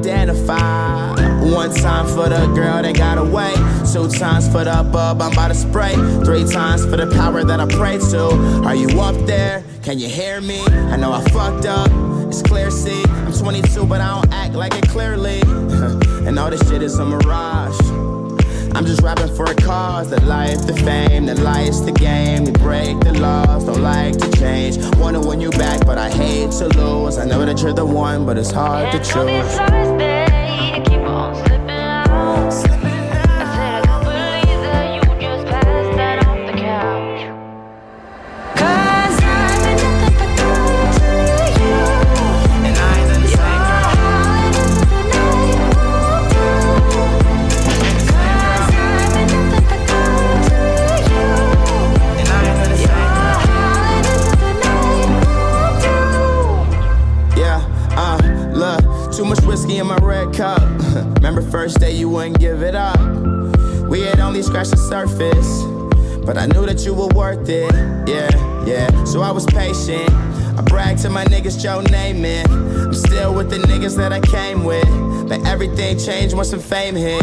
identify. One time for the girl that got away, 2 times for the bub I'm about to spray, 3 times for the power that I pray to. Are you up there? Can you hear me? I know I fucked up, it's clear, see. I'm 22 but I don't act like it clearly. And all this shit is a mirage. I'm just rapping for a cause. The life, the fame, the lights, the game. We break the laws, don't like to change. Wanna win you back, but I hate to lose. I know that you're the one, but it's hard to choose. Too much whiskey in my red cup. Remember first day you wouldn't give it up. We had only scratched the surface, but I knew that you were worth it. Yeah, so I was patient. I bragged to my niggas, Joe Namath. I'm still with the niggas that I came with, but everything changed once some fame hit.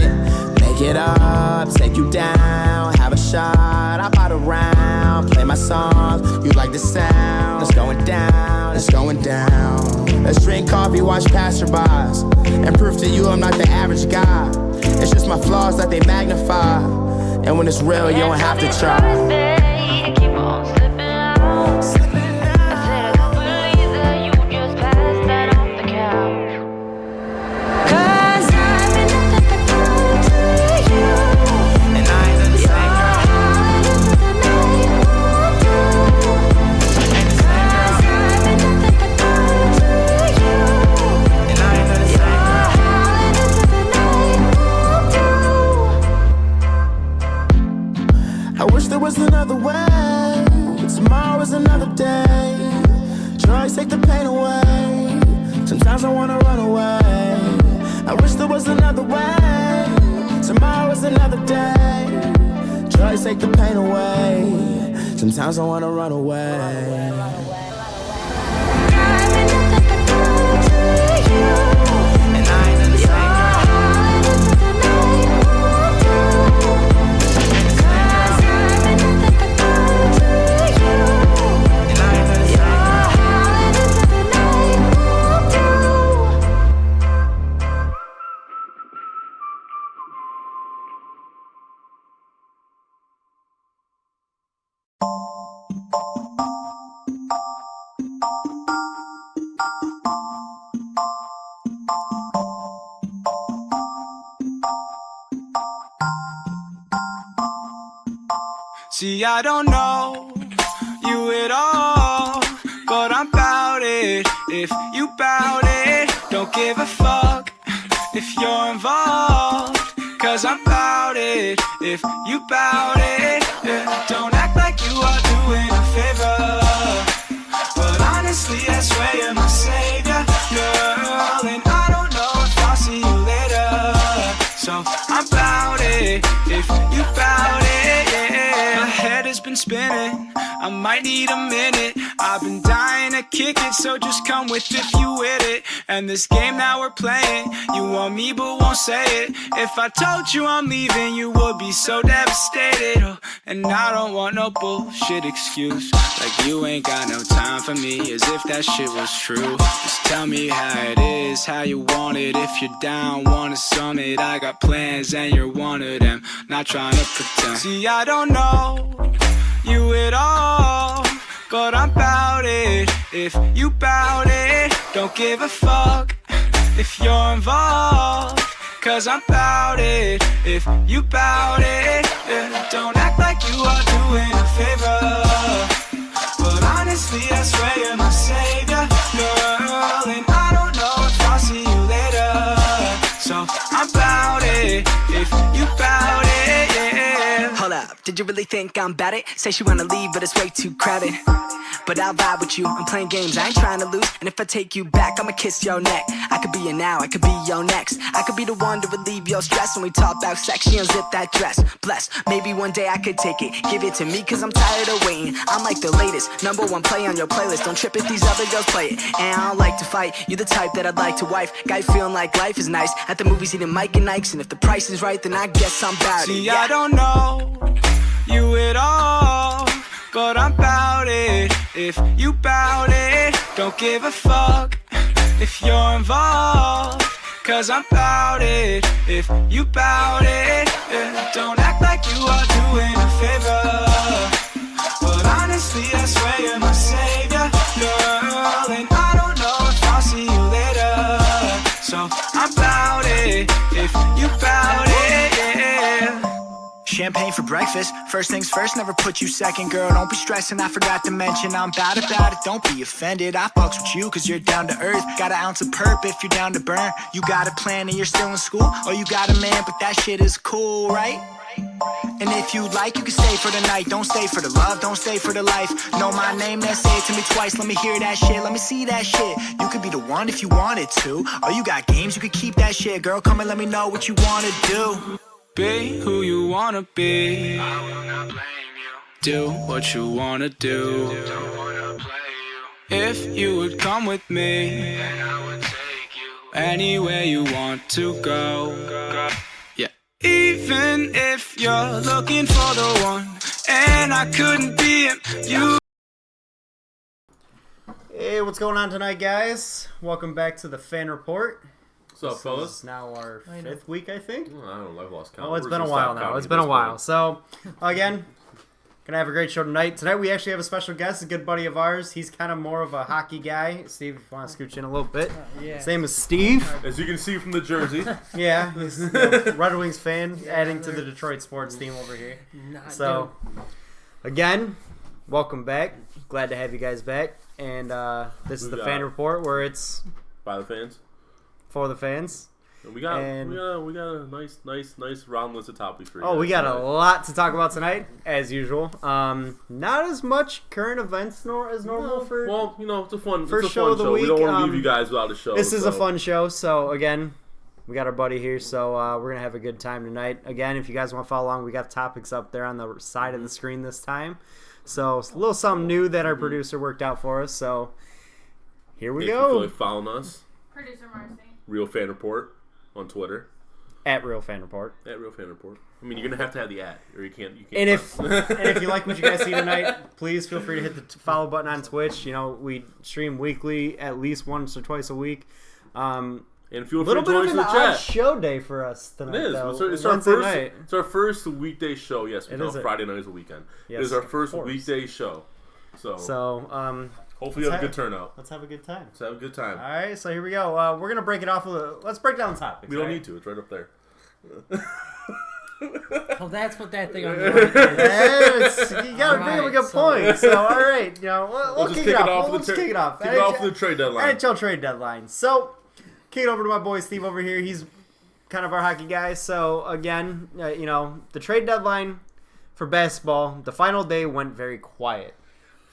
Make it up, take you down, have a shot, I bought a round, play my songs, you like the sound. It's going down, it's going down. Let's drink coffee, watch passerbys, and prove to you I'm not the average guy. It's just my flaws that they magnify, and when it's real, you don't have to try. Another way, tomorrow is another day. Drugs take the pain away. Sometimes I wanna run away. I wish there was another way. Tomorrow is another day. Drugs take the pain away. Sometimes I wanna run away. See, I don't know you at all, but I'm bout it. If you bout it, don't give a fuck if you're involved, cause I'm bout it. If you bout it, yeah. Don't act like you are doing a favor, but honestly I swear you're my savior, girl. And I don't know if I'll see you later, so I'm bout it. If you bout it, yeah. My head has been spinning, I might need a minute. I've been dying to kick it, so just come with if you with it. And this game that we're playing, you want me but won't say it. If I told you I'm leaving, you would be so devastated. Oh, and I don't want no bullshit excuse, like you ain't got no time for me, as if that shit was true. Just tell me how it is, how you want it. If you're down, wanna summit, I got plans and you're one of them. Not trying to pretend. See, I don't know you at all, but I'm bout it. If you bout it, don't give a fuck if you're involved, cause I'm bout it. If you bout it, yeah. Don't act like you are doing a favor, but honestly I swear you're my savior, girl. And I don't know if I'll see you later, so I'm bout it. If you bout it, yeah. Hold up, did you really think I'm bad it? Say she wanna leave, but it's way too crowded. but I'll vibe with you. I'm playing games, I ain't trying to lose. And if I take you back, I'ma kiss your neck. I could be your now, I could be your next. I could be the one to relieve your stress. When we talk about sex, she unzip that dress. Bless, maybe one day I could take it. Give it to me, cause I'm tired of waiting. I'm like the latest, #1 play on your playlist. Don't trip if these other girls play it. And I don't like to fight, you the type that I'd like to wife. Guy feeling like life is nice. At the movies eating Mike and Ike's. And if the price is right, then I guess I'm bout it. See, I don't know you at all, but I'm bout it. If you bout it, don't give a fuck if you're involved, cause I'm bout it. If you bout it, yeah. Don't act like you are doing a favor, but honestly I swear you're my savior, girl. And I don't know if I'll see you later, so I'm bout it. If you bout it, yeah. Champagne for breakfast, first things first, never put you second. Girl, don't be stressing, I forgot to mention I'm bad about it, don't be offended. I fucks with you cause you're down to earth. Got an ounce of perp if you're down to burn. You got a plan and you're still in school, or you got a man but that shit is cool, right? And if you like, you can stay for the night. Don't stay for the love, don't stay for the life. Know my name, then say it to me twice. Let me hear that shit, let me see that shit. You could be the one if you wanted to, or you got games, you could keep that shit. Girl, come and let me know what you wanna do. Be who you wanna be. I will not blame you. Do what you wanna do. Don't wanna play you. If you would come with me, then I would take you anywhere you want to go. Yeah. Even if you're looking for the one, and I couldn't be him, you. Hey, what's going on tonight, guys? Welcome back to the Fan Report. What's up, This fellas? is now our fifth week, I think. I don't know. I've lost count. Oh, it's We're been a just while stop now. counting It's at been a this while. point. So, again, gonna have a great show tonight. Tonight we actually have a special guest, a good buddy of ours. He's kind of more of a hockey guy. Steve, if you want to scooch in a little bit. Yeah. His name is Steve. As you can see from the jersey, Yeah, he's a Red Wings fan, adding to the Detroit sports team over here. So, again, welcome back. Glad to have you guys back. And this is the Fan Report, where it's by the fans, for the fans. and we got And- we got a nice round list of topics for you. Oh, we guys got a tonight. lot to talk about tonight, as usual. Not as much current events as normal for. Well, you know, it's a fun first it's a show fun of the show. week, We don't want to leave um, you guys without a show. This is a so- fun show, so again, we got our buddy here, so we're gonna have a good time tonight. Again, if you guys want to follow along, we got topics up there on the side of the screen this time. So it's a little something new that our producer worked out for us. So here we If you feel go. like following us, Producer Marcy. Real Fan Report on Twitter At Real Fan Report. at Real Fan Report. I mean, you're gonna have to have the ad, or you can't. And if you like what you guys see tonight, please feel free to hit the follow button on Twitch. You know, we stream weekly, at least once or twice a week. and feel A free little to bit join of us in an the odd chat. show day for us It tonight. is. Though. It's our Wednesday first. night. It's our first weekday show. Yes, we It know is Friday night is a weekend. Yes, it is our of first course. weekday show. So hopefully you have a good turnout. Let's have a good time. Let's have a good time. All right, so here we go. We're gonna break it off. Let's break down the topics. We don't all need to. It's right up there. Oh, that's what that thing on the right? You gotta bring up a Alright, good so- point. So, all right, you know, we'll just kick kick it it off. off Let's with the kick it off. Kick it off with the trade deadline. NHL Trade Deadline. So, kick it over to my boy Steve over here. He's kind of our hockey guy. So, again, you know, the trade deadline for basketball, the final day went very quiet.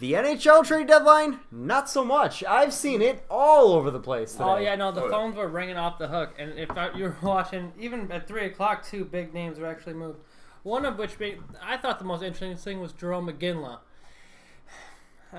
The NHL trade deadline, not so much. I've seen it all over the place today. Oh yeah, no, the Oh, yeah. phones were ringing off the hook, and if you were watching, even at 3 o'clock, 2 big names were actually moved. One of which I thought the most interesting thing was Jerome McGinley.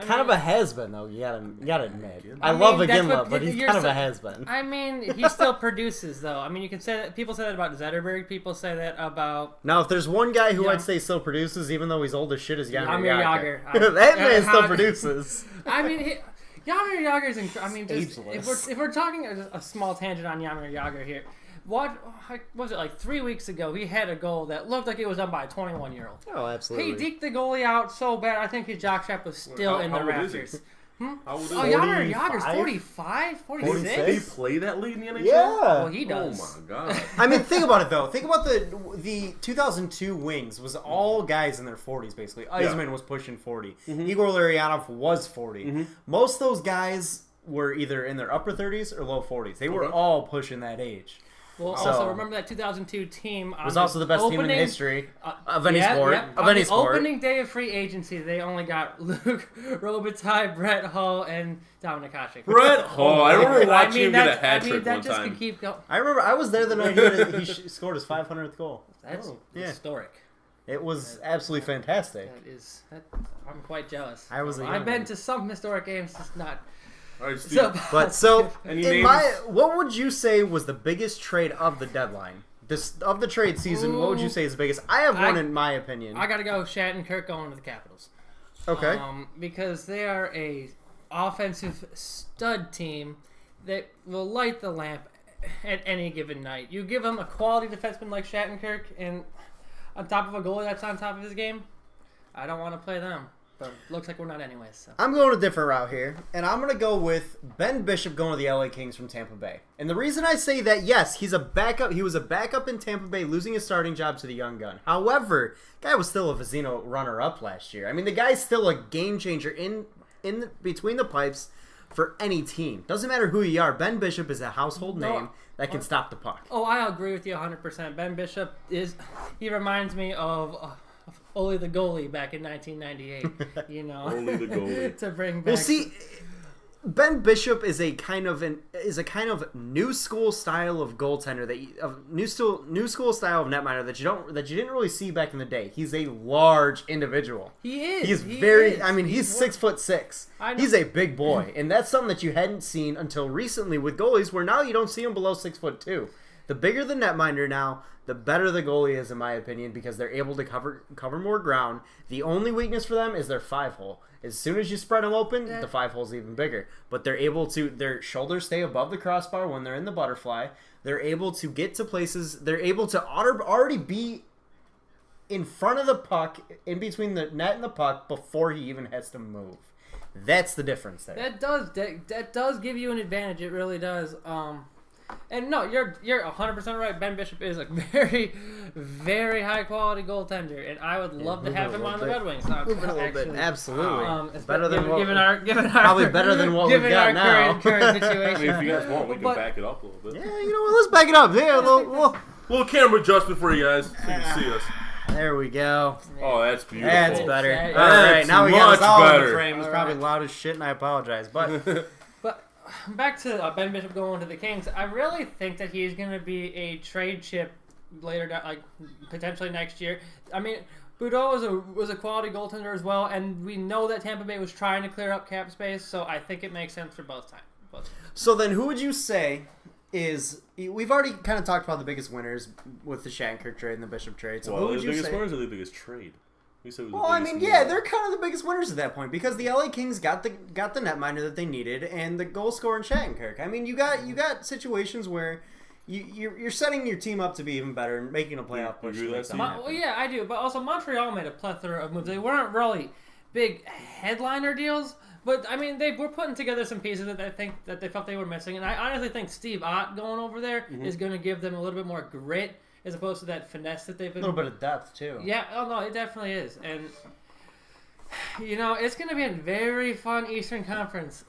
Kind of a has-been, though, you gotta admit. I mean, love that's McGinley, what but he's you're kind of a saying. has-been. I mean, he still produces though. I mean, you can say that. People say that about Zetterberg. People say that about Now, if there's one guy who Yeah. I'd say still produces, even though he's old as shit, is Jaromir Jaromir Jagr. Jagr. That man still How- produces. I mean, Jaromir Jagr is. I mean, just, Ageless. if we're talking a small tangent on Jaromir Jagr here, what was it like 3 weeks ago? He had a goal that looked like it was done by a 21-year-old. Oh, He absolutely. deked the goalie out so bad. I think his jockstrap was still How- in the how old is he? rafters. How old is Oh, he? Jaromir Jagr's 45? 45, 46. 46? Did he play that league in the NHL? Yeah. Well, he does. Oh my god. I mean, think about it, though. Think about the 2002 Wings was all guys in their 40s, basically. Eisman was pushing 40. Igor Larionov was 40. Most of those guys were either in their upper 30s or low 40s. They were Okay. all pushing that age. Well, So- also remember that 2002 team was also the best team in history of any yeah, sport. yeah. Of On any the sport. opening day of free agency, they only got Luke Robitaille, Brett Hull, and Dominic Hasek. Brett Hull. I remember watching him get a hat trick that one just time. can keep going. I remember I was there the night he scored his 500th goal. That's yeah. historic. It was absolutely fantastic. I'm quite jealous. I was a young I've been one. to some historic games, just not. All right, Steve. So, But so, Any in names? what would you say was the biggest trade of the deadline? Of the trade season, what would you say is the biggest? I have one in my opinion. I gotta go Shattenkirk going to the Capitals. Okay. Because they are a offensive stud team that will light the lamp at any given night. You give them a quality defenseman like Shattenkirk and on top of a goalie that's on top of his game, I don't want to play them. But looks like we're not anyways. So. I'm going a different route here, and I'm going to go with Ben Bishop going to the LA Kings from Tampa Bay. And the reason I say that, yes, he's a backup. He was a backup in Tampa Bay, losing his starting job to the young gun. However, guy was still a Vizino runner-up last year. I mean, the guy's still a game changer in between the pipes for any team. Doesn't matter who you are. Ben Bishop is a household name that can stop the puck. Oh, I agree with you 100%. Ben Bishop he reminds me of Ole the goalie back in 1998. You know, Ole the goalie. to bring back. Well, see, Ben Bishop is a kind of new school style of goaltender new school style of netminder that you didn't really see back in the day. He's a large individual. He is. He's he very. is. I mean, he's 6'6". I know. He's a big boy, and that's something that you hadn't seen until recently with goalies. Where now you don't see him below 6'2". The bigger the netminder now, the better the goalie is, in my opinion, because they're able to cover more ground. The only weakness for them is their 5-hole. As soon as you spread them open, the 5-hole's even bigger. But they're able to, their shoulders stay above the crossbar when they're in the butterfly. They're able to get to places. They're able to already be in front of the puck, in between the net and the puck, before he even has to move. That's the difference there. That does give you an advantage. It really does. And no, you're 100% right. Ben Bishop is a very, very high quality goaltender, and I would love to have him on the Red Wings. Move it a little bit, absolutely. It's better than given our probably better than what we've got now. current I situation. mean, if you guys want, we can back it up a little bit. Yeah, you know what? Let's back it up. Yeah, Little camera adjustment for you guys, so you can see us. there we go. Oh, that's beautiful. That's better. That's All right, now we got us all in the better. frame. It's All probably right. loud as shit, and I apologize. But But back to Ben Bishop going to the Kings. I really think that he's going to be a trade chip later, like potentially next year. I mean, Boudreau was a quality goaltender as well, and we know that Tampa Bay was trying to clear up cap space, so I think it makes sense for both times. so then, who would you say is? We've already kind of talked about the biggest winners with the Shattenkirk trade and the Bishop trade. So Well, who the would you biggest say? winners or the biggest trade? We said it was the Well, I biggest mean, winner. yeah, they're kind of the biggest winners at that point because the LA Kings got the netminder that they needed and the goal scorer in Shattenkirk. I mean, you got situations where you're setting your team up to be even better and making a playoff push. agree with that, Steve? Well, yeah, I do. But also, Montreal made a plethora of moves. They weren't really big headliner deals, but I mean, they were putting together some pieces that I think that they felt they were missing. And I honestly think Steve Ott going over there is going to give them a little bit more grit as opposed to that finesse that they've been. A little bit of depth too. Yeah. Oh no, it definitely is. And you know, it's going to be a very fun Eastern Conference.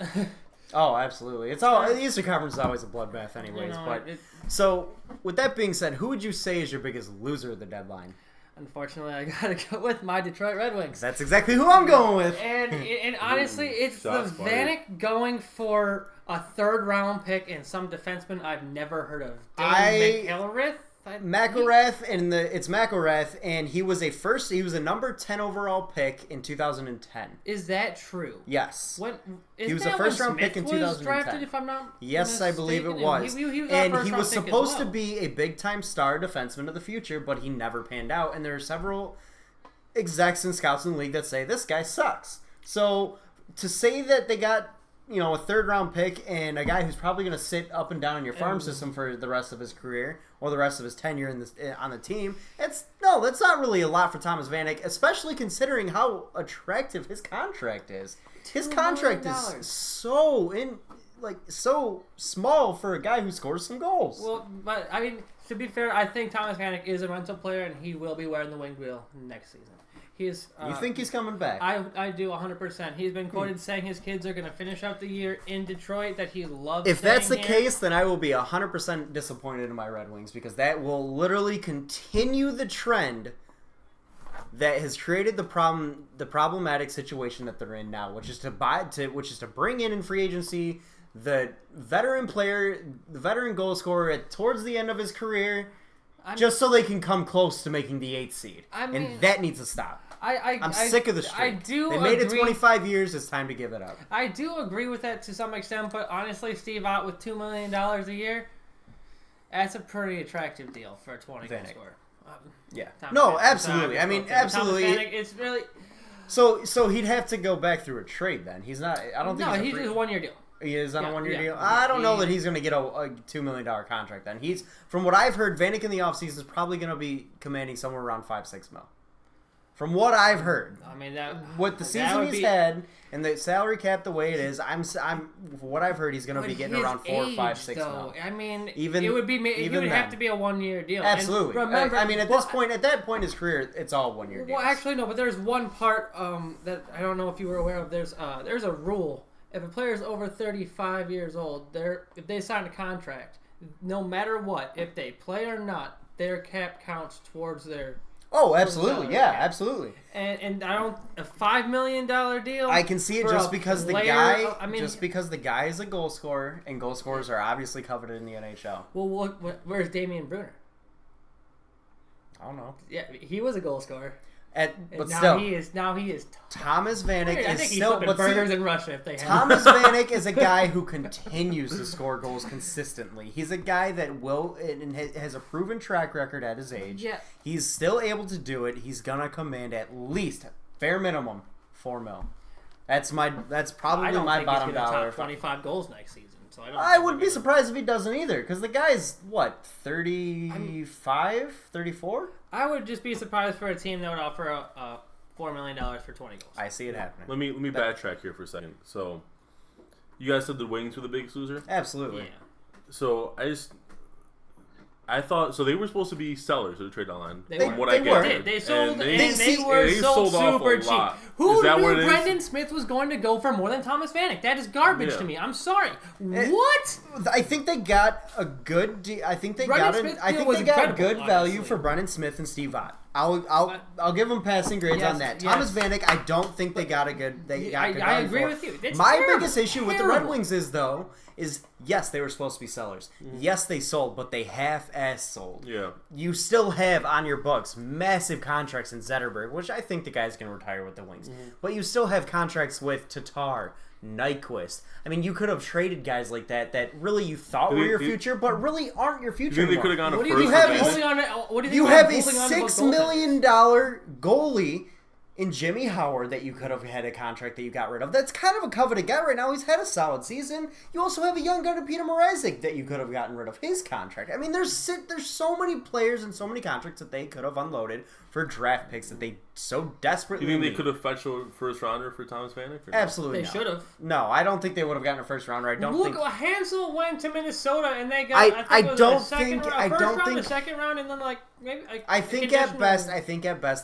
Oh, absolutely. It's all the Eastern Conference is always a bloodbath, anyways. You know, but so, with that being said, who would you say is your biggest loser of the deadline? Unfortunately, I gotta go with my Detroit Red Wings. That's exactly who I'm going with. And honestly, it's the shots fired. Vanek going for a third-round pick and some defenseman I've never heard of. I- McElrath? McElrath it's McElrath, and he was a number 10 overall pick in 2010. Is that true? Yes. He was a first-round pick in 2010. Drafted, if I'm not Yes, I believe it mistaken? was. He was and our he first-round was pick as supposed to well. be a big-time star defenseman of the future, but he never panned out. And there are several execs and scouts in the league that say this guy sucks. So to say that they got a third-round pick and a guy who's probably going to sit up and down in your farm system for the rest of his career or the rest of his tenure on the team, that's not really a lot for Thomas Vanek, especially considering how attractive his contract is. His contract is so small for a guy who scores some goals. Well, but I mean, to be fair, I think Thomas Vanek is a rental player, and he will be wearing the winged wheel next season. He's. You think he's coming back? I do 100%. He's been quoted saying his kids are going to finish up the year in Detroit. That he loves. If that's the here. case, then I will be 100% disappointed in my Red Wings because that will literally continue the trend that has created the problematic situation that they're in now, which is to bring in free agency the veteran player, the veteran goal scorer towards the end of his career, just so they can come close to making the 8th seed. And that needs to stop. I'm sick of the streak. They made it 25 years. It's time to give it up. I do agree with that to some extent, but honestly, Steve Ott with $2 million a year, that's a pretty attractive deal for a 20-goal scorer. Absolutely. I mean, absolutely. It's really so he'd have to go back through a trade. Then he's not. I don't think. No, he's just a 1-year deal. He is on a 1-year deal. I don't know that he's going to get a $2 million contract. Then from what I've heard, Vanek in the offseason is probably going to be commanding somewhere around $5-6 mil. From what I've heard, I mean what the season he's had and the salary cap the way it is, I'm what I've heard he's going to be getting around 4, 5, 6 mil. I mean, it would have to be a 1-year deal. Absolutely. Remember, I mean, at that point in his career, it's all 1-year deals. Well, actually, no. But there's one part that I don't know if you were aware of. There's a rule. If a player is over 35 years old, if they sign a contract, no matter what, if they play or not, their cap counts towards their. Oh, absolutely, yeah, absolutely. And I don't a $5 million deal. I can see it just because the guy is a goal scorer, and goal scorers are obviously coveted in the NHL. Well, where's Damian Brunner? I don't know. Yeah, he was a goal scorer. But now he is. Thomas Vanek I think he's flipping burgers in Russia if they have. Thomas Vanek is a guy who continues to score goals consistently. He's a guy that will and has a proven track record at his age. Yeah. He's still able to do it. He's gonna command at least bare minimum $4 mil. That's probably my bottom dollar. Top 25 goals next season. So I wouldn't be surprised if he doesn't either, because the guy's, 35, 34? I would just be surprised for a team that would offer $4 million for 20 goals. I see it happening. Let me backtrack here for a second. So, you guys said the Wings were the biggest loser? Absolutely. Yeah. So, I thought so. They were supposed to be sellers of the trade deadline. They were. They sold. They were sold super cheap. Who knew Brendan Smith was going to go for more than Thomas Vanek? That is garbage to me. I'm sorry. What? I think they got a good. I think they got good value for Brendan Smith and Steve Ott. I'll give them passing grades on that. Thomas Vanek, I don't think they got a good. I agree with you. My biggest issue with the Red Wings is yes, they were supposed to be sellers. Yes, they sold, but they half-ass sold. Yeah. You still have on your books massive contracts in Zetterberg, which I think the guy's going to retire with the Wings. But you still have contracts with Tatar, Nyquist. I mean, you could have traded guys like that really you thought were your future, but really aren't your future. You think they could have gone What do you have a $6 million goalie in Jimmy Howard that you could have had a contract that you got rid of. That's kind of a coveted guy right now. He's had a solid season. You also have a young gunner, Peter Mrazek, that you could have gotten rid of his contract. I mean, there's so many players and so many contracts that they could have unloaded for draft picks that they so desperately need. You think need. they could have fetched a first rounder for Thomas Vanek? Absolutely They should have. No, I don't think they would have gotten a first rounder. I don't think. Hansel went to Minnesota and they got. I don't think a second round and then maybe. I think at best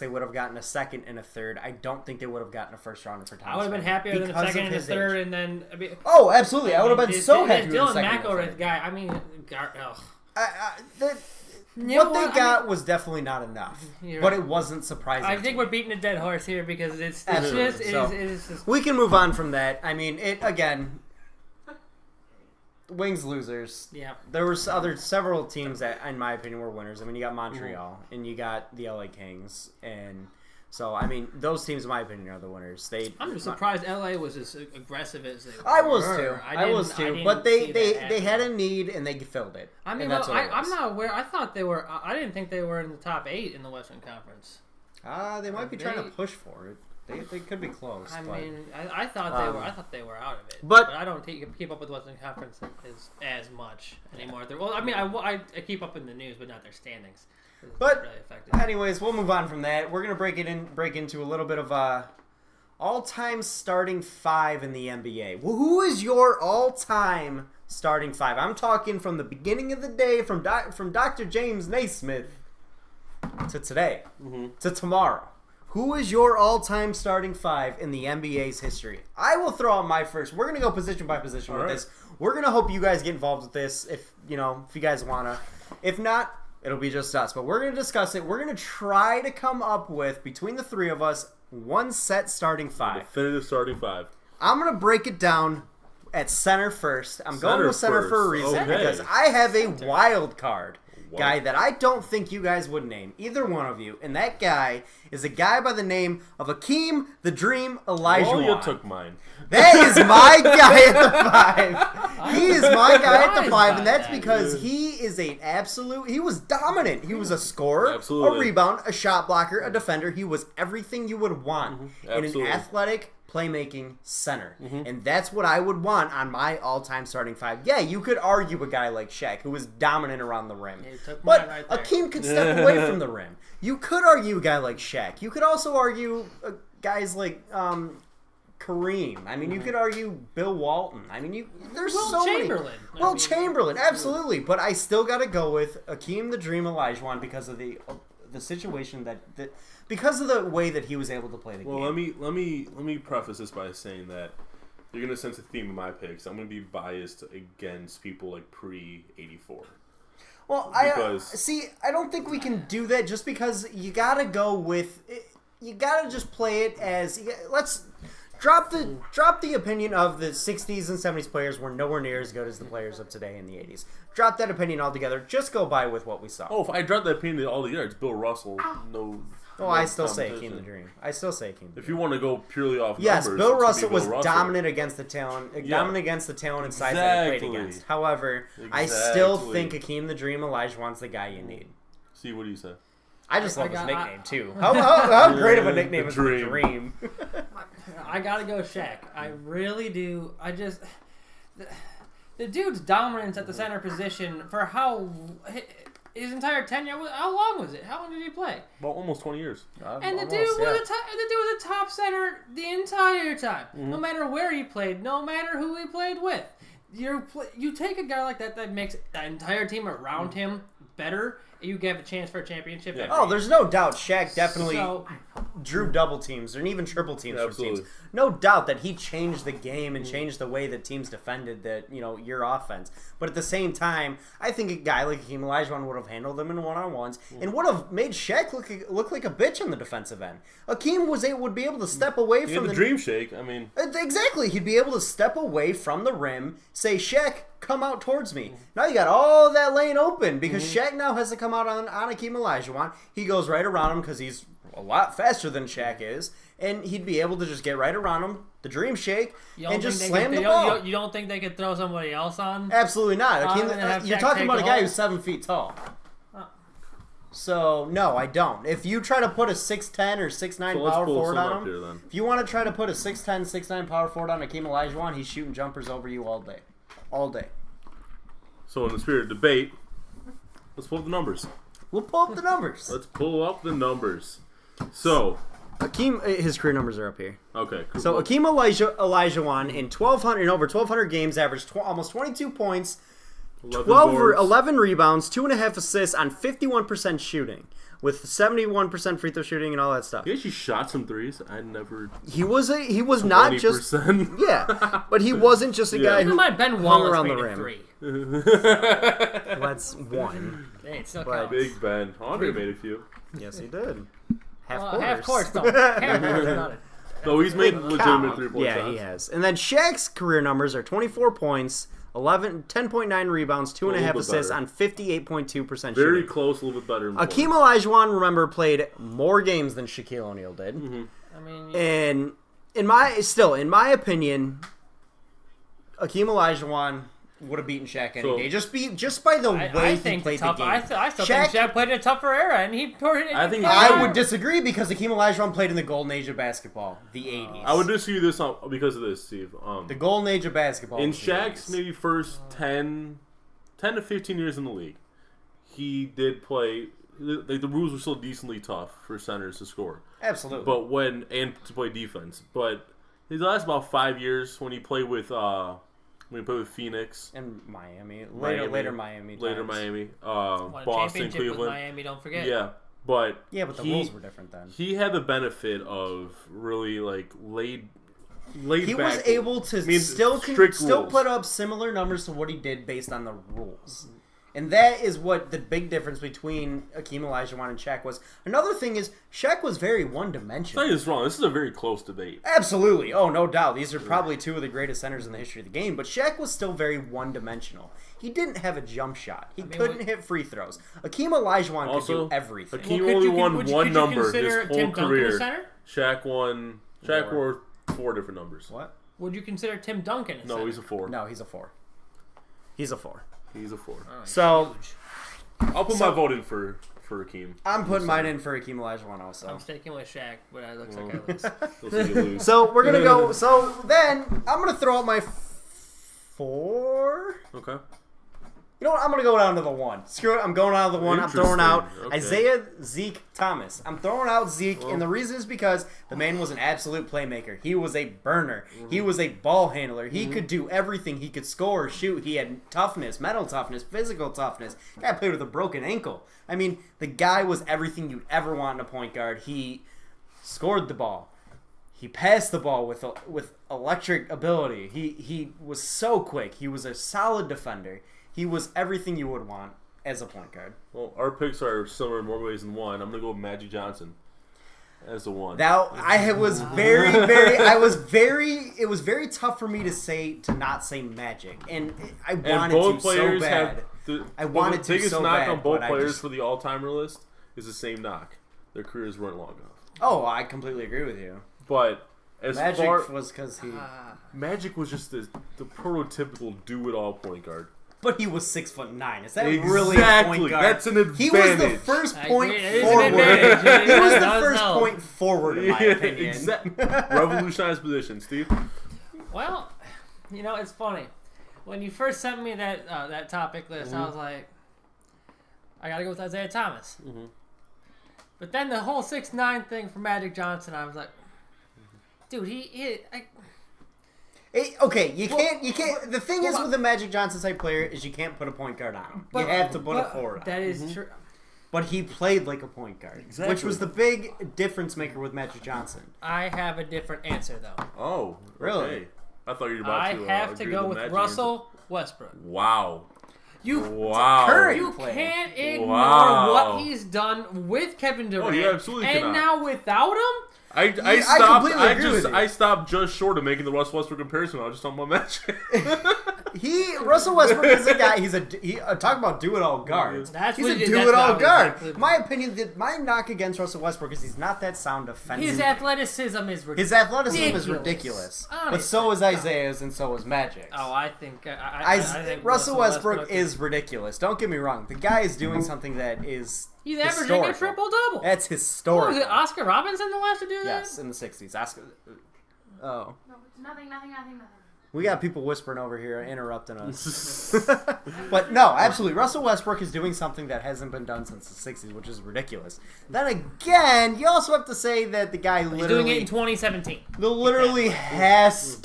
they would have gotten a second and a third. I don't think they would have gotten a first rounder for Thomas. I would have been happier than a second and a third, and then. Oh, absolutely! I would have been so happy with the second and third guy. I mean, what they got was definitely not enough, but it wasn't surprising. I think we're beating a dead horse here because it's just. We can move on from that. I mean, it again. Wings losers. Yeah. There were several teams that, in my opinion, were winners. I mean, you got Montreal and you got the LA Kings, and so I mean, those teams, in my opinion, are the winners. I'm just surprised LA was as aggressive as they were. I was too. But they had a need and they filled it. I mean, I'm not aware. I thought they were. I didn't think they were in the top 8 in the Western Conference. They might be trying to push for it. They could be close. I thought they were out of it. But I don't keep up with the Western Conference as much anymore. Well, I mean, I keep up in the news, but not their standings. But anyways, we'll move on from that. We're gonna break into a little bit of all-time starting 5 in the NBA. Well, who is your all-time starting 5? I'm talking from the beginning of the day, from Dr. James Naismith to today, to tomorrow. Who is your all-time starting five in the NBA's history? I will throw out my first. We're gonna go position by position with this. We're gonna hope you guys get involved with this if you guys wanna. If not, it'll be just us. But we're gonna discuss it. We're gonna try to come up with between the three of us one set starting five. Definitive starting five. I'm gonna break it down at center first. I'm going with center for a reason because I have a wild card. Guy that I don't think you guys would name, either one of you, and that guy is a guy by the name of Akeem the Dream Olajuwon. You took mine. That is my guy at the 5. He is my guy at the 5, and that's because he is an absolute. He was dominant. He was a scorer, a rebound, a shot blocker, a defender. He was everything you would want in an athletic, playmaking center. And that's what I would want on my all-time starting 5. Yeah, you could argue a guy like Shaq, who was dominant around the rim. But right Akeem could step away from the rim. You could argue a guy like Shaq. You could also argue guys like Kareem. I mean, you could argue Bill Walton. I mean, there's so many. Chamberlain, absolutely. But I still got to go with Akeem the Dream Olajuwon because of the situation because of the way that he was able to play the game. Well, let me preface this by saying that you're gonna sense a theme in my picks. I'm gonna be biased against people like pre-84. Well, I don't think we can do that just because you gotta go with. You gotta just play it as. Let's drop the opinion of the 60s and 70s players were nowhere near as good as the players of today in the 80s. Drop that opinion altogether. Just go by with what we saw. Oh, if I drop that opinion altogether, it's Bill Russell. I still say Akeem the Dream. If you want to go purely off numbers, numbers, Bill Russell was dominant against the talent, dominant against the talent and size that he played against. However, I still think Akeem the Dream Olajuwon's the guy you need. See, what do you say? I just love his nickname too. How great of a nickname is the Dream? I gotta go Shaq. I really do. The dude's dominance at the center position for his entire tenure. How long was it? How long did he play? Well, almost 20 years. And the dude was a top center the entire time. No matter where he played, no matter who he played with. You take a guy like that makes the entire team around him better. You give a chance for a championship. Yeah. Oh, there's no doubt Shaq definitely drew double teams and even triple teams for teams. No doubt that he changed the game and changed the way that teams defended your offense. But at the same time, I think a guy like Akeem Olajuwon would have handled them in one-on-ones and would have made Shaq look like a bitch on the defensive end. Akeem would be able to step away from the dream shake. I mean, exactly. He'd be able to step away from the rim, say, Shaq, come out towards me. Now you got all that lane open because Shaq now has to come out on Akeem Olajuwon. He goes right around him because he's a lot faster than Shaq is, and he'd be able to just get right around him, the dream shake, and just slam the ball. You don't think they could throw somebody else on? Absolutely not. You're talking about a guy who's 7 feet tall. So, no, I don't. If you try to put a 6'10 or 6'9 power forward on him, if you want to try to put a 6'10, 6'9 power forward on Akeem Olajuwon, he's shooting jumpers over you all day. All day. So in the spirit of debate, let's pull up the numbers. We'll pull up the numbers. Let's pull up the numbers. So Akeem, his career numbers are up here. Okay. Cool. So Akeem Olajuwon in over 1,200 games averaged almost 22 points, 11 rebounds, 2.5 assists on 51% shooting, with 71% free throw shooting and all that stuff. He actually shot some threes. I never. He was not just but he wasn't just a guy who Ben hung around the rim. 3. Well, that's one. Hey, it still counts. Big Ben. Andre made a few. Yes, he did. Half course though. Half course. So he's made legitimate 3-point shots. Yeah, he has. And then Shaq's career numbers are 24 points. 10.9 rebounds, 2.5 assists on 58.2% shooting. Very close, a little bit better. Akeem Olajuwon, remember, played more games than Shaquille O'Neal did. I mean, and in my opinion, Akeem Olajuwon would have beaten Shaq any day. Just by the way he played the game. I still think Shaq played in a tougher era, and he poured it. I would disagree because Akeem Olajuwon played in the golden age of basketball, the 80s. I would disagree this because of this, Steve. The golden age of basketball. In Shaq's maybe first 10 to 15 years in the league, he did play. The rules were still decently tough for centers to score. Absolutely. And to play defense. But his last about 5 years when he played with Phoenix and Miami, later Miami, Boston, Cleveland. With Miami, don't forget. Yeah, But the rules were different then. He had the benefit of really like laid He back. was able to still put up similar numbers to what he did based on the rules. And that is what the big difference between Hakeem Olajuwon and Shaq was. Another thing is, Shaq was very one-dimensional. I think it's wrong. This is a very close debate. Absolutely. Oh, no doubt. These are probably two of the greatest centers in the history of the game. But Shaq was still very one-dimensional. He didn't have a jump shot. He couldn't hit free throws. Hakeem Olajuwon could do everything. Hakeem only won one number his whole Tim career. Duncan a center? Shaq won 4 different numbers. What? Would you consider Tim Duncan a center? No, he's a 4. No, he's a 4. He's a 4. He's a 4. So... I'll put my vote in for Hakeem. I'm putting mine in for Hakeem Olajuwon also. I'm sticking with Shaq, but it looks like I lose. You lose. So we're going to go... So then, I'm going to throw out my 4... Okay. You know what? I'm going to go down to the 1. Screw it. I'm going out of the 1. I'm throwing out Isaiah Zeke Thomas. I'm throwing out Zeke, and the reason is because the man was an absolute playmaker. He was a burner. He was a ball handler. He could do everything. He could score, shoot. He had toughness, mental toughness, physical toughness. Guy played with a broken ankle. I mean, the guy was everything you'd ever want in a point guard. He scored the ball. He passed the ball with electric ability. He was so quick. He was a solid defender. He was everything you would want as a point guard. Well, our picks are similar in more ways than one. I'm going to go with Magic Johnson as the 1. Now, it was very tough for me to not say Magic. And I wanted both to players so bad. The so biggest knock bad, on both but players for the all-timer list is the same knock. Their careers weren't long enough. Oh, I completely agree with you. But as Magic was because he... Magic was just the prototypical do-it-all point guard. But he was 6'9". Is that really a point guard? That's an advantage. He was the first point forward. He was the first point forward, in my opinion. Revolutionized position, Steve. Well, it's funny. When you first sent me that topic list, I was like, I gotta go with Isaiah Thomas. But then the whole 6'9" thing for Magic Johnson, I was like, dude, okay, you can't. The thing is with the Magic Johnson type player is you can't put a point guard on him. You have to put a forward on him. That is true. But he played like a point guard, which was the big difference maker with Magic Johnson. I have a different answer though. Oh, really? Okay. I thought you were about to. I have to go with Russell Westbrook. Wow. You player. can't ignore what he's done with Kevin Durant. Oh, you absolutely and cannot. now without him. I stopped just short of making the Russell Westbrook comparison. I was just talking about Magic. Russell Westbrook is a guy. Talk about do-it-all guards. He's a do-it-all guard. Exactly. My opinion, my knock against Russell Westbrook is he's not that sound offensive. His athleticism is ridiculous. His athleticism is ridiculous. Honestly. But so is Isaiah's, and so is Magic's. Oh, I think I think Russell Westbrook is ridiculous. Don't get me wrong. The guy is doing something that is. He's averaging a triple-double. That's historic. Was it Oscar Robinson the last to do that? Yes, in the 60s. Oscar. Oh. No, nothing. We got people whispering over here, interrupting us. But no, absolutely. Russell Westbrook is doing something that hasn't been done since the 60s, which is ridiculous. Then again, you also have to say that the guy literally... He's doing it in 2017. The guy literally has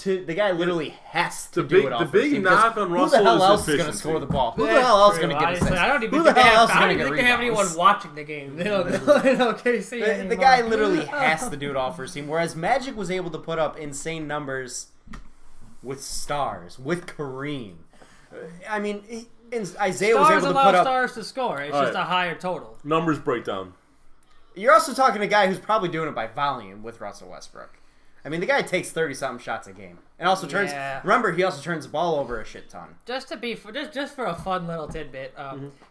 to do it all. The big knock on Russell is efficiency. Who the hell else is going to score the ball? Who the hell else is going to get assists? I don't even Who the hell else is going to get rebounds? I don't think they have anyone watching the game. They don't know KC anymore. The guy literally has to do it all for his team, whereas Magic was able to put up insane numbers with stars, with Kareem. I mean, Isaiah was able to put up... stars to score. It's just a higher total. Numbers breakdown. You're also talking to a guy who's probably doing it by volume with Russell Westbrook. I mean, the guy takes 30-something shots a game. And also turns... Remember, he also turns the ball over a shit ton. Just for a fun little tidbit,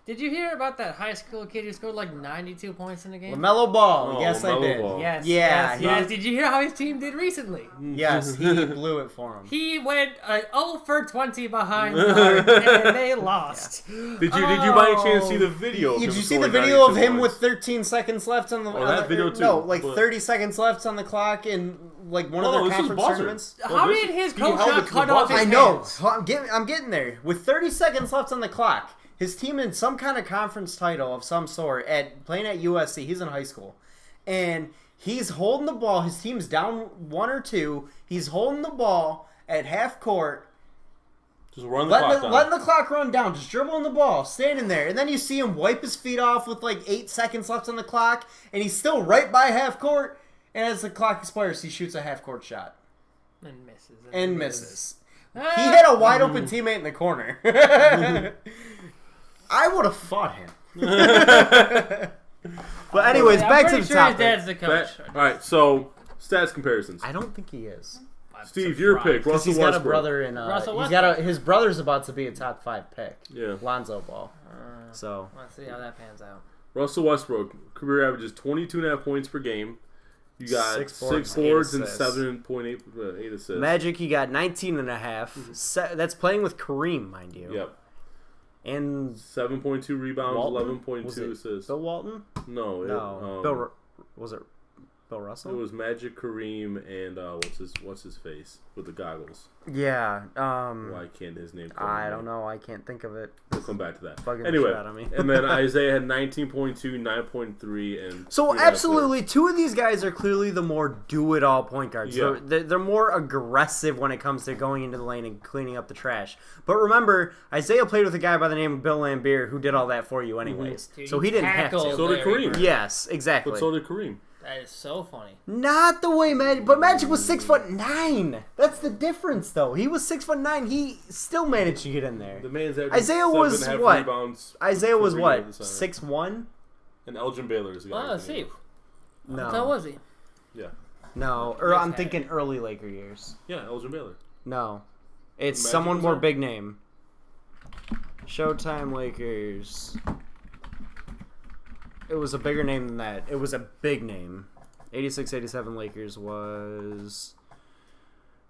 did you hear about that high school kid who scored like 92 points in the game? LaMelo Ball. Oh, yes, I did. Ball. Yes. Yeah. Yes. Did you hear how his team did recently? Yes, he blew it for him. He went 0 for 20 behind and they lost. Did you by any chance see the video? Did you see the video of him with 13 seconds left on the... that video too. No, like 30 seconds left on the clock in like one of their conference tournaments. How did his coach not cut off his hands? I know. I'm getting there. With 30 seconds left on the clock, his team in some kind of conference title of some sort playing at USC. He's in high school. And he's holding the ball. His team's down 1 or 2. He's holding the ball at half court. Just run the clock down. Letting the clock run down. Just dribbling the ball, standing there. And then you see him wipe his feet off with like 8 seconds left on the clock. And he's still right by half court. And as the clock expires, he shoots a half court shot. And misses. And misses. He had a wide open teammate in the corner. I would have fought him. But anyways, back to the topic. His dad's the coach. All right, so stats comparisons. I don't think he is. Steve, your pick. Because Russell he's got Westbrook. a brother in. His brother's about to be a top 5 pick. Yeah. Lonzo Ball. So let's see how that pans out. Russell Westbrook career averages 22.5 points per game. You got 6 boards and 7.8 assists. Magic, he got 19.5. That's playing with Kareem, mind you. Yep. And 7.2 rebounds, Walton? 11.2 assists. Bill Walton? No. Was it Bill Russell? It was Magic, Kareem, and what's his face with the goggles. Yeah. Why can't his name come I don't know. I can't think of it. We'll come back to that. Bugging Anyway, the shit out of me. and then Isaiah had 19.2, 9.3, and so 3.5. absolutely, 2 of these guys are clearly the more do-it-all point guards. Yeah. They're more aggressive when it comes to going into the lane and cleaning up the trash. But remember, Isaiah played with a guy by the name of Bill Laimbeer who did all that for you anyways. Dude, so he didn't have to. So did Kareem. Yes, exactly. But so did Kareem. That is so funny. Not the way Magic, but Magic was 6'9". That's the difference, though. He was 6'9". He still managed to get in there. The man's Isaiah was what? Rebounds Isaiah was what? the center. 6'1". And Elgin Baylor is the guy. Oh, see. No, How was he? Yeah. no. Or I'm thinking early Laker years. Yeah, Elgin Baylor. No, it's Magic someone was more there? big name. Showtime Lakers. It was a bigger name than that. It was a big name. 86-87 Lakers was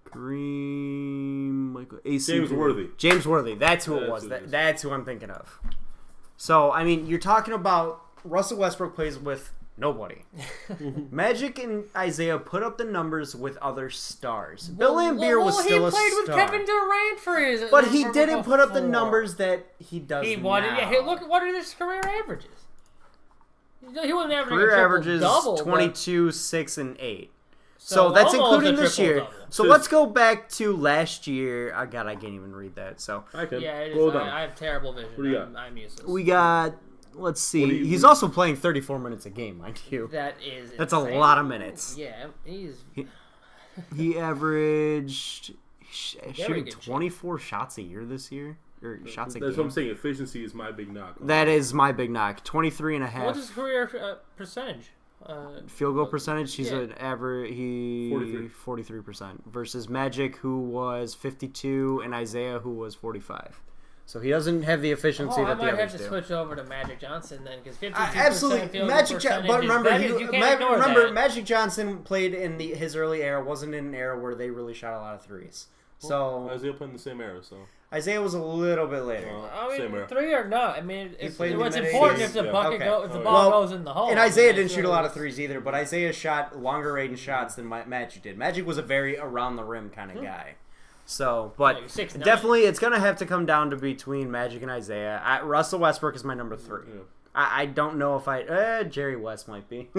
Kareem, Michael, AC. James Worthy. James Worthy. That's who it was. That's who I'm thinking of. So, I mean, you're talking about Russell Westbrook plays with nobody. Magic and Isaiah put up the numbers with other stars. Bill Laimbeer was still a star. He played with Kevin Durant for his. But he didn't put up the numbers that he does He now. wanted. Yeah, hey, look, what are his career averages? He wasn't averaging Career a averages double, 22, 6, and 8. So that's almost including a this year. triple-double. So let's go back to last year. Oh, God, I can't even read that. So I can. Yeah, it Go is. down. I have terrible vision. What do you got? I'm useless. we got, let's see. What do you- He's also playing 34 minutes a game, mind you. That is. That's insane. a lot of minutes. Yeah, he's. He averaged shooting good 24 shots a year this year. Or shots a That's what game. I'm saying. Efficiency is my big knock. That is my big knock. 23 and a half. What's his career percentage? Field goal percentage, he's Yeah. an average 43% versus Magic, who was 52, and Isaiah, who was 45. So he doesn't have the efficiency I that the might have others to do. switch over to Magic Johnson then, because 52% Absolutely, field goal Magic. percentage But is- remember, that is- you can't ignore that. Magic Johnson played in his early era. Wasn't in an era where they really shot a lot of threes. So Isaiah played in the same era, so Isaiah was a little bit later. I same mean, era. 3 or not. I mean, it's played in the what's mid-eighties. important if the Yeah. bucket Okay. if the Oh, ball yeah. goes in the hole. And Isaiah I mean, didn't so shoot a lot of it's- threes either, but Isaiah shot longer range shots than Magic did. Magic was a very around the rim kind of guy. So, but Yeah, 6'9". definitely it's going to have to come down to between Magic and Isaiah. Russell Westbrook is my number 3. Yeah. I don't know if Jerry West might be.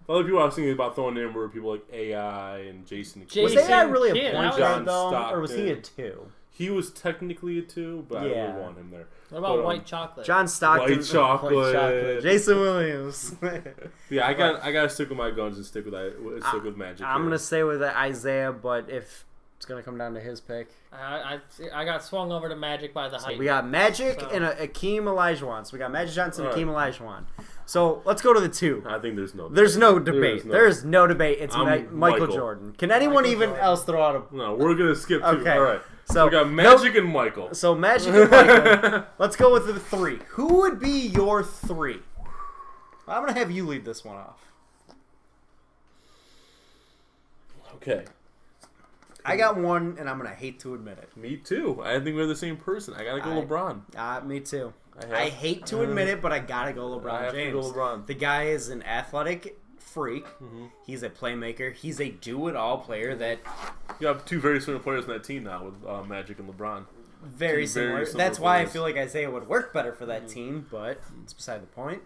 Other people I was thinking about throwing in were people like AI and Jason. Was Jason AI really a Kidd, point I was- guard though, John or was he a Stockton. 2? He was technically a 2, but I Yeah. really want him there. What about But, white chocolate? John Stockton, White chocolate. Jason Williams. Yeah, I gotta stick with my guns and stick with Magic. I'm here. gonna stay with Isaiah, but if it's gonna come down to his pick, I got swung over to Magic by the height. we got Magic So- and Akeem Olajuwon. So we got Magic Johnson, All right. Akeem Olajuwon. So let's go to the 2. I think there's no. There's no debate. no- There is no debate. It's I'm Michael Michael. Jordan. Can anyone Michael even Jordan. else throw out a? No, we're gonna skip 2. Okay. All right. So we got Magic and Michael. So Magic and Michael. Let's go with the 3. Who would be your 3? I'm gonna have you lead this one off. Okay. I got one, and I'm gonna hate to admit it. Me too. I think we're the same person. I gotta go LeBron. Me too. I I hate to admit it, but I gotta go LeBron I have James. to go LeBron. The guy is an athletic freak. He's a playmaker. He's a do-it-all player that You have 2 very similar players on that team now with Magic and LeBron. very Two similar. very similar That's why I players. feel like Isaiah would work better for that team, but it's beside the point.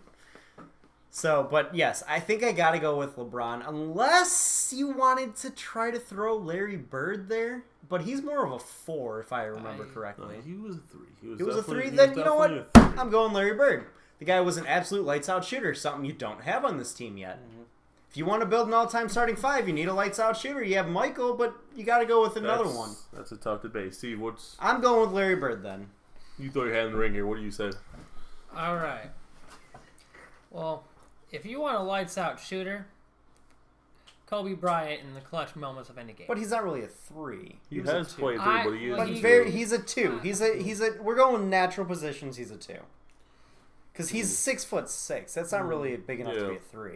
So, but yes, I think I got to go with LeBron, unless you wanted to try to throw Larry Bird there. But he's more of a 4, if I remember correctly. He was a 3. He was a 3. Then you know what? I'm going Larry Bird. The guy was an absolute lights-out shooter, something you don't have on this team yet. Mm-hmm. If you want to build an all-time starting 5, you need a lights-out shooter. You have Michael, but you got to go with another one. That's a tough debate. Steve, I'm going with Larry Bird then. You throw your hand in the ring here. What do you say? All right. Well, if you want a lights-out shooter, Kobe Bryant in the clutch moments of any game. But he's not really a 3. He has played 3, but he is. But he's a 2. He's a. We're going natural positions. He's a 2. Because he's 6'6". That's not really big enough to be a 3.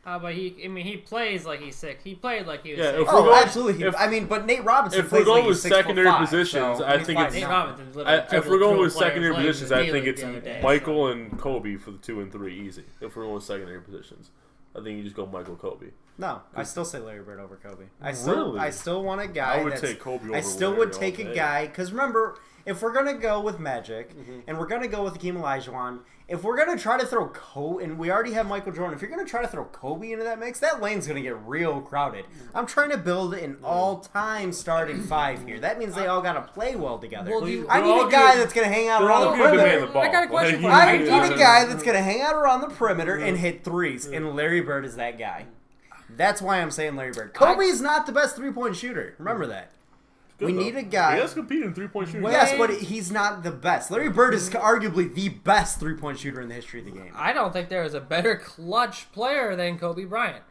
But he plays like he's 6. He played like he was 6. Absolutely. But Nate Robinson. If we're going with secondary positions, I think it's. Nate Robinson's if we're going with secondary positions, I think it's Michael and Kobe for the 2 and 3 easy. If we're going with secondary positions, I think you just go Michael, Kobe. No, I still say Larry Bird over Kobe. I still want a guy. I would take Kobe over. I still Larry would take a guy because remember, if we're gonna go with Magic and we're gonna go with Hakeem Olajuwon, if we're gonna try to throw Kobe, and we already have Michael Jordan, if you're gonna try to throw Kobe into that mix, that lane's gonna get real crowded. I'm trying to build an all-time starting 5 here. That means they all gotta play well together. Well, I need a guy that's gonna hang out around the perimeter. I got a question for you. I need a guy that's gonna hang out around the perimeter and hit threes, and Larry Bird is that guy. That's why I'm saying Larry Bird. Kobe's not the best 3-point shooter. Remember that. We need a guy. He has competed in 3-point shooting. Yes, but he's not the best. Larry Bird is arguably the best 3-point shooter in the history of the game. I don't think there is a better clutch player than Kobe Bryant.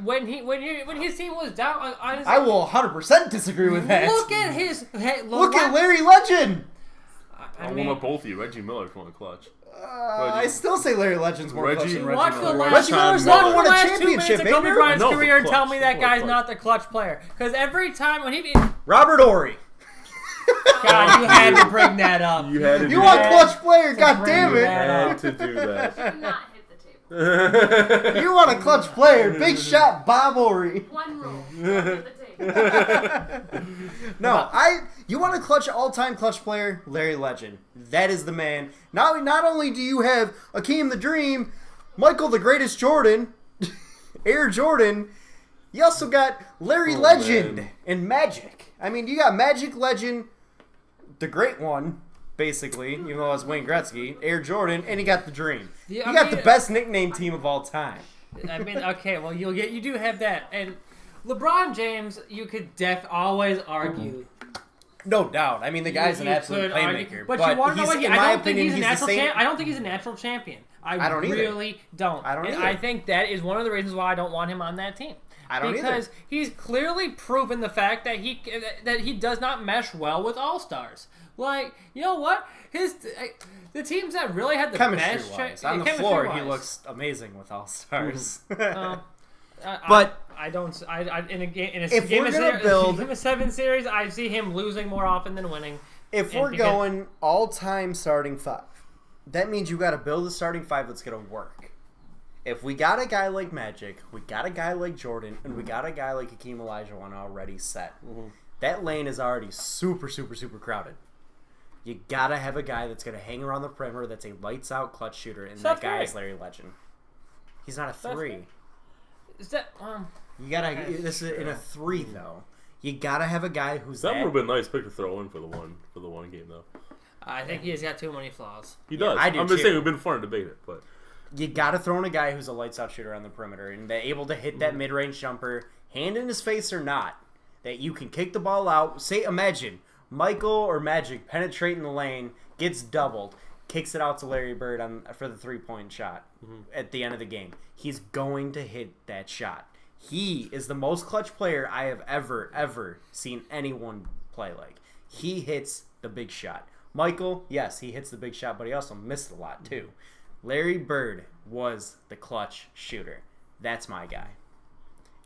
When his team was down, honestly, I will 100% disagree with that. Look at Larry Legend. I want both of you. Reggie Miller from the clutch. I still say Larry Legend's more clutch than Reggie Watch Miller. the Reggie Miller's never won a championship. Of Kobe Bryant's No, career and clutch. tell me that guy's Clutch. not the clutch player. Because every time when he... Robert Horry. God, you had to bring that up. You had to. You want clutch player? God damn bring it! that Had to do that. Should not hit the table. You want a clutch player? Big shot, Bob Horry. One rule: don't hit the table. No, you want a clutch all-time clutch player? Larry Legend. That is the man. Not only do you have Akeem the Dream, Michael the Greatest Jordan, Air Jordan, you also got Larry Legend and Magic. I mean, you got Magic, Legend, the Great One, basically, even though it's Wayne Gretzky, Air Jordan, and you got the Dream. You got the best nickname team of all time. I mean, okay, well, you do have that. And LeBron James, you could always argue. No doubt. I mean, the guy's an absolute playmaker. But you want to know what? I don't think he's a natural champion. I don't think he's a natural champion. I don't really don't. I don't and either. I think that is one of the reasons why I don't want him on that team. I don't because he's clearly proven the fact that he does not mesh well with all-stars. Like, you know what? The teams that really had the best chemistry-wise. On the floor, he looks amazing with all-stars. But I don't. In a game of 7 series, I see him losing more often than winning. If we're going all-time starting 5, that means you got to build a starting 5 that's going to work. If we got a guy like Magic, we got a guy like Jordan, and we got a guy like Hakeem Olajuwon already set, that lane is already super, super, super crowded. You got to have a guy that's going to hang around the perimeter that's a lights-out clutch shooter, and that guy is Larry Legend. He's not a 3. Is that You gotta. This is in a 3 though. You gotta have a guy who's that would have been a nice pick to throw in for the one game though. I think he's got too many flaws. He does. I do I'm just too. saying it would have been fun to debate it, but you gotta throw in a guy who's a lights out shooter on the perimeter and they're able to hit that mid range jumper, hand in his face or not. That you can kick the ball out. Imagine Michael or Magic penetrating the lane, gets doubled, kicks it out to Larry Bird for the 3-point shot at the end of the game. He's going to hit that shot. He is the most clutch player I have ever seen anyone play like. He hits the big shot. Michael, yes, he hits the big shot, but he also missed a lot too. Larry Bird was the clutch shooter. That's my guy.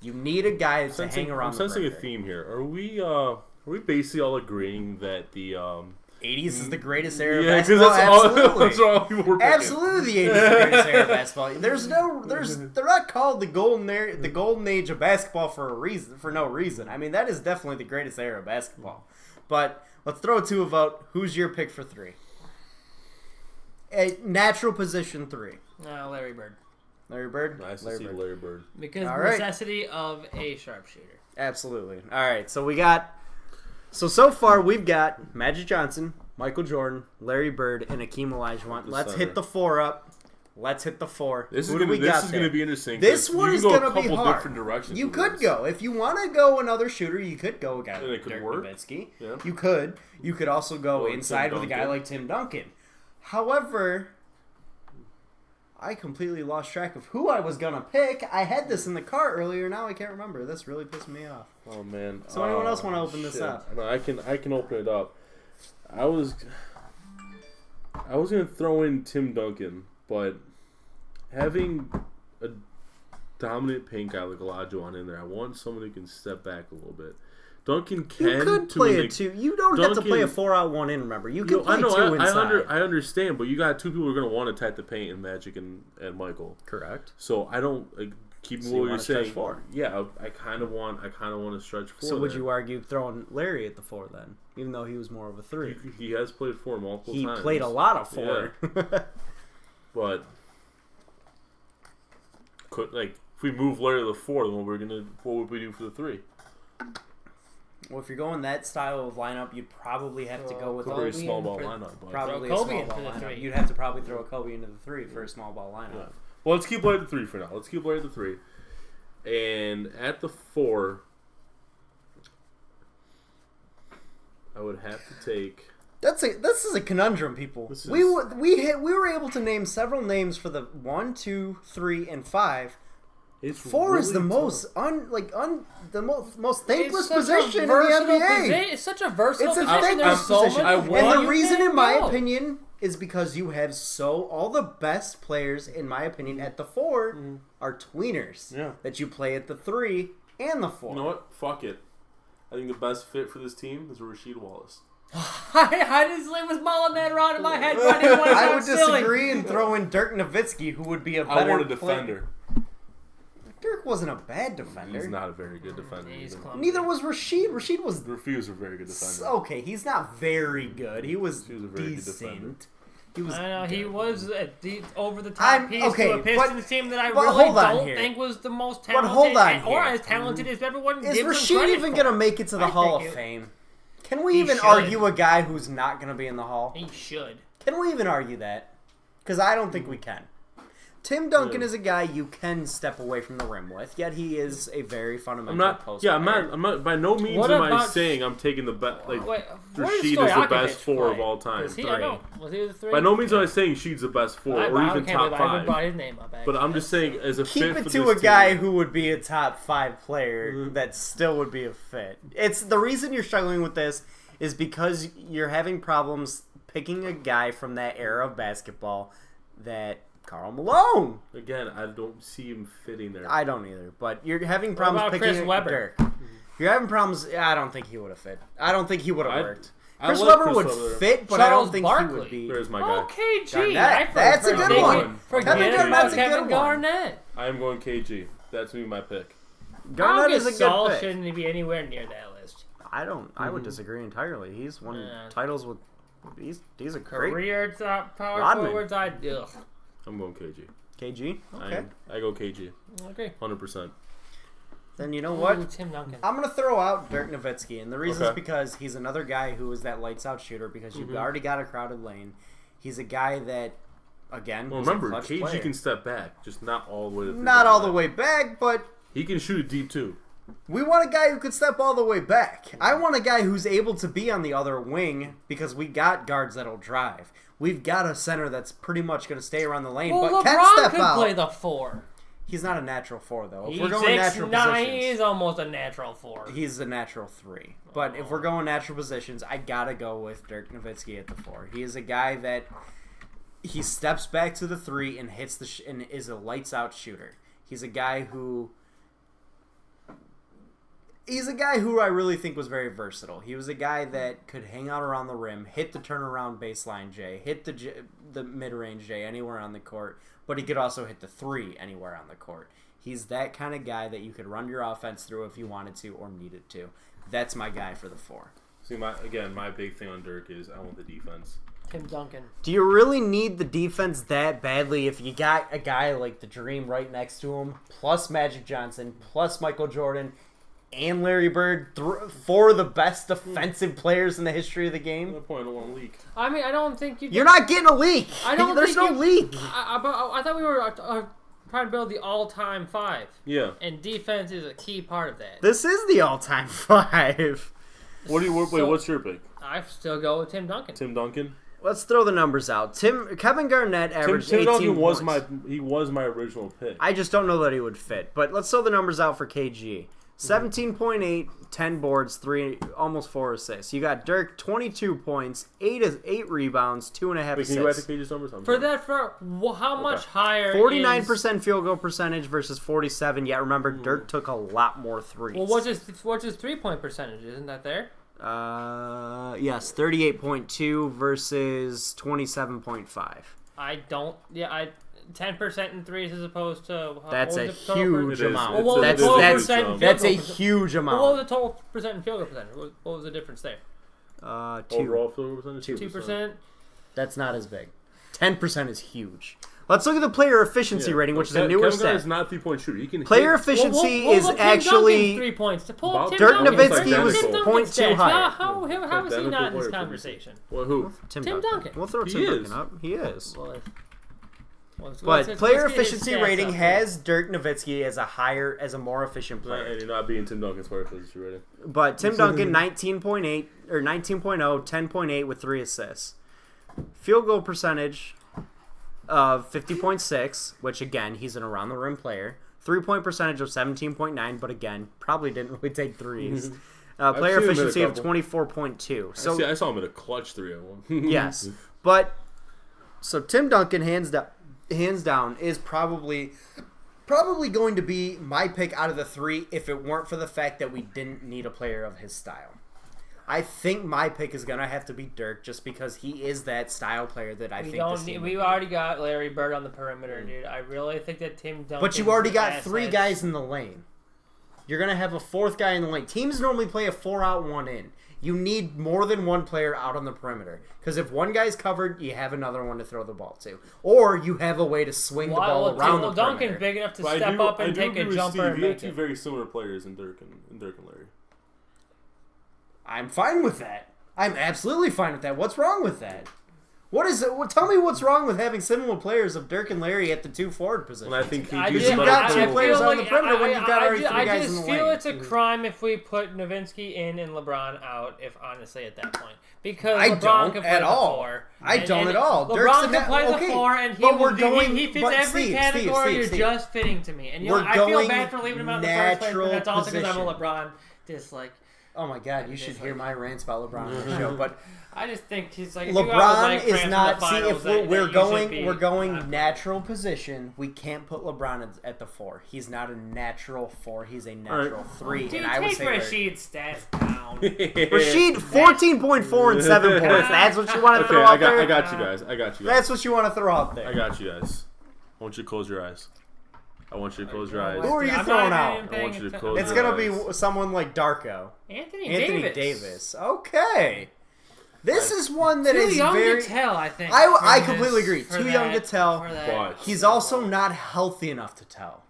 You need a guy to hang around. I'm sensing a theme here. Are we basically all agreeing that the 80s is the greatest era of yeah, basketball? Absolutely. That's all people were picking. Absolutely, the 80s is the greatest era of basketball. They're not called the golden age of basketball for no reason. I mean, that is definitely the greatest era of basketball. But let's throw it to a vote. Who's your pick for 3? A natural position 3. Larry Bird. Larry Bird? Nice to Larry see Bird. Larry Bird. Because All right. necessity of a sharpshooter. Absolutely. All right, so we got... So far, we've got Magic Johnson, Michael Jordan, Larry Bird, and Akeem Olajuwon. Let's hit the 4 up. Let's hit the 4. This Who is do gonna, we got this is there? going to be interesting. This 'cause one you is can going go to a be couple hard. different directions. You with could this. go. If you want to go another shooter, you could go a guy And like it could Dirk work. Nowitzki. Yeah. You could. You could also go Or inside Tim with a guy Duncan. like Tim Duncan. However, I completely lost track of who I was going to pick. I had this in the car earlier. Now I can't remember. This really pissed me off. Oh man. So anyone else wanna open this shit. up? No, I can open it up. I was gonna throw in Tim Duncan, but having a dominant paint guy like Olajuwon in there, I want someone who can step back a little bit. Duncan can. You could play it too. You don't have to play a Duncan- 4-out 1 in. Remember, you can play I know. two inside. I understand, but you got two people who are gonna want to attack the paint in Magic and Michael. Correct. So I don't keep So what you you're wanna stretch saying. 4? Yeah, I kind of want to stretch 4. So would there. you argue throwing Larry at the 4 then, even though he was more of a 3? He has played 4 multiple He times. played a lot of 4. But if we move Larry to the 4, then what would we do for the 3? Well, if you're going that style of lineup, you'd probably have to go with A very Kobe small in ball for- lineup. But probably Throw a Kobe small into ball the lineup. 3. You'd have to probably throw a Kobe into the 3 for a small ball lineup. Yeah. Well, let's keep Larry at the 3 for now. Let's keep Larry at the 3. And at the 4, I would have to take. This is a conundrum, people. This We is- were able to name several names for the 1, 2, 3, and 5. It's 4 is the really most tough. the most thankless such a position in the versatile NBA. It's such a versatile It's a position. thankless There's so position. much I And want- the you reason, can in my go. opinion, is because you have all the best players, in my opinion, at the 4 are tweeners. Yeah. That you play at the 3 and the 4. You know what? Fuck it. I think the best fit for this team is Rasheed Wallace. I just was mulling that around in my head. But I didn't want to I sound would silly. disagree and throw in Dirk Nowitzki, who would be a I better want a player. defender. Dirk wasn't a bad defender. He's not a very good defender. He's either. clumsy. Neither was Rasheed. Rasheed was Refuse a very good defender. okay. He's not very good. He was He was a very good defender. decent. He was. I know he good. was a over the top I'm- piece okay, to a but- Pistons team that I but really hold on don't here. think was the most But talented, hold on or here. as talented as everyone Is gives him Rasheed credit even for. gonna make it to the I Hall think of it- Fame? Can we He even should. argue a guy who's not gonna be in the Hall? He should. Can we even argue that? Because I don't think we can. Tim Duncan is a guy you can step away from the rim with, yet he is a very fundamental I'm not. post Yeah, player. I'm not. By no means What am I about- saying I'm taking the best. Like Wait, where Rasheed did is the Stojakovic best 4 of play? all time. Was he? I know. Was he the 3? By no means am I saying Sheed's the best 4 or even top I even 5. brought his name up. Actually. But I'm just saying, as a Keep fit it for to this a guy team, who would be a top 5 player that still would be a fit. It's the reason you're struggling with this is because you're having problems picking a guy from that era of basketball that Karl Malone. again, I don't see him fitting there. I don't either, but you're having problems about picking Chris Webber? Dirk. You're having problems. I don't think he would have fit. I don't think he would have I- worked. I Chris like Webber Chris would Webber. fit, but I Charles don't think Barkley. he would be. There's my guy. Oh, KG. That's a good one. Forget Kevin about Garnett's a good Kevin one. Garnett. I am going KG. That's me, my pick. Garnett is a Gasol good pick. shouldn't be anywhere near that list. I don't. I would disagree entirely. He's won Yeah. titles with. He's a great Career top power Rodman. forwards. Ugh. I'm going KG. KG. Okay. I go KG. Okay. 100%. Then you know what? Ooh, Tim Duncan. I'm gonna throw out Dirk Nowitzki, and the reason is Okay. because he's another guy who is that lights out shooter. Because you've already got a crowded lane. He's a guy that, again, Well, was a remember, clutch KG player. can step back, just not all the way. To Not all the way back, but He can shoot it deep too. we want a guy who could step all the way back. I want a guy who's able to be on the other wing because we got guards that'll drive. We've got a center that's pretty much going to stay around the lane, Well, but can LeBron step could out. play the 4. He's not a natural 4, though. If He's we're going natural 6'9", positions, he is almost a natural 4. he's a natural 3. But if we're going natural positions, I gotta go with Dirk Nowitzki at the 4. He is a guy that he steps back to the 3 and hits and is a lights out shooter. He's a guy who I really think was very versatile. He was a guy that could hang out around the rim, hit the turnaround baseline J, hit the mid-range J anywhere on the court, but he could also hit the 3 anywhere on the court. He's that kind of guy that you could run your offense through if you wanted to or needed to. That's my guy for the 4. See, my big thing on Dirk is I want the defense. Tim Duncan. Do you really need the defense that badly if you got a guy like the Dream right next to him, plus Magic Johnson, plus Michael Jordan, and Larry Bird, four of the best defensive players in the history of the game? No point. I don't want to leak. I mean, I don't think You're not getting a leak. There's no leak. I thought we were trying to build the all-time 5. Yeah. And defense is a key part of that. This is the all-time 5. What's your pick? I still go with Tim Duncan. Tim Duncan. Let's throw the numbers out. Kevin Garnett averaged Tim 18 Duncan was points. my original pick. I just don't know that he would fit. But let's throw the numbers out for KG. 17.8, 10 boards, almost 4 assists. You got Dirk, 22 points, 8 rebounds, 2.5 assists. Can you write the KG's numbers? How much higher 49% field goal percentage versus 47. Yeah, remember, Dirk took a lot more threes. Well, what's his 3-point percentage? Isn't that there? Yes, 38.2 versus 27.5. 10% in threes as opposed to... That's a huge amount. That's a huge amount. What was the total percent in field goal percentage? What was the difference there? 2. Overall field goal percentage? 2%? That's not as big. 10% is huge. Let's look at the player efficiency rating, which is a newer stat. Kevin is not 3-point shooter. He can player efficiency is actually... 3 points. To pull up Tim Dirk Duncan. Nowitzki was Tim 0.2 higher. How is he not in this conversation? Well, who? Tim Duncan. We'll throw Tim Duncan up. He is. But player efficiency rating has Dirk Nowitzki as a more efficient player. And you're not beating Tim Duncan's player efficiency rating. But Tim Duncan 19.8 or 19.0, 10.8 with 3 assists. Field goal percentage of 50.6, which again he's an around the rim player. 3-point percentage of 17.9, but again probably didn't really take threes. Player efficiency of 24.2. So I saw him at a clutch 3 at one. Yes, but so Tim Duncan hands down is probably going to be my pick out of the 3 if it weren't for the fact that we didn't need a player of his style. I think my pick is going to have to be Dirk just because he is that style player that I think we've already got Larry Bird on the perimeter, dude. I really think that Tim Duncan... But you already got 3 guys in the lane. You're going to have a 4th guy in the lane. Teams normally play a 4 out, 1 in. You need more than one player out on the perimeter. Because if one guy's covered, you have another one to throw the ball to. Or you have a way to swing the ball around the perimeter. Duncan's big enough to step up and take a jumper and make it. You have 2 very similar players in Dirk and Larry. I'm fine with that. I'm absolutely fine with that. What's wrong with that? What is it? Tell me what's wrong with having similar players of Dirk and Larry at the 2 forward positions. Well, I think you've got 2 players on the perimeter when you've got already 3 guys in the lane. I just feel it's a crime if we put Nowitzki in and LeBron out. If honestly, at that point, because LeBron can play the 4. I don't at all. LeBron can play the 4, and he fits every category you're just fitting to me. And I feel bad for leaving him out in the first place, but that's also because I'm a LeBron dislike. Oh my God! You should hear my rants about LeBron on the show. But I just think he's like LeBron is not. See, if we're going natural position, we can't put LeBron at the 4. He's not a natural 4. He's a natural 3. Dude, and I would say Rashid's stats down. Rashid 14.4 and 7 points. That's what you want to throw out there. I got you guys. That's what you want to throw out there. I got you guys. I want you to close your eyes. Who are you throwing out? I want you to close your eyes. It's going to be someone like Darko. Anthony Davis. Okay. This is one that is too young very... to tell, I think. I completely agree. Too young to tell. But he's also not healthy enough to tell.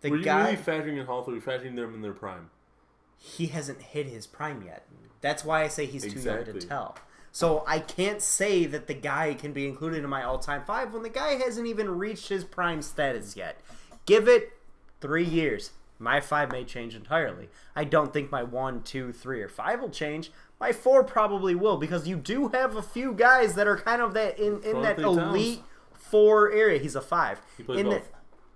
Were you really factoring in health, or were you factoring them in their prime? He hasn't hit his prime yet. That's why I say he's too young to tell. So I can't say that the guy can be included in my all-time 5 when the guy hasn't even reached his prime status yet. Give it 3 years. My 5 may change entirely. I don't think my 1, 2, 3, or 5 will change. My 4 probably will, because you do have a few guys that are kind of that in that elite 4 area. He's a 5. He plays both.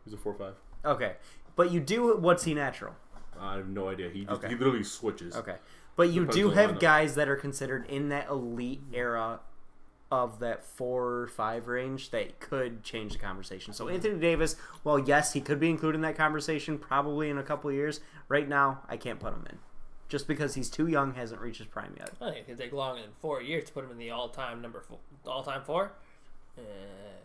He's a 4-5. Okay. But you do... What's he natural? I have no idea. He literally switches. Okay. But you do have guys that are considered in that elite era of that 4-5 range that could change the conversation. So Anthony Davis, well, yes, he could be included in that conversation probably in a couple of years. Right now, I can't put him in. Just because he's too young, hasn't reached his prime yet. I think it could take longer than 4 years to put him in the all-time 4.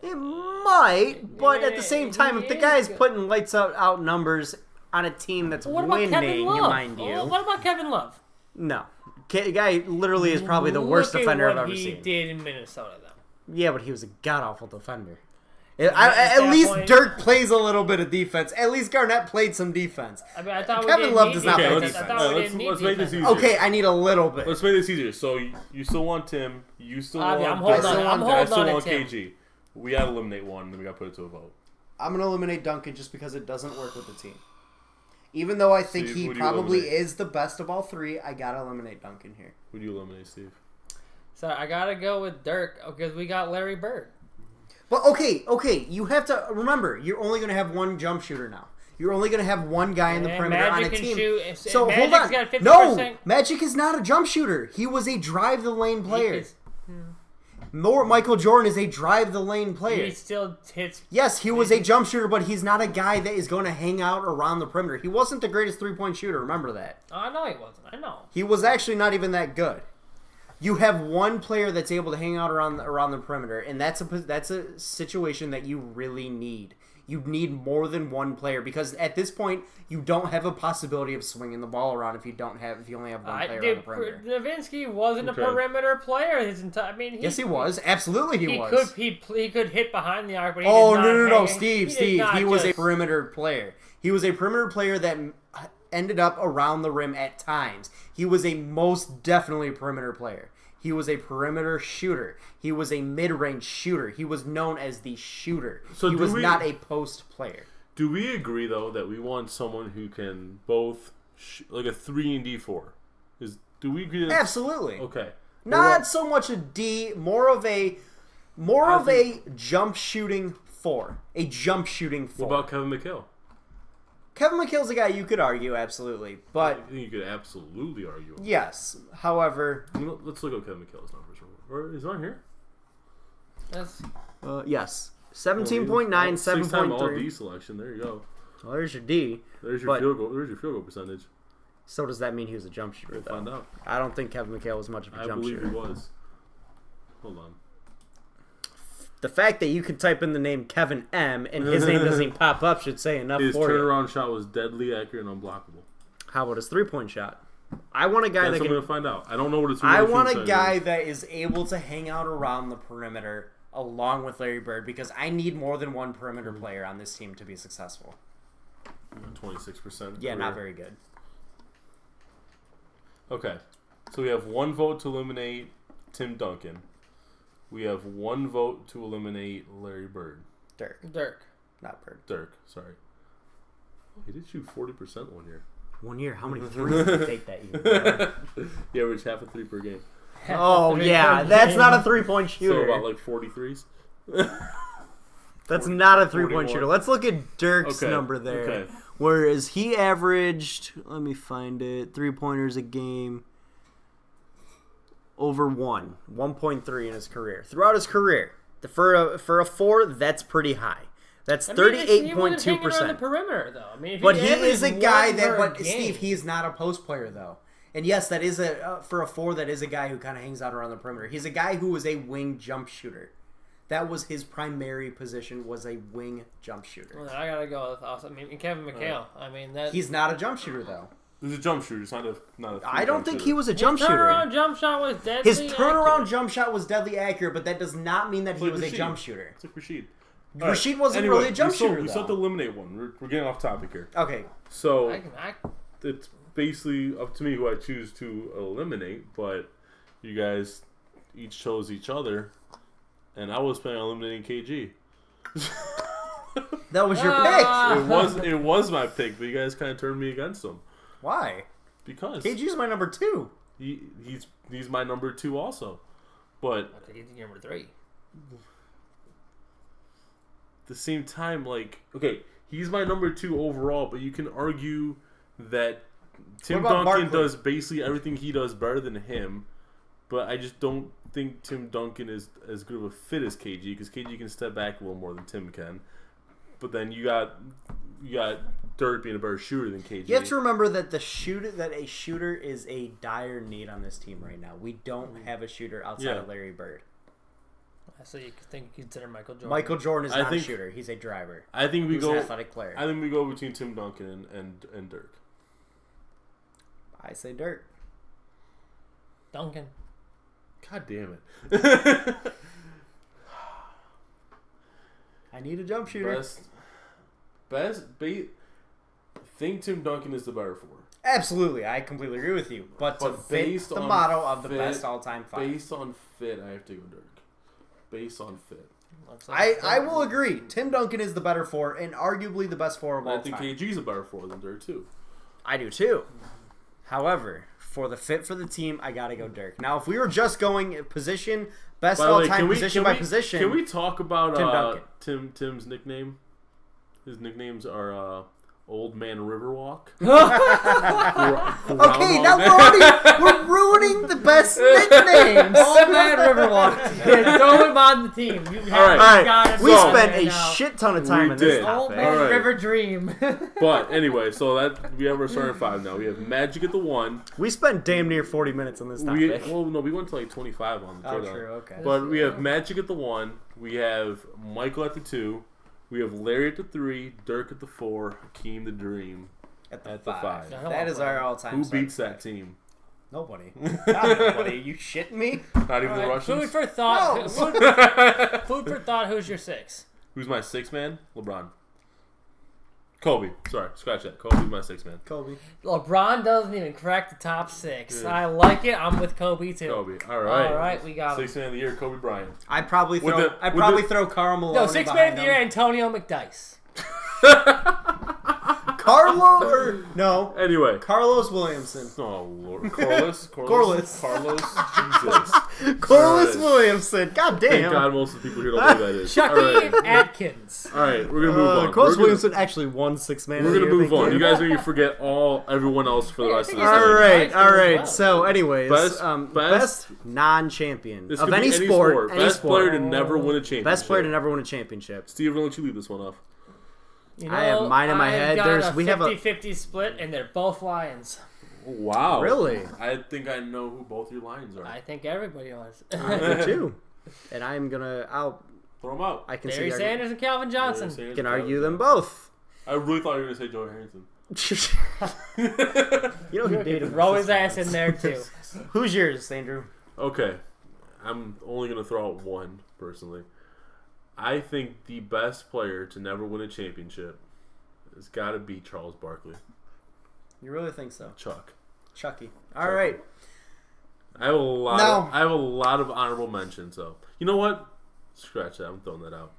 It might, but at the same time, if the guy's putting lights out numbers on a team that's winning, mind you. What about Kevin Love? No. The guy literally is probably the worst defender I've ever seen. He did in Minnesota, though. Yeah, but he was a god-awful defender. At At that least point- Dirk plays a little bit of defense. At least Garnett played some defense. I mean, I thought Kevin we didn't Love need does not defense. play I defense. thought we Let's- didn't need let's make this defense. easier. Okay, I need a little bit. Let's make this easier. So you still want Tim. You still want. I'm holding on- I'm I holding still on to want Tim. KG. We gotta eliminate one, then we gotta put it to a vote. I'm going to eliminate Duncan just because it doesn't work with the team. Even though I think Steve, he who do you probably eliminate? is the best of all three, I got to eliminate Duncan here. Who do you eliminate, Steve? So I gotta go with Dirk because we got Larry Bird. But okay, you have to remember, you're only going to have one jump shooter now. You're only going to have one guy in the And perimeter on a Magic can team. shoot. So Magic's hold on. got 50%. No, Magic is not a jump shooter. He was a drive the lane player. He is- More Michael Jordan is a drive the lane player. He still hits. Yes, he was a jump shooter, but he's not a guy that is going to hang out around the perimeter. He wasn't the greatest three-point shooter, remember that. Oh, I know he wasn't. I know. He was actually not even that good. You have one player that's able to hang out around the perimeter, and that's a situation that you really need. You need more than one player because at this point you don't have a possibility of swinging the ball around if you only have one player on the perimeter. Nowitzki wasn't Okay. a perimeter player his entire. I mean, Yes, he was. Absolutely, he was. He could hit behind the arc, but he Oh did not no, hang- Steve! did Steve, not he was a just- perimeter player. He was a perimeter player that ended up around the rim at times. He was a most definitely perimeter player. He was a perimeter shooter. He was a mid-range shooter. He was known as the shooter. So he do was we- not a post player. Do we agree though that we want someone who can both like a 3 and D4? Do we agree? Absolutely. Okay. Not so much a D, more of a jump shooting 4. A jump shooting 4. What about Kevin McHale? Kevin McHale's a guy you could argue, absolutely. But I think you could absolutely argue. yes, however, Let's look up Kevin McHale's numbers. Or is it on here? That's- yes. 17.9, 6-time All 7.3. D selection. There you go. Well, there's your D. There's your But- field goal. There's your field goal percentage. So does that mean he was a jump shooter, We'll though? find out. I don't think Kevin McHale was much of a I jump believe shooter. he was. Hold on. The fact that you can type in the name Kevin M and his name doesn't pop up should say enough His for you. turnaround shot was deadly accurate and unblockable. How about his three-point shot? I want a guy That's that what I'm can. gonna find out. I don't know what it's. I want a guy that is able to hang out around the perimeter along with Larry Bird because I need more than one perimeter player on this team to be successful. 26%. Yeah, not very good. Okay, so we have one vote to eliminate Tim Duncan. We have one vote to eliminate Larry Bird. Dirk. Not Bird. Dirk, sorry. Oh, he did shoot 40% one year. 1 year. How many threes did he take that year? He averaged half a 3 per game. Oh, yeah. That's not a three-point shooter. So about like 43s. That's not a three-point 41. shooter. Let's look at Dirk's Okay, number there. okay. Whereas he averaged, let me find it, 3-pointers a game over 1.3 in his career. Throughout his career. For a 4, that's pretty high. That's He wasn't hanging around the 38.2%. perimeter, though. I mean, But he is a guy one that, per but game. Steve, he is not a post player though. And yes, that is for a 4, that is a guy who kind of hangs out around the perimeter. He's a guy who was a wing jump shooter. That was his primary position, was a wing jump shooter. Well, I gotta go with also. I mean, Kevin McHale. I mean, that He's not a jump shooter though. He's a jump shooter. It's not a I don't think he shooter. was a his jump shooter. turnaround jump shot was deadly. His turnaround accurate. jump shot was deadly accurate, but that does not mean that he Like was a Rashid. jump shooter. It's like Rashid. Rashid wasn't really a jump shooter, We still have to though. eliminate one. We're getting off topic here. Okay, So I, it's basically up to me who I choose to eliminate, but you guys each chose each other, and I was planning on eliminating KG. that was your pick. It was my pick, but you guys kind of turned me against him Why? because KG's my number 2. he's my number 2 also, but I think he's number 3. at the same time, like, okay, he's my number 2 overall, but you can argue that Tim What about Duncan Barkley? does basically everything he does better than him, but I just don't think Tim Duncan is as good of a fit as KG because KG can step back a little more than Tim can. But then you got Dirk being a better shooter than KG. You have to remember that a shooter is a dire need on this team right now. We don't have a shooter outside of Larry Bird. So you think you consider Michael Jordan? Michael Jordan is not a think- shooter. He's a driver. I think we He's go. an athletic player. I think we go between Tim Duncan and Dirk. I say Dirk. Duncan. God damn it! I need a jump shooter. Think Tim Duncan is the better four. Absolutely, I completely agree with you. But to fit the motto of the best all-time five. Based on fit, I have to go Dirk. Based on fit. I will agree. Tim Duncan is the better four and arguably the best four of all I think time. KG's a better four than Dirk, too. I do too. However, for the fit for the team, I gotta go Dirk. Now, if we were just going position, best all-time position by position, can we talk about Tim Duncan. Tim's nickname? His nicknames are Old Man Riverwalk. Okay, now we're ruining the best nicknames. Old Man Riverwalk. Throw him on the team. All right. We spent a shit ton of time on this did. Old topic. Man All right. River Dream. But anyway, so we have our starting five now. We have Magic at the 1. We spent damn near 40 minutes on this topic. We went to like 25 on the Oh, third. true, okay. But we have Magic at the 1. We have Michael at the 2. We have Larry at the 3. Dirk at the 4. Hakeem the Dream At the at the 5. That is our all-time. Who starting beats that team? Nobody. Not nobody. You shitting me? Not even the Russians? Food for thought. No. Food for thought. Who's your 6? Who's my 6 man? LeBron. Kobe. Sorry, scratch that. Kobe's my 6 man. Kobe. LeBron doesn't even crack the top 6. I like it. I'm with Kobe too. Kobe. All right. All right, we got him. 6 man of the year, Kobe Bryant. I'd probably With throw Karl Malone. No, 6 man of the year, Antonio McDyess. Carlo or no? Anyway. Carlos Williamson. Oh, Lord. Corliss? Corliss. Carlos? Jesus. Corliss Alright. Williamson. God Thank damn. God most of the people here don't know who that is. Chucky All right. Atkins. All right, we're going to move on. Carlos We're gonna- Williamson actually won 6 man. We're of the going to year, move on. thank You guys are going to forget everyone else for the Yeah, I rest of think this he's thing. alright. All right. Wow. So, anyways, Best- best non-champion This of could be any sport. Any Best sport. player to never win a championship. Best player to never win a championship. Steve, I'll let you lead this one off. You I have mine in my head. We have a 50-50 split, and they're both Lions. Wow. Really? I think I know who both your Lions are. I think everybody was. I do too. And I'm gonna. Throw them out. I can Barry see. Sanders and Calvin Johnson. Barry Sanders Can and argue Calvin them both. I really thought you were going to say Joey Harrington. You know who dated Throw his ass in there too. Who's yours, Andrew? Okay. I'm only going to throw out one, personally. I think the best player to never win a championship has got to be Charles Barkley. You really think so? Chucky. All right. I have a lot. No. I have a lot of honorable mentions. So you know what? Scratch that. I'm throwing that out.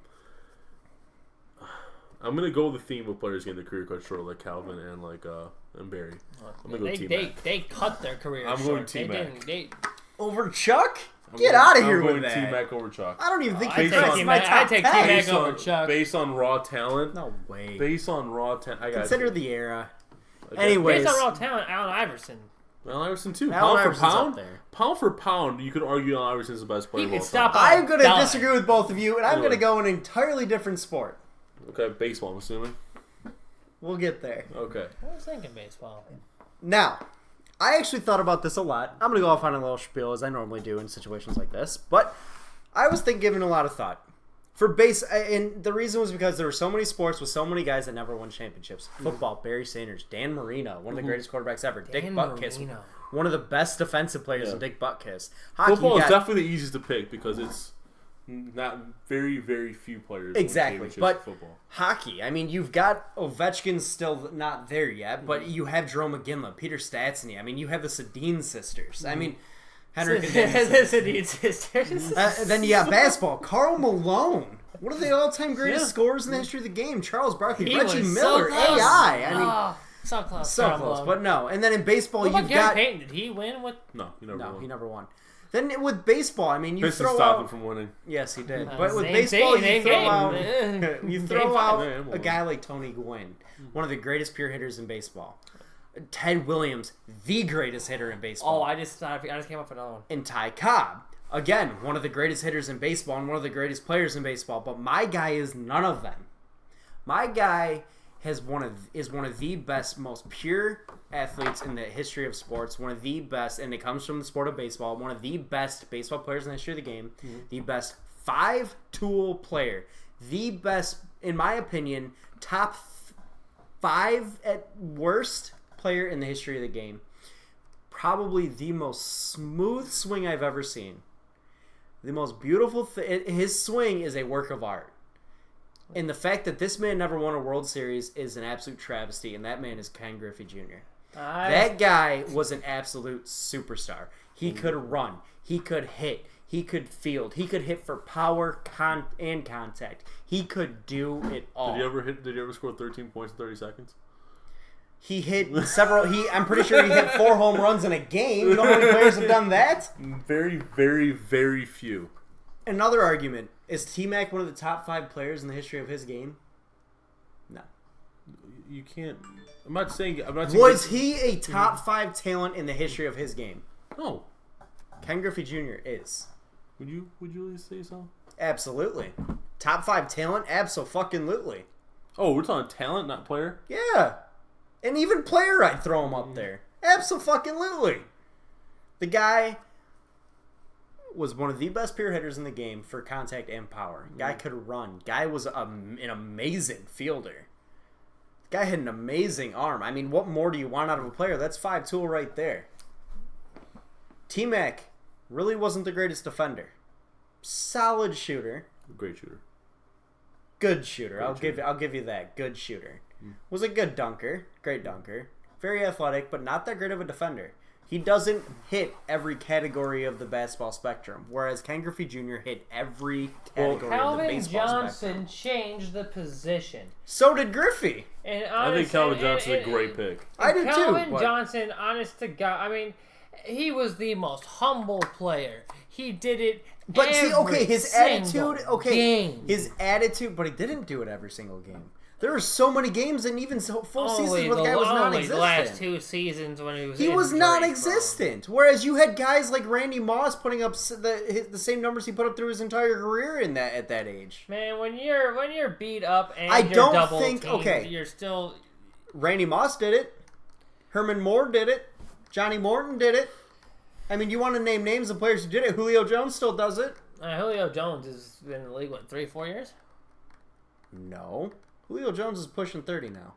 I'm gonna go with the theme of players getting their career cut short, like Calvin and and Barry. I'm gonna go T-Mac. They cut their career I'm short. going T-Mac. Over Chuck? I'm Get going- out of here I'm with going that. T-Mac over Chuck. I don't even think I he take cracks my T-Mac. top I take 10. T-Mac Based over on, Chuck. based on raw talent. No way. Based on raw talent. I got Consider the era. Okay. Anyways. Based on raw talent, Allen Iverson. Allen Iverson too. Allen Pound for Iverson's pound. up there. Pound for pound, you could argue Allen Iverson's the best player He of could all stop time. I'm going to Dime. disagree with both of you, and I'm Anyway. going to go in an entirely different sport. Okay, baseball. I'm assuming. We'll get there. Okay. I was thinking baseball. Now, I actually thought about this a lot. I'm going to go off on a little spiel, as I normally do in situations like this, but I was giving a lot of thought. For base, and the reason was because there were so many sports with so many guys that never won championships. Football, Barry Sanders, Dan Marino, one of the greatest quarterbacks ever. Dick Butkus, Marino. one of the best defensive players in Dick Butkus. Football is definitely the easiest to pick because it's not very, very few players. win Exactly, championships but in football. hockey. I mean, you've got Ovechkin still not there yet, but you have Jerome McGinley, Peter Stastny. I mean, you have the Sedin sisters. I mean, Henrik and Dennis. This Indian sisters. Then you got basketball. Karl Malone. One of the all-time greatest scorers in the history of the game. Charles Barkley, He Reggie was Miller, so close. AI. I mean, So close. so Karl close. Malone. But no. And then in baseball, What about you've Gary got... Payton? Did he win with? No, you never No, won. he never won. Then with baseball, I mean, you Pistons throw stopped him out... from winning. Yes, he did. But with Same baseball, thing, you same throw game. out... You Game throw five. out Yeah, a guy like Tony Gwynn, one of the greatest pure hitters in baseball. Ted Williams, the greatest hitter in baseball. Oh, I just came up with another one. And Ty Cobb, again, one of the greatest hitters in baseball and one of the greatest players in baseball. But my guy is none of them. My guy is one of the best, most pure athletes in the history of sports. One of the best, and it comes from the sport of baseball. One of the best baseball players in the history of the game. The best 5-tool player. The best, in my opinion, top 5 at worst player in the history of the game. Probably the most smooth swing I've ever seen. The most beautiful his swing is a work of art. And the fact that this man never won a World Series is an absolute travesty, and that man is Ken Griffey Jr. That guy was an absolute superstar. He could run. He could hit. He could field. He could hit for power and contact. He could do it all. Did he ever score 13 points in 30 seconds? He hit several. I'm pretty sure he hit 4 home runs in a game. You know how many players have done that? Very, very, very few. Another argument: is T-Mac one of the top 5 players in the history of his game? No. You can't. I'm not saying. Was he a top 5 talent in the history of his game? No. Ken Griffey Jr. is. Would you at least say so? Absolutely. Top 5 talent? Abso-fucking-lutely. Oh, we're talking talent, not player? Yeah. And even player, I'd throw him up there. Abso-fucking-lutely. The guy was one of the best pure hitters in the game for contact and power. Guy could run. Guy was an amazing fielder. Guy had an amazing arm. I mean, what more do you want out of a player? That's 5-tool right there. T-Mac really wasn't the greatest defender. Solid shooter. Great shooter. Good shooter. I'll give you that. Good shooter. Was a good dunker. Great dunker. Very athletic, but not that great of a defender. He doesn't hit every category of the basketball spectrum, whereas Ken Griffey Jr. hit every category of the Calvin baseball Johnson spectrum. changed the position. So did Griffey. And I think Calvin Johnson's a great pick. I did too. Calvin but- Johnson, honest to God, I mean, he was the most humble player. He did it. But see, okay, his single attitude, game. his attitude, but he didn't do it every single game. There were so many games and even full seasons where the guy was Only the non-existent. last 2 seasons when He was non-existent. Whereas you had guys like Randy Moss putting up the same numbers he put up through his entire career at that age. Man, when you're beat up and I you're don't double think- teamed, okay. you're still. Randy Moss did it. Herman Moore did it. Johnny Morton did it. I mean, you want to name names of players who did it. Julio Jones still does it. Julio Jones has been in the league, what, 3-4 years? No. Julio Jones is pushing 30 now.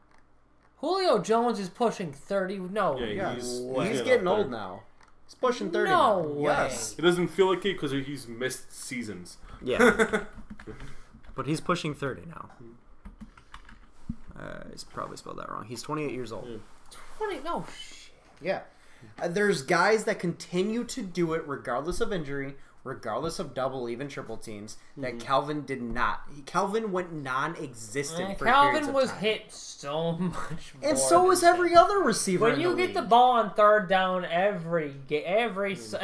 Julio Jones is pushing 30. No. Yeah, He's getting old now. He's pushing 30 No now. way. Yes. It doesn't feel like it because he's missed seasons. Yeah. But he's pushing 30 now. He's probably spelled that wrong. He's 28 years old. Yeah. 20. No shit. Yeah. There's guys that continue to do it regardless of injury, regardless of double, even triple teams, that Calvin did not. Calvin went non-existent for periods Calvin of was time. hit so much more. And so was than every other receiver When in you the get league. the ball on third down every drive,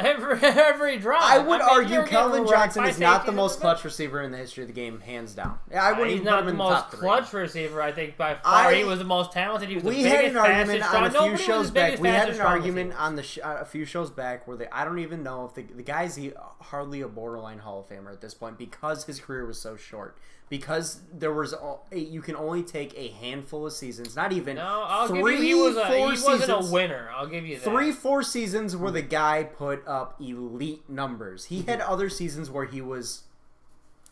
I would argue you're Calvin getting Johnson wrecked is by not the safeties most and clutch receiver in the history of the game, hands down. I wouldn't He's even not put him the in the most top 3. clutch receiver, I think, by far. He was the most talented. He was the We biggest, had an argument fastest, on a strong. few Nobody was shows the back. biggest, We had fastest, an strongest argument receiver. on a few shows back where I don't even know if the guy's hardly a borderline Hall of Famer at this point because his career was so short. Because there was you can only take a handful of seasons, not even No, I'll give 3, you. He 4 wasn't seasons. a winner. I'll give you that. 3-4 seasons where the guy put up elite numbers. He had other seasons where he was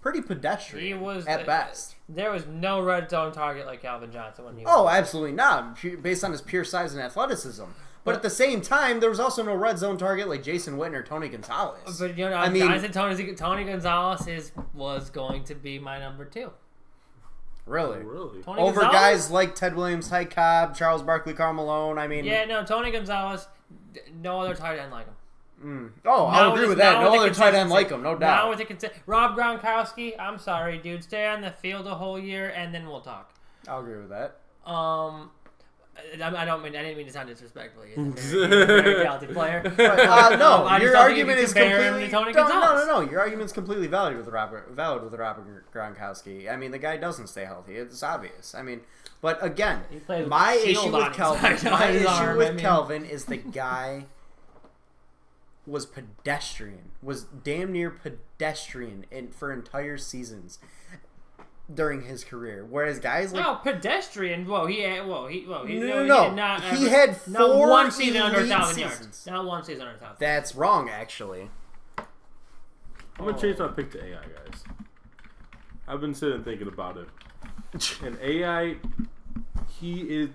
pretty pedestrian. He was at best. There was no red zone target like Calvin Johnson when he was. Oh, absolutely not. Based on his pure size and athleticism. But at the same time, there was also no red zone target like Jason Witten or Tony Gonzalez. But you know, I mean, I said Tony Gonzalez was going to be my number 2. Really? Tony Over Gonzalez? guys like Ted Williams, Ty Cobb, Charles Barkley, Karl Malone. I mean, Yeah, no, Tony Gonzalez. No other tight end like him. Oh, I'll agree with that. No other tight end like him, no doubt. Now with the Rob Gronkowski, I'm sorry, dude. Stay on the field a whole year, and then we'll talk. I'll agree with that. I didn't mean to sound disrespectfully. He's a very talented player. No, I just your don't think argument you is can compare completely him to Tony no. Gonzalez. Your argument's completely valid with Robert Gronkowski. I mean, the guy doesn't stay healthy. It's obvious. I mean, but again, He plays with my a shield issue on with his Kelvin, side, my on his issue arm, with I mean. Kelvin is the guy was pedestrian, was damn near pedestrian for entire seasons during his career. Whereas guys like No, pedestrian. No. He had He had not 4 one season under elite 1,000 yards. seasons. Not one season under 1,000. That's wrong, actually. I'm gonna change my pick to AI, guys. I've been sitting and thinking about it, and AI, he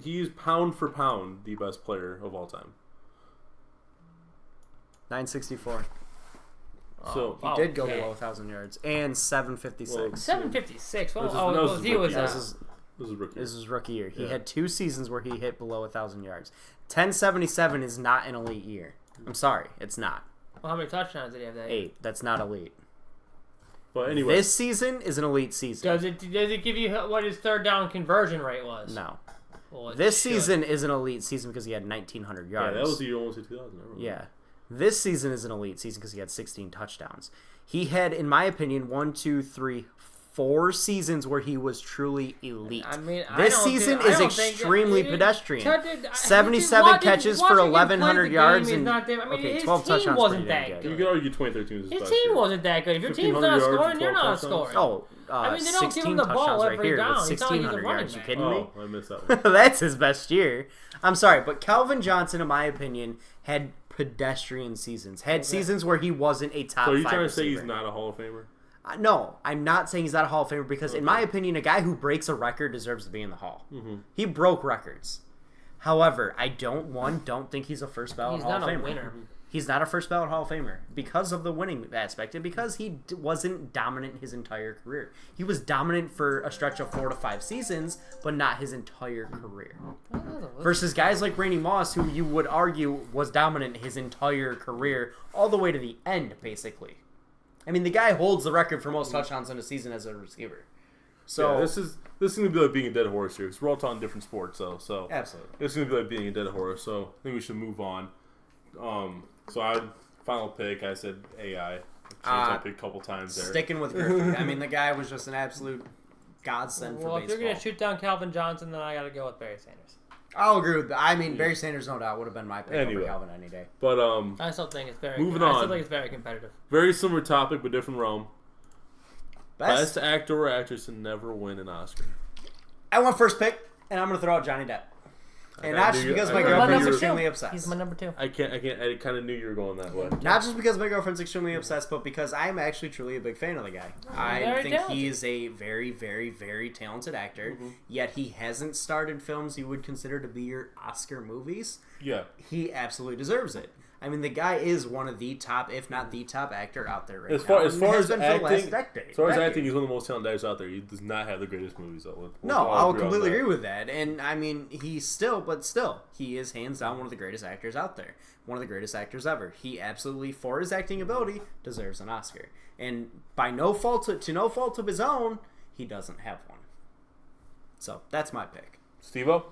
is pound for pound the best player of all time. 964. So He did go below 1,000 yards and 756. Well, 756. Well, This was rookie. This is rookie year. He had 2 seasons where he hit below 1,000 yards. 1077 is not an elite year. I'm sorry, it's not. Well, how many touchdowns did he have that 8. That's not elite. But anyway, This season is an elite season. Does it give you what his third down conversion rate was? No. Well, This season is an elite season because he had 1,900 yards. yeah, that was the year almost hit 2000. I remember. Yeah. This season is an elite season because he had 16 touchdowns. He had, in my opinion, 4 seasons where he was truly elite. I mean, this season is extremely pedestrian. 77 catches for 1,100 yards and 12 touchdowns. Wasn't that good. You could argue 2013 was His team wasn't that good. If your team's not scoring, you're not scoring. Oh, I mean, they don't give him 16 the ball touchdowns right every here down. with He's not using 1,600 running yards. You back. kidding me? Oh, I missed that one. That's his best year. I'm sorry, but Calvin Johnson, in my opinion, had pedestrian seasons. Had seasons where he wasn't a top 5 So are you trying to receiver. say he's not a Hall of Famer? No, I'm not saying he's not a Hall of Famer because, in my opinion, a guy who breaks a record deserves to be in the Hall. Mm-hmm. He broke records. However, I don't think he's a first ballot Hall of Famer. He's not a winner. He's not a first ballot Hall of Famer because of the winning aspect and because he wasn't dominant his entire career. He was dominant for a stretch of 4 to 5 seasons, but not his entire career. Versus guys like Randy Moss, who you would argue was dominant his entire career, all the way to the end, basically. I mean, the guy holds the record for most touchdowns in a season as a receiver. So yeah, this is going to be like being a dead horse here because we're all talking different sports, though. So absolutely, it's going to be like being a dead horse. So I think we should move on. So I final pick. I said AI. I picked a couple times there. Sticking with Griffey. I mean, the guy was just an absolute godsend for Well, baseball. if you're gonna shoot down Calvin Johnson, then I got to go with Barry Sanders. I'll agree with that. I mean, Barry Sanders, no doubt, would have been my pick Anyway. over Calvin any day. But I still think it's very. Moving I on. still think it's very competitive. very similar topic but different realm. Best? Best actor or actress to never win an Oscar. I went first pick, and I'm going to throw out Johnny Depp. And I not knew just you- because I my knew you girlfriend's were- extremely obsessed. He's my number 2. I kind of knew you were going that way. Not just because my girlfriend's extremely obsessed, but because I'm actually truly a big fan of the guy. I very think talented. he is a very, very, very talented actor, yet he hasn't starred in films you would consider to be your Oscar movies. Yeah. He absolutely deserves it. I mean, the guy is one of the top, if not the top actor out there right now. As far and as has been for the last acting, decade. as far as Decade. acting, he's one of the most talented actors out there. He does not have the greatest movies though. No, I'll completely agree with that. And I mean, he is hands down one of the greatest actors out there. One of the greatest actors ever. He absolutely, for his acting ability, deserves an Oscar. And by no fault to no fault of his own, he doesn't have one. So that's my pick. Steve-O?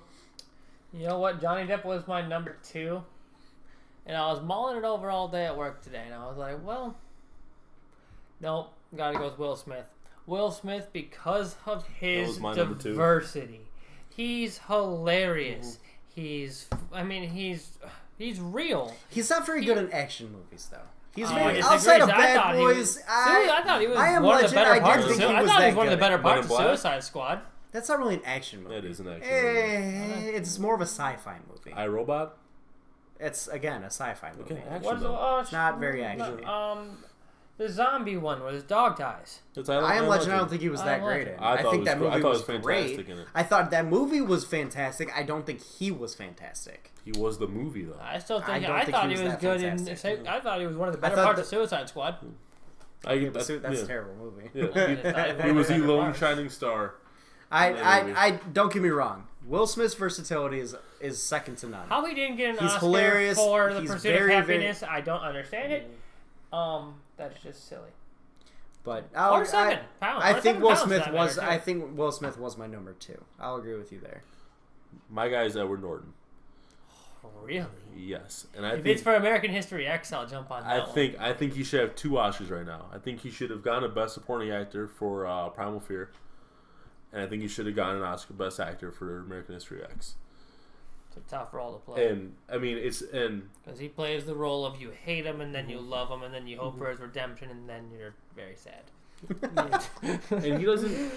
You know what? Johnny Depp was my number 2. And I was mulling it over all day at work today. And I was like, well, nope. Got to go with Will Smith. Will Smith, because of his was my number 2. diversity. He's hilarious. He's real. He's not very good in action movies, though. He's I very disagree. outside of I Bad thought he Boys. was- I thought he was I Am one of Legend. the better I parts did of think he I was thought he that was one of the good. better Men parts in of Black? Suicide Squad. That's not really an action movie. That is an action movie. It's more of a sci-fi movie. iRobot? It's again a sci-fi movie. Okay, action though. It's not very actiony. The zombie one where his dog dies. I Am Legend. I don't think he was I that Am great Legend. in. I I thought think it that was- I movie thought it was was great. fantastic in it. I thought that movie was fantastic. I don't think he was fantastic. He was the movie though. I still I think don't I think thought he he was was that good in. fantastic. I thought he was one of the better thought parts that- of Suicide Squad. That's yeah. a terrible movie. Yeah. He was the lone shining star. I don't get me wrong. Will Smith's versatility is second to none. How he didn't get an He's Oscar hilarious. for the He's Pursuit very, of very- Happiness, I don't understand it. That's just silly. But Or 7 pounds. I Or think 7 Will pounds Smith for that was. matter, I too. think Will Smith was my number 2. I'll agree with you there. My guy is Edward Norton. Really? Yes, and I If think it's for American History X, I'll jump on that one. I think he should have 2 Oscars right now. I think he should have gotten a Best Supporting Actor for Primal Fear, and I think he should have gotten an Oscar Best Actor for American History X. It's a tough role to play. And I mean, Because he plays the role of you hate him and then you love him and then you hope for his redemption and then you're very sad. and he doesn't.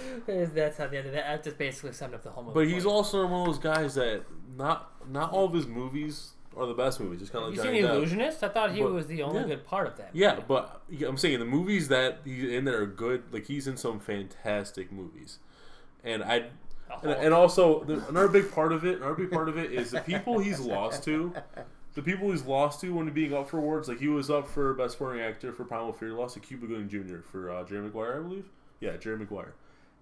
That's how the end of that. That just basically summed up the whole movie. But he's for me. also one of those guys that not all of his movies are the best movies. Just kind of You like seen Johnny The Depp. Illusionist? I thought he But- was the only yeah. good part of that. Yeah, movie. but I'm saying the movies that he's in that are good, like he's in some fantastic movies, and another big part of it is the people he's lost to the people he's lost to when being up for awards, like he was up for Best Supporting Actor for Primal Fear. He lost to Cuba Gooding Jr. for Jerry Maguire, I believe. Yeah, Jerry Maguire.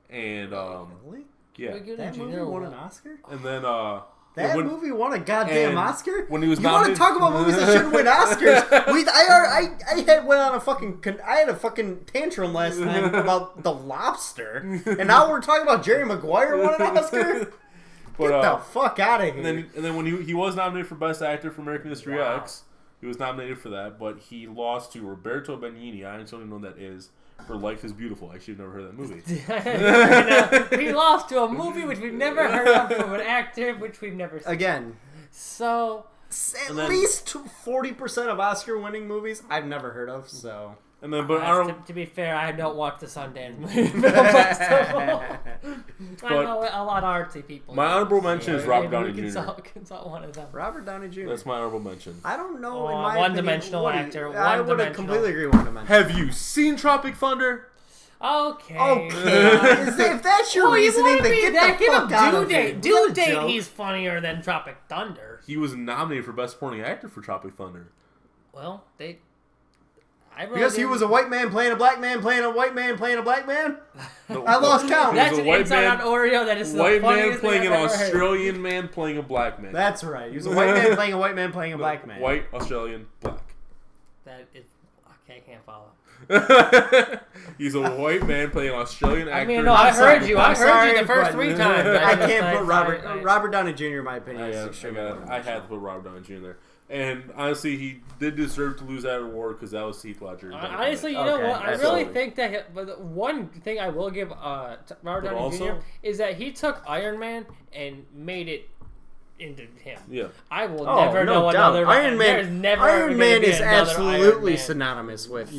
And Really? yeah, That movie won an Oscar? and then That movie won a goddamn and Oscar? when he was you want to nominated- talk about movies that shouldn't win Oscars? I had a fucking tantrum last night about The Lobster, and now we're talking about Jerry Maguire won an Oscar? But, Get the fuck out of here. and then when he was nominated for Best Actor for American History X, he was nominated for that, but he lost to Roberto Benigni. I don't even know who that is. For Life is Beautiful. I actually have never heard of that movie. We lost to a movie which we've never heard of from an actor which we've never seen. Again, So at least 40% of Oscar-winning movies I've never heard of, so... And then, but I don't. to be fair, I don't watch the Sundance Film Festival. I know a lot of artsy people. My honorable mention is Robert Downey Maybe Jr. consult one of them. Robert Downey Jr. That's my honorable mention. I don't know. Oh, in my one-dimensional opinion, actor, I would one-dimensional. completely agree with one-dimensional. Have you seen Tropic Thunder? Okay. If that's your reasoning, then get the fuck out of here. Due date, he's funnier than Tropic Thunder. He was nominated for Best Supporting Actor for Tropic Thunder. Well, Because he was a white man playing a black man playing a white man playing a black man? No, I lost count. That's a an white inside man- on Oreo that is the White man funniest playing thing an I've ever heard. Australian man playing a black man. That's right. He was a white man playing a white man playing a black man. White, Australian, black. That is, I can't follow. He's a white man playing an Australian actor. I mean, no, I heard you. I I'm heard sorry, you the first but 3 times. I can't put Robert Downey Jr. in my opinion. I had to put Robert Downey Jr. there. And honestly, he did deserve to lose that award because that was Heath Ledger. Honestly, you know Okay, what? I that's really fine. think that but the one thing I will give Robert Downey also- Jr. is that he took Iron Man and made it into him. Yeah. I will Oh, never no know doubt. another Iron there's Man. never Iron gonna Man be is another absolutely Iron Man. synonymous with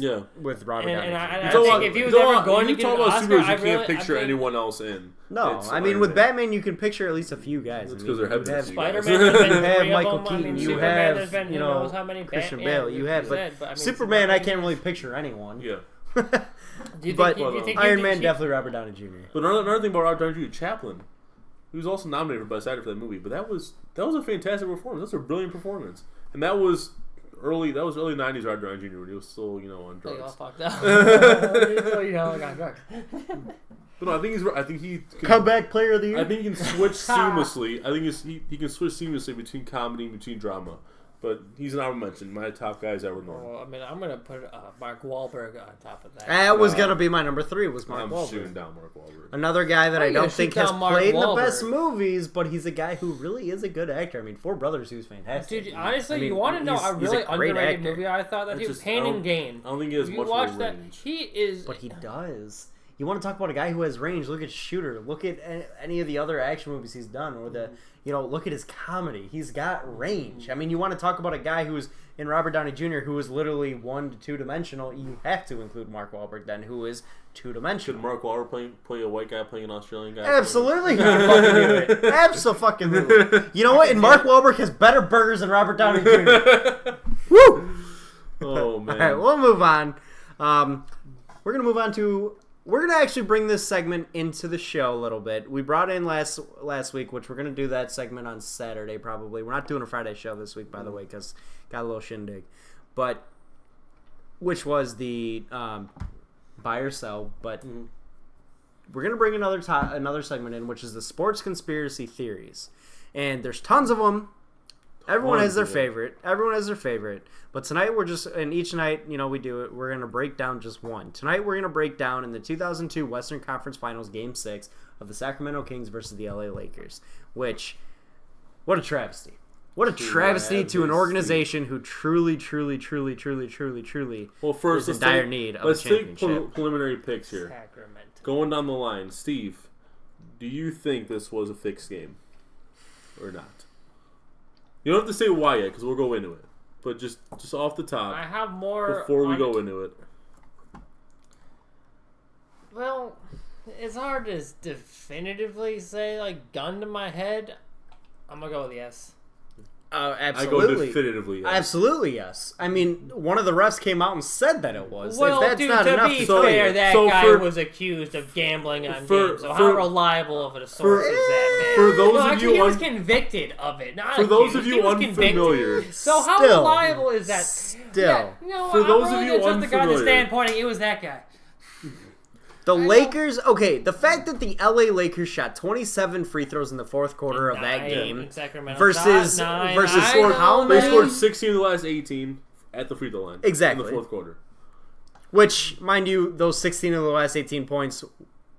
Robert Downey. And I Jr. think if he was ever going to you get talk an about Oscar, superheroes, I you can't really, picture anyone else in. No, It's I mean Iron with Man. Batman you can picture at least a few guys. That's I 'cause mean, they're you heavy. have Spider-Man has been you have 3 Michael of them. Keaton, I mean, you Superman have has been, you who know knows how many Christian Batman Bale. You movies have, he's but had, I mean, Superman I can't really picture anyone. Yeah. Do you But think Iron Man definitely Robert Downey Jr. But another thing about Robert Downey Jr., Chaplin. He was also nominated for Best Actor for that movie, but that was a fantastic performance. That's a brilliant performance, and that was early 90s Robert Downey Jr. when he was still on drugs. Oh, fucked up. I got drugs. But no, I think he can, Comeback Player of the Year. I think he can switch seamlessly. I think he can switch seamlessly between comedy and between drama. But he's an honorable mention. My top guys that were normal. Well, I mean, I'm gonna put Mark Wahlberg on top of that. That was gonna be my number 3. Was Mark I'm Wahlberg. shooting down Mark Wahlberg. Another guy that Oh, I you don't gotta think shoot has down Mark played in the Wahlberg. best movies, but he's a guy who really is a good actor. I mean, Four Brothers, he was fantastic. Dude, honestly, I mean, you want to know he's a really great underrated actor. movie? I thought that It's he was just- Pain I and don't- Gain. I don't think he has You much watch of a that? range. He is. But he does. You want to talk about a guy who has range? Look at Shooter. Look at any of the other action movies he's done, or look at his comedy. He's got range. I mean, you want to talk about a guy who's in Robert Downey Jr. who is literally 1 to 2 dimensional. You have to include Mark Wahlberg then, who is 2 Should dimensional. Mark Wahlberg play a white guy playing an Australian guy? Absolutely, he can fucking do it. Absolutely. You know what? And Mark Wahlberg has better burgers than Robert Downey Jr. Woo! Oh man. All right, we'll move on. We're gonna move on to. We're gonna actually bring this segment into the show a little bit. We brought in last week, which we're gonna do that segment on Saturday probably. We're not doing a Friday show this week, by the way, because got a little shindig. But which was the buy or sell. But we're gonna bring another segment in, which is the sports conspiracy theories, and there's tons of them. Everyone has their favorite. But tonight and each night, we do it. We're going to break down just one. Tonight we're going to break down in the 2002 Western Conference Finals Game 6 of the Sacramento Kings versus the LA Lakers. What a travesty. What a travesty to an organization who truly Well, first, is in dire need of a let's take championship. preliminary picks here. Sacramento. Going down the line, Steve, do you think this was a fixed game or not? You don't have to say why yet, because we'll go into it. But just off the top, I have more before we go into it. Well, it's hard to definitively say, gun to my head. I'm gonna go with yes. Absolutely. I go definitively yes. Absolutely, yes. I mean, one of the refs came out and said that it was. Well, if that's dude, not to enough be to fair, say, that guy was accused of gambling on games. So how reliable of a source is that, man? For those of actually, you he was convicted of it. Not for those accused. of He you was unfamiliar, convicted. So how Still. reliable is that? Still. Yeah, you know, For I'm those really of you gonna trust the guy to unfamiliar. stand pointing. It was that guy. the Lakers, okay, the fact that the LA Lakers shot 27 free throws in the fourth quarter of that game in Sacramento. versus Nine. scored how they many? scored 16 of the last 18 at the free throw line. Exactly. In the fourth quarter. Which, mind you, those 16 of the last 18 points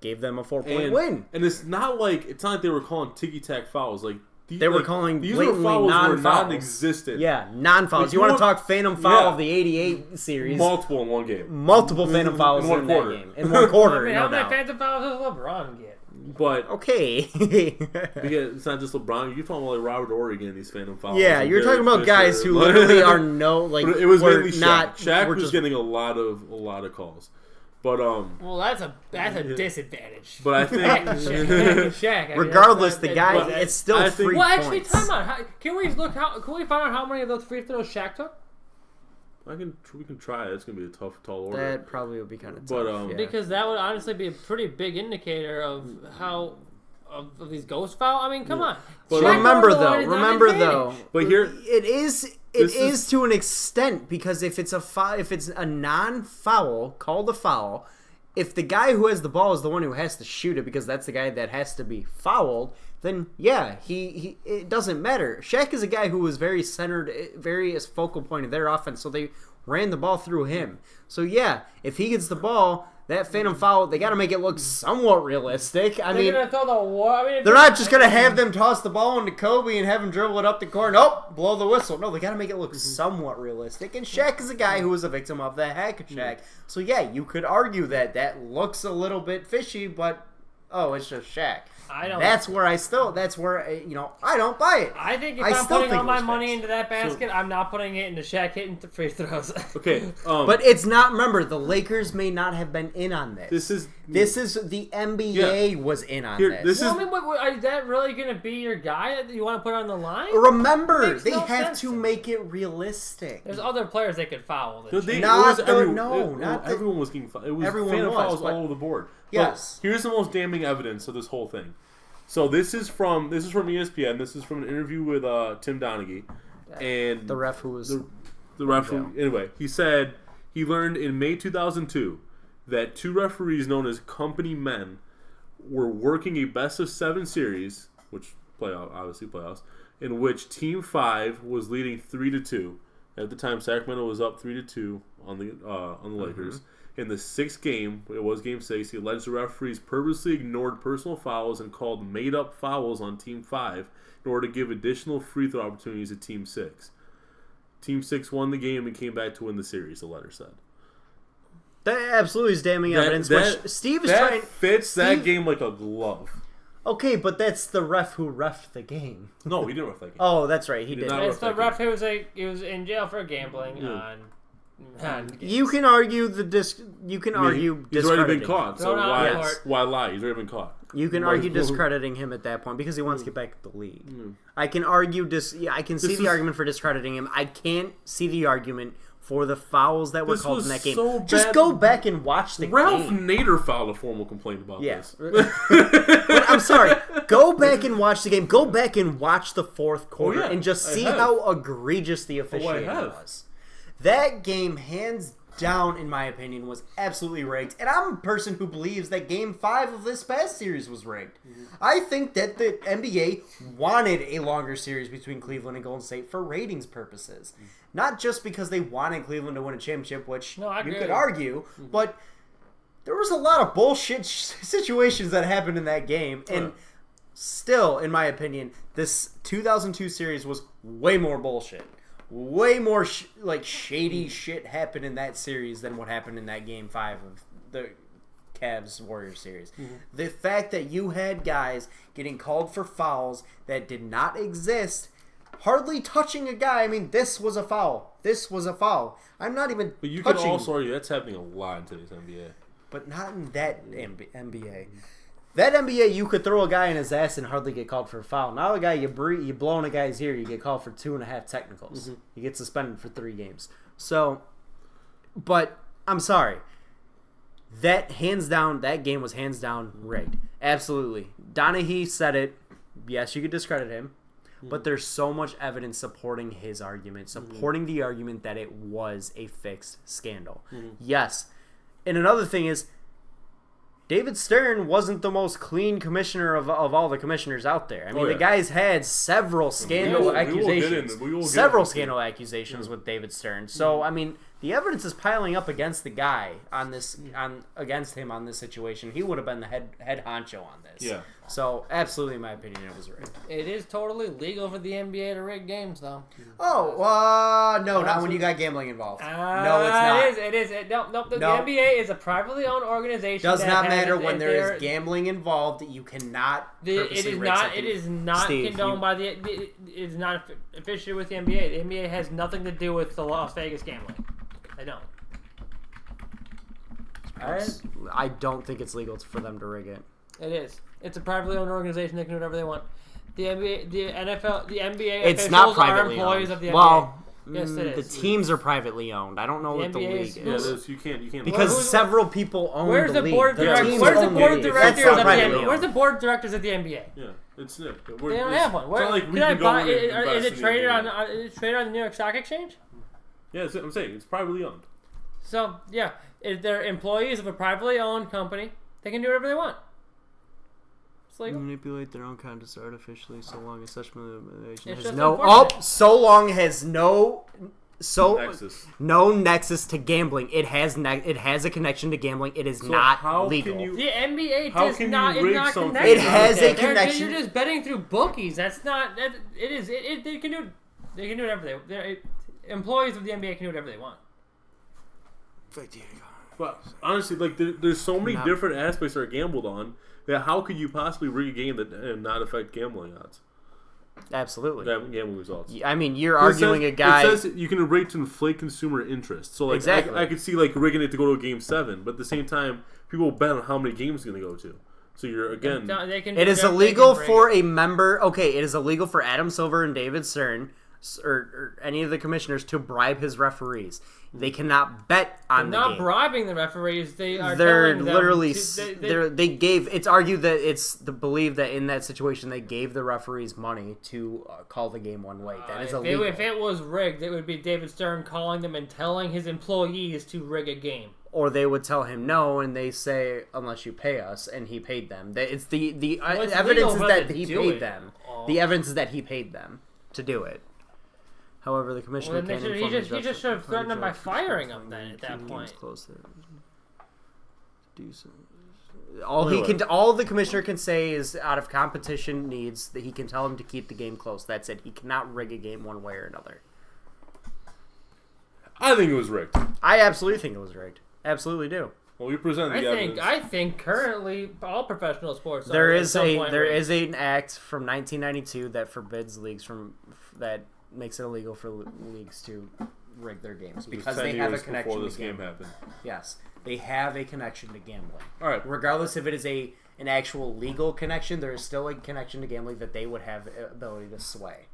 gave them a 4-point win. And it's not like they were calling ticky-tack fouls. Like They were calling these blatantly fouls non-fouls. were non-existent. Yeah, non-fouls. Like, you want to talk phantom foul of the 88 series? Multiple in one game. Multiple phantom fouls in one in quarter. that game. In one quarter, I mean, no how many doubt. phantom fouls does LeBron get? But Okay. because it's not just LeBron. You're talking about like Robert Ory getting these phantom fouls. Yeah, and you're Derek talking about Fisher. guys who literally are like. But it was were mainly Shaq. not. Shaq were was just, getting a lot of calls. But Well, that's a disadvantage. But I think Shaq. I mean, regardless, the that's- guy, that's- it's still I think- free Well, actually, points. time out. Can we find out how many of those free throws Shaq took? we can try it. It's gonna be a tall order. That probably would be kind of tough. But, yeah. Because that would honestly be a pretty big indicator of how of these ghost foul. I mean, come on. But Shaq remember over the line though, is not remember advantage. though, But here- it is this is- to an extent because if it's a non-foul called a foul, if the guy who has the ball is the one who has to shoot it because that's the guy that has to be fouled, then yeah, he it doesn't matter. Shaq is a guy who was very centered, very as focal point of their offense, so they ran the ball through him. So yeah, if he gets the ball, that phantom foul, they got to make it look somewhat realistic. I They're mean, gonna throw the war. I mean, they're not just going to have them toss the ball into Kobe and have him dribble it up the court. Nope, blow the whistle. No, they got to make it look somewhat realistic. And Shaq is a guy who was a victim of that hack attack. So yeah, you could argue that looks a little bit fishy, but it's just Shaq. I don't. That's where I don't buy it. I think if I I'm still putting think all it my was money fixed. into that basket, I'm not putting it into Shaq hitting the free throws. okay, But it's not. Remember, the Lakers may not have been in on this. This is the NBA was in on this. This Well, I mean, is that really going to be your guy that you want to put on the line? Remember, Makes they no have sense to to me. make it realistic. There's other players they could foul. Than Shaq. Everyone was getting fouled. It was Everyone phantom was, fouls but- all over the board. Yes. But here's the most damning evidence of this whole thing. So this is from ESPN. This is from an interview with Tim Donaghy, and The ref who was the ref. Anyway, he said he learned in May 2002 that two referees known as company men were working a best of 7 series, which playoffs, in which Team 5 was leading 3-2. At the time, Sacramento was up 3-2 on the Lakers. In the 6th game, it was Game 6, he alleged the referees purposely ignored personal fouls and called made-up fouls on Team 5 in order to give additional free throw opportunities to Team 6. Team 6 won the game and came back to win the series, the letter said. That absolutely is damning evidence. Which Steve is trying. Fits that game like a glove. Okay, but that's the ref who refed the game. No, he didn't ref that game. Oh, that's right, he He did. did not It's the that ref who was in jail for gambling on games. You can argue argue He's already been discrediting caught, so Thrown out why, of court. why lie? He's already been caught. You can argue discrediting him at that point because he wants to get back to the league. I can argue I can see the argument for discrediting him. I can't see the argument for the fouls that were This called was in that game. so Just bad. go back and watch the Ralph game. Nader filed a formal complaint about Yes. this. But I'm sorry. Go back and watch the game. Go back and watch the fourth quarter yeah, and just I see have. how egregious the I officiating have. was. That game, hands down, in my opinion, was absolutely rigged. And I'm a person who believes that Game 5 of this past series was rigged. I think that the NBA wanted a longer series between Cleveland and Golden State for ratings purposes. Not just because they wanted Cleveland to win a championship, which No, I you agree. could argue, but there was a lot of bullshit situations that happened in that game. And still, in my opinion, this 2002 series was way more bullshit. Way more shady shit happened in that series than what happened in that Game 5 of the Cavs-Warriors series. The fact that you had guys getting called for fouls that did not exist, hardly touching a guy. I mean, this was a foul. This was a foul. I'm not even But you can touching. also argue that's happening a lot in today's NBA. But not in that NBA. That NBA, you could throw a guy in his ass and hardly get called for a foul. Now a guy, you blow in a guy's ear, you get called for 2.5 technicals. You get suspended for 3 games. So, but I'm sorry. That game was hands down rigged. Absolutely. Donaghy said it. Yes, you could discredit him. But there's so much evidence supporting his argument, supporting the argument that it was a fixed scandal. Yes. And another thing is, David Stern wasn't the most clean commissioner of all the commissioners out there. I mean, the guy's had several scandal accusations. Several scandal accusations with David Stern. So, I mean, the evidence is piling up against the guy against him on this situation. He would have been the head honcho on this. Yeah. So, absolutely, in my opinion, it was rigged. It is totally legal for the NBA to rig games, though. Oh, no, not when you got gambling involved. No, it's not. It is. The NBA is a privately owned organization. Does not matter when there is gambling involved. You cannot purposely rig something. It is not condoned by the. It is not officially with the NBA. The NBA has nothing to do with the Las Vegas gambling. They don't. I don't think it's legal for them to rig it. It is. It's a privately owned organization. They can do whatever they want. The NBA, the NFL, the NBA it's officials not privately are employees owned. of the NBA. Well, yes, it is. The teams are privately owned. I don't know what the league is. Yeah, you can't. Because several people own where's the the league. board of directors? Where's the board of directors of the NBA? Where's the board of directors of the NBA? Yeah, it's they don't have one. Where, like can I buy? Is it traded on? Is it traded on the New York Stock Exchange? Yeah, that's what I'm saying. It's privately owned. So yeah, if they're employees of a privately owned company, they can do whatever they want. It's legal. Manipulate their own contents artificially, so long as such manipulation It's has just no unfortunate. so long has no Nexus. no nexus to gambling. It has a connection to gambling. It is not legal. The NBA does not. It's not connected. It has a connection. You're just betting through bookies. That's not. It is. They can do. They can do whatever they. Employees of the NBA can do whatever they want. But honestly, like there's so many different aspects that are gambled on that how could you possibly rig a game that and not affect gambling odds? Absolutely. Gambling results. I mean, you're arguing a guy. It says you can rig to inflate consumer interest. So like, exactly. I could see like rigging it to go to a game 7, but at the same time, people bet on how many games it's going to go to. So you're again. It is illegal for a member. Okay, it is illegal for Adam Silver and David Stern or any of the commissioners to bribe his referees. They cannot bet on the game. They're not bribing the referees. They're literally. They gave. It's argued that it's believed that in that situation they gave the referees money to call the game one way. That is illegal. If it was rigged, it would be David Stern calling them and telling his employees to rig a game. Or they would tell him no, and they say unless you pay us, and he paid them. It's the evidence is that he paid them. The evidence is that he paid them to do it. However, the commissioner can't inform his he just should have threatened them by firing them then at that point. All the commissioner can say is out of competition needs that he can tell him to keep the game close. That's it. He cannot rig a game one way or another. I think it was rigged. I absolutely think it was rigged. Absolutely do. Well, you present the evidence. I think currently all professional sports there is an act from 1992 that forbids leagues that makes it illegal for leagues to rig their games because they have a connection before this to game gambling. happened. Yes, they have a connection to gambling. All right. Regardless if it is an actual legal connection, there is still a connection to gambling that they would have ability to sway.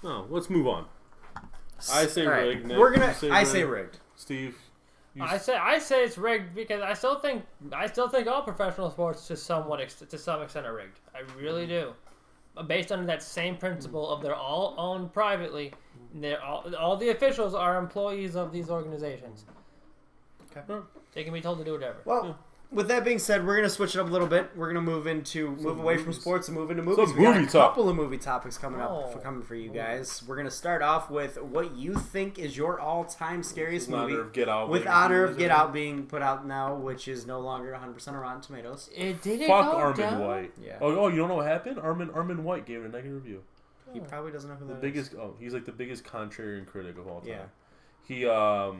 Let's move on. I say rigged. Nick, I say rigged. Steve. I say it's rigged because I still think all professional sports to some extent are rigged. I really do. Based on that same principle of they're all owned privately, all the officials are employees of these organizations. Okay. They can be told to do whatever. Well, with that being said, we're going to switch it up a little bit. We're going to move away from sports and move into movies. We got a couple of movie topics coming for you guys. We're going to start off with what you think is your all-time scariest movie. With Honor of Get Out being put out now, which is no longer 100% on Rotten Tomatoes. Fuck Armin White. Yeah. Oh, you don't know what happened? Armin White gave it a negative review. He probably doesn't know who that is. He's like the biggest contrarian critic of all time. Yeah.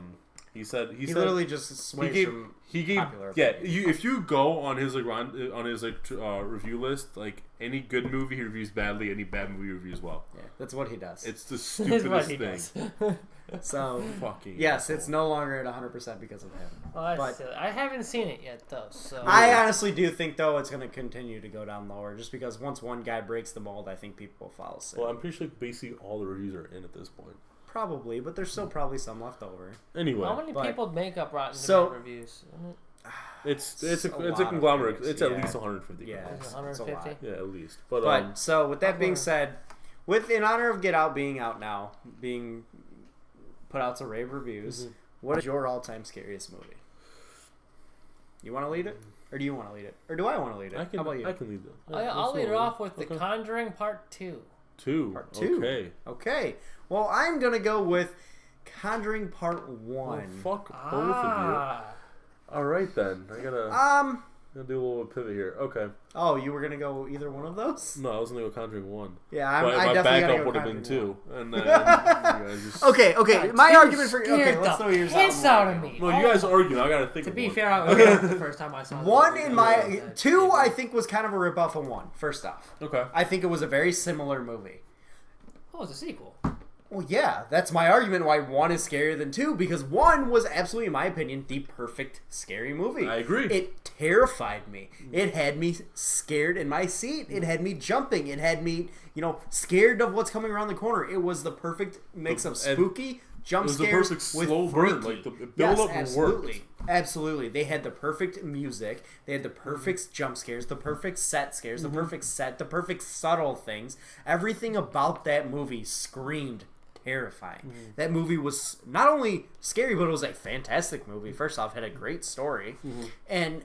He He said he literally just switched from popular. Yeah, if you go on his review list, like any good movie he reviews badly, any bad movie he reviews well. Yeah, that's what he does. It's the stupidest thing. So fucking yes, it's no longer at 100% because of him. Well, but I haven't seen it yet though. So I honestly do think though it's going to continue to go down lower, just because once one guy breaks the mold, I think people will follow suit. Well, I'm pretty sure basically all the reviews are in at this point. Probably, but there's still probably some left over. Anyway, how many people make up Rotten So- Tomato reviews? it's a lot of conglomerate. things, It's at yeah. least 150. Yeah, critics. Is it it's a lot. 150? Yeah, at least. But But so with that being said, in honor of Get Out being out now, being put out to rave reviews, what is your all-time scariest movie? You want to lead it, or do you want to lead it, or do I want to lead it? I can How about you? I can lead it. I'll lead it off with The Conjuring Part 2. Part 2. Okay. Okay. Well, I'm gonna go with Conjuring Part Oh, 1. fuck both of you. All right then. I gotta do a little pivot here. Okay. Oh, you were gonna go either one of those? No, I was gonna go Conjuring 1. Yeah, But I my definitely gotta backup go would have been Conjuring 2. And then you guys just... Okay. My You argument for scared let's the throw yours piss out. out of me. No, you guys argue. I gotta think To of be one. fair, I was the first time I saw it. One in my two, I think was kind of a ripoff of one. First off, Okay. I think it was a very similar movie. Oh, it's a sequel. Well, yeah, that's my argument why one is scarier than two, because one was absolutely, in my opinion, the perfect scary movie. I agree. It terrified me. It had me scared in my seat. It had me jumping. It had me, scared of what's coming around the corner. It was the perfect mix of spooky, jump It was the scares perfect with slow burn. freaky. Like, the build-up absolutely. worked. Absolutely. They had the perfect music. They had the perfect jump scares, the perfect set scares, the perfect set, the perfect subtle things. Everything about that movie screamed terrifying. That movie was not only scary, but it was a fantastic movie. First off, had a great story. And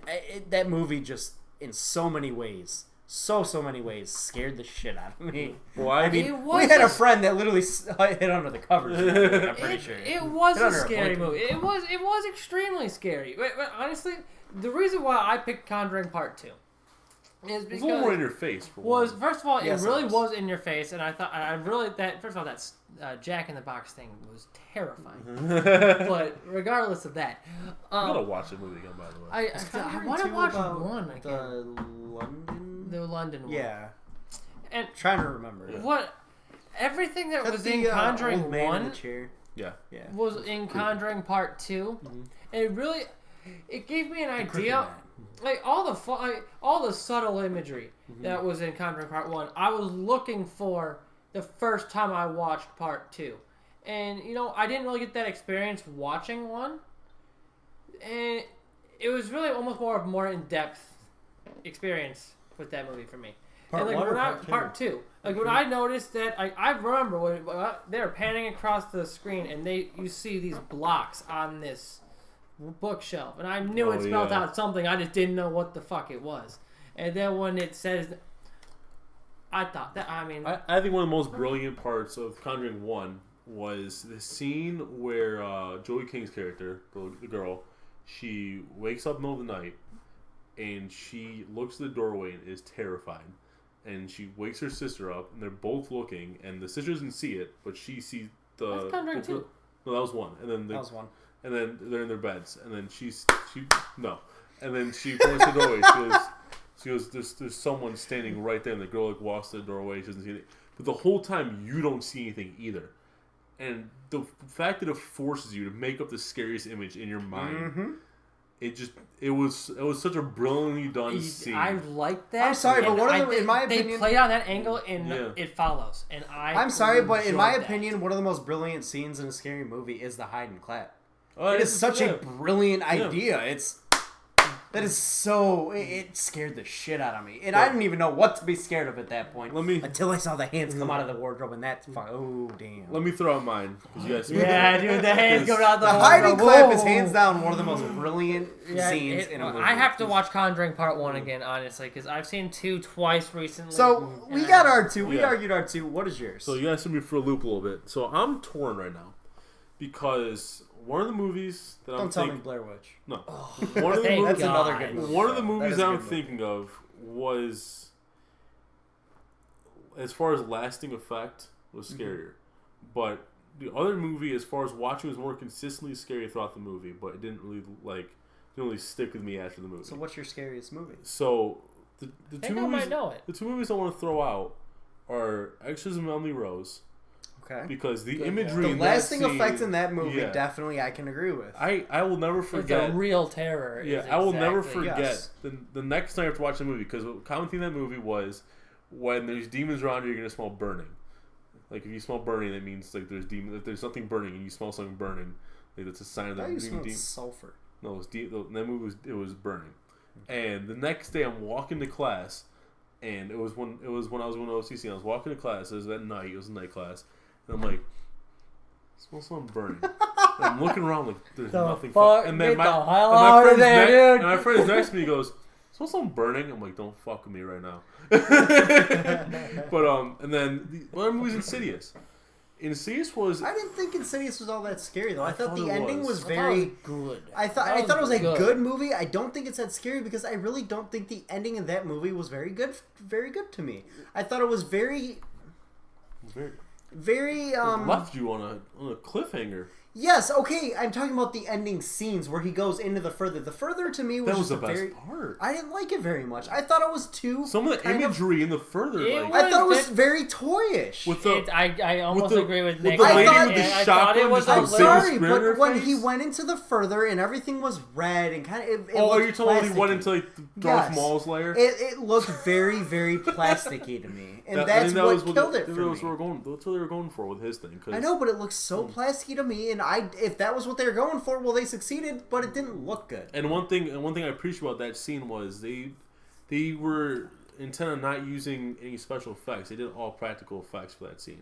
that movie just, in so many ways, so many ways, scared the shit out of me. Well, I mean, It we was had a- a friend that literally hid under the covers. I'm pretty sure. It was Hid a under scary blanket. movie. It was extremely scary. But honestly, the reason why I picked Conjuring Part 2 is It's a little more in because your face. For was one. first of all, Yes, it it really was. was in your face, and I thought first of all that Jack in the Box thing was terrifying. But regardless of that, You gotta watch the movie again, by the way. I want to watch one again. The London. The London one. Yeah, And trying to remember. what everything that was in The, Conjuring old man in 1 the chair. Yeah. Yeah. was in Conjuring Part 2. It really gave me an idea. Like all the subtle imagery that was in Conjuring Part 1, I was looking for the first time I watched Part 2. And I didn't really get that experience watching 1. And it was really almost more in-depth experience with that movie for me. Part and like one or when part two? Part 2. Like when I noticed that, I remember when they were panning across the screen and you see these blocks on this bookshelf, and I knew it spelled out something. I just didn't know what the fuck it was. And then when it says, I thought that. I mean, I think one of the most brilliant parts of Conjuring 1 was the scene where Joey King's character, the girl, she wakes up in the middle of the night and she looks at the doorway and is terrified. And she wakes her sister up, and they're both looking, and the sister doesn't see it, but she sees the. That's Conjuring 2. No, that was 1. And then That was one. And then they're in their beds, and then she and then she points to the doorway. She goes, there's someone standing right there, and the girl walks to the doorway. She doesn't see anything, but the whole time you don't see anything either. And the fact that it forces you to make up the scariest image in your mind, it was such a brilliantly done scene. I like that. I'm sorry, but and one of the, in my they opinion, played on that angle in It Follows, and I'm sorry, but in my enjoyed that. opinion, one of the most brilliant scenes in a scary movie is the hide and clap. Oh, It is such a brilliant idea. That is so. It scared the shit out of me, and I didn't even know what to be scared of at that point. Until I saw the hands come out of the wardrobe, and that's fun. Oh damn! Let me throw out mine, because you guys. Yeah, dude, the hands go out the The wardrobe. hide and clap is Whoa. hands down one of the most brilliant scenes in a movie. I have to watch Conjuring Part 1 again, honestly, because I've seen 2 twice recently. So we got our 2. We argued our 2. What is yours? So you guys threw me for a loop a little bit. So I'm torn right now, because one of the movies that Don't tell me Blair Witch. No. One of the Thank movies, That's another good movie. one of the That movies is a I'm good movie. thinking of was, as far as lasting effect, was scarier. But the other movie, as far as watching, was more consistently scary throughout the movie, but it didn't really stick with me after the movie. So what's your scariest movie? So the two I movies, might know it. the two movies I want to throw out are Exorcism of Emily Rose. Okay. Because the imagery, The in lasting that scene, effect in that movie, yeah. definitely I can agree with. I will never forget. It's a real terror. Yeah, is I will never exactly- forget Yes. the next time after watching the movie, because what common theme in that movie was when there's demons around you, you're gonna smell burning. Like if you smell burning, that means like there's demons. If there's something burning and you smell something burning, like that's a sign of the demon. Sulfur. No, it was in that movie was burning. And the next day, I'm walking to class, and it was when I was going to OCC. And I was walking to class. It was at night. It was a night class, and I'm like, I smell something burning. And I'm looking around like there's nothing. And then my friend is next to me. He goes, "Smell something burning." I'm like, "Don't fuck with me right now." But and then the other movie's Insidious. Insidious was. I didn't think Insidious was all that scary though. I thought the it ending was I thought it very was good. I thought it was a good movie. I don't think it's that scary because I really don't think the ending of that movie was very good to me. I thought it was very left you on a cliffhanger. Yes, okay, I'm talking about the ending scenes where he goes into the further. The further to me was That was just the a very best part. I didn't like it very much. I thought it was too Some of the imagery in the further, I thought it was very toyish. with the I almost agree with Nick. the I lady thought- with the I thought shotgun. it was just a I'm the little- biggest sorry, grin on her but when he face. went into the further and everything was red and kind of it Oh, are looked you telling me he went plasticky. into like Darth Yes. Maul's lair? It looked very, very plasticky to me, and I that's think that what was killed they- it for that's me. That's what they were going for with his thing. 'Cause I know, but it looks so plasticky to me, and if that was what they were going for, well, they succeeded, but it didn't look good. And one thing I appreciate about that scene was they were intent on not using any special effects. They did all practical effects for that scene.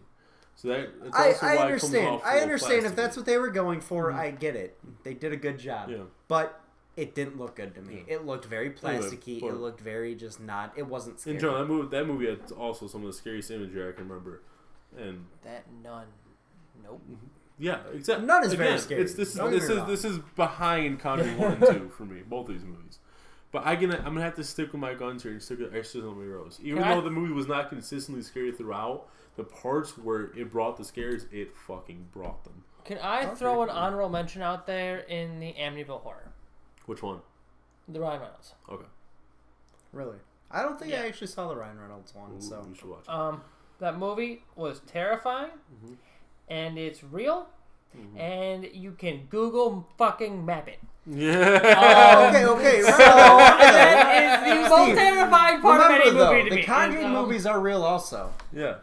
So that's also I why understand. It comes off I understand if plasticky. that's what they were going for. I get it. They did a good job. Yeah. But it didn't look good to me. Yeah. It looked very plasticky. but- It looked very just not. It wasn't scary. In general, that movie had also some of the scariest imagery I can remember. And That nun. Nope. yeah, exactly. None is very scary. This Don't get me wrong. is behind Conjuring 1 and 2 for me, both of these movies. But I'm gonna have to stick with my guns here and stick with Exorcism of Emily Rose. Even though the movie was not consistently scary throughout, the parts where it brought the scares, it fucking brought them. Can I throw an honorable mention out there in the Amityville Horror? Which one? The Ryan Reynolds. Okay. Really? I don't think Yeah. I actually saw the Ryan Reynolds one. Ooh, So we should watch it. That movie was terrifying, and it's real, and you can Google fucking map it. Yeah. okay. That is the most terrifying part of any Remember though, movie to the me. Conjuring And, movies are real also. Yeah.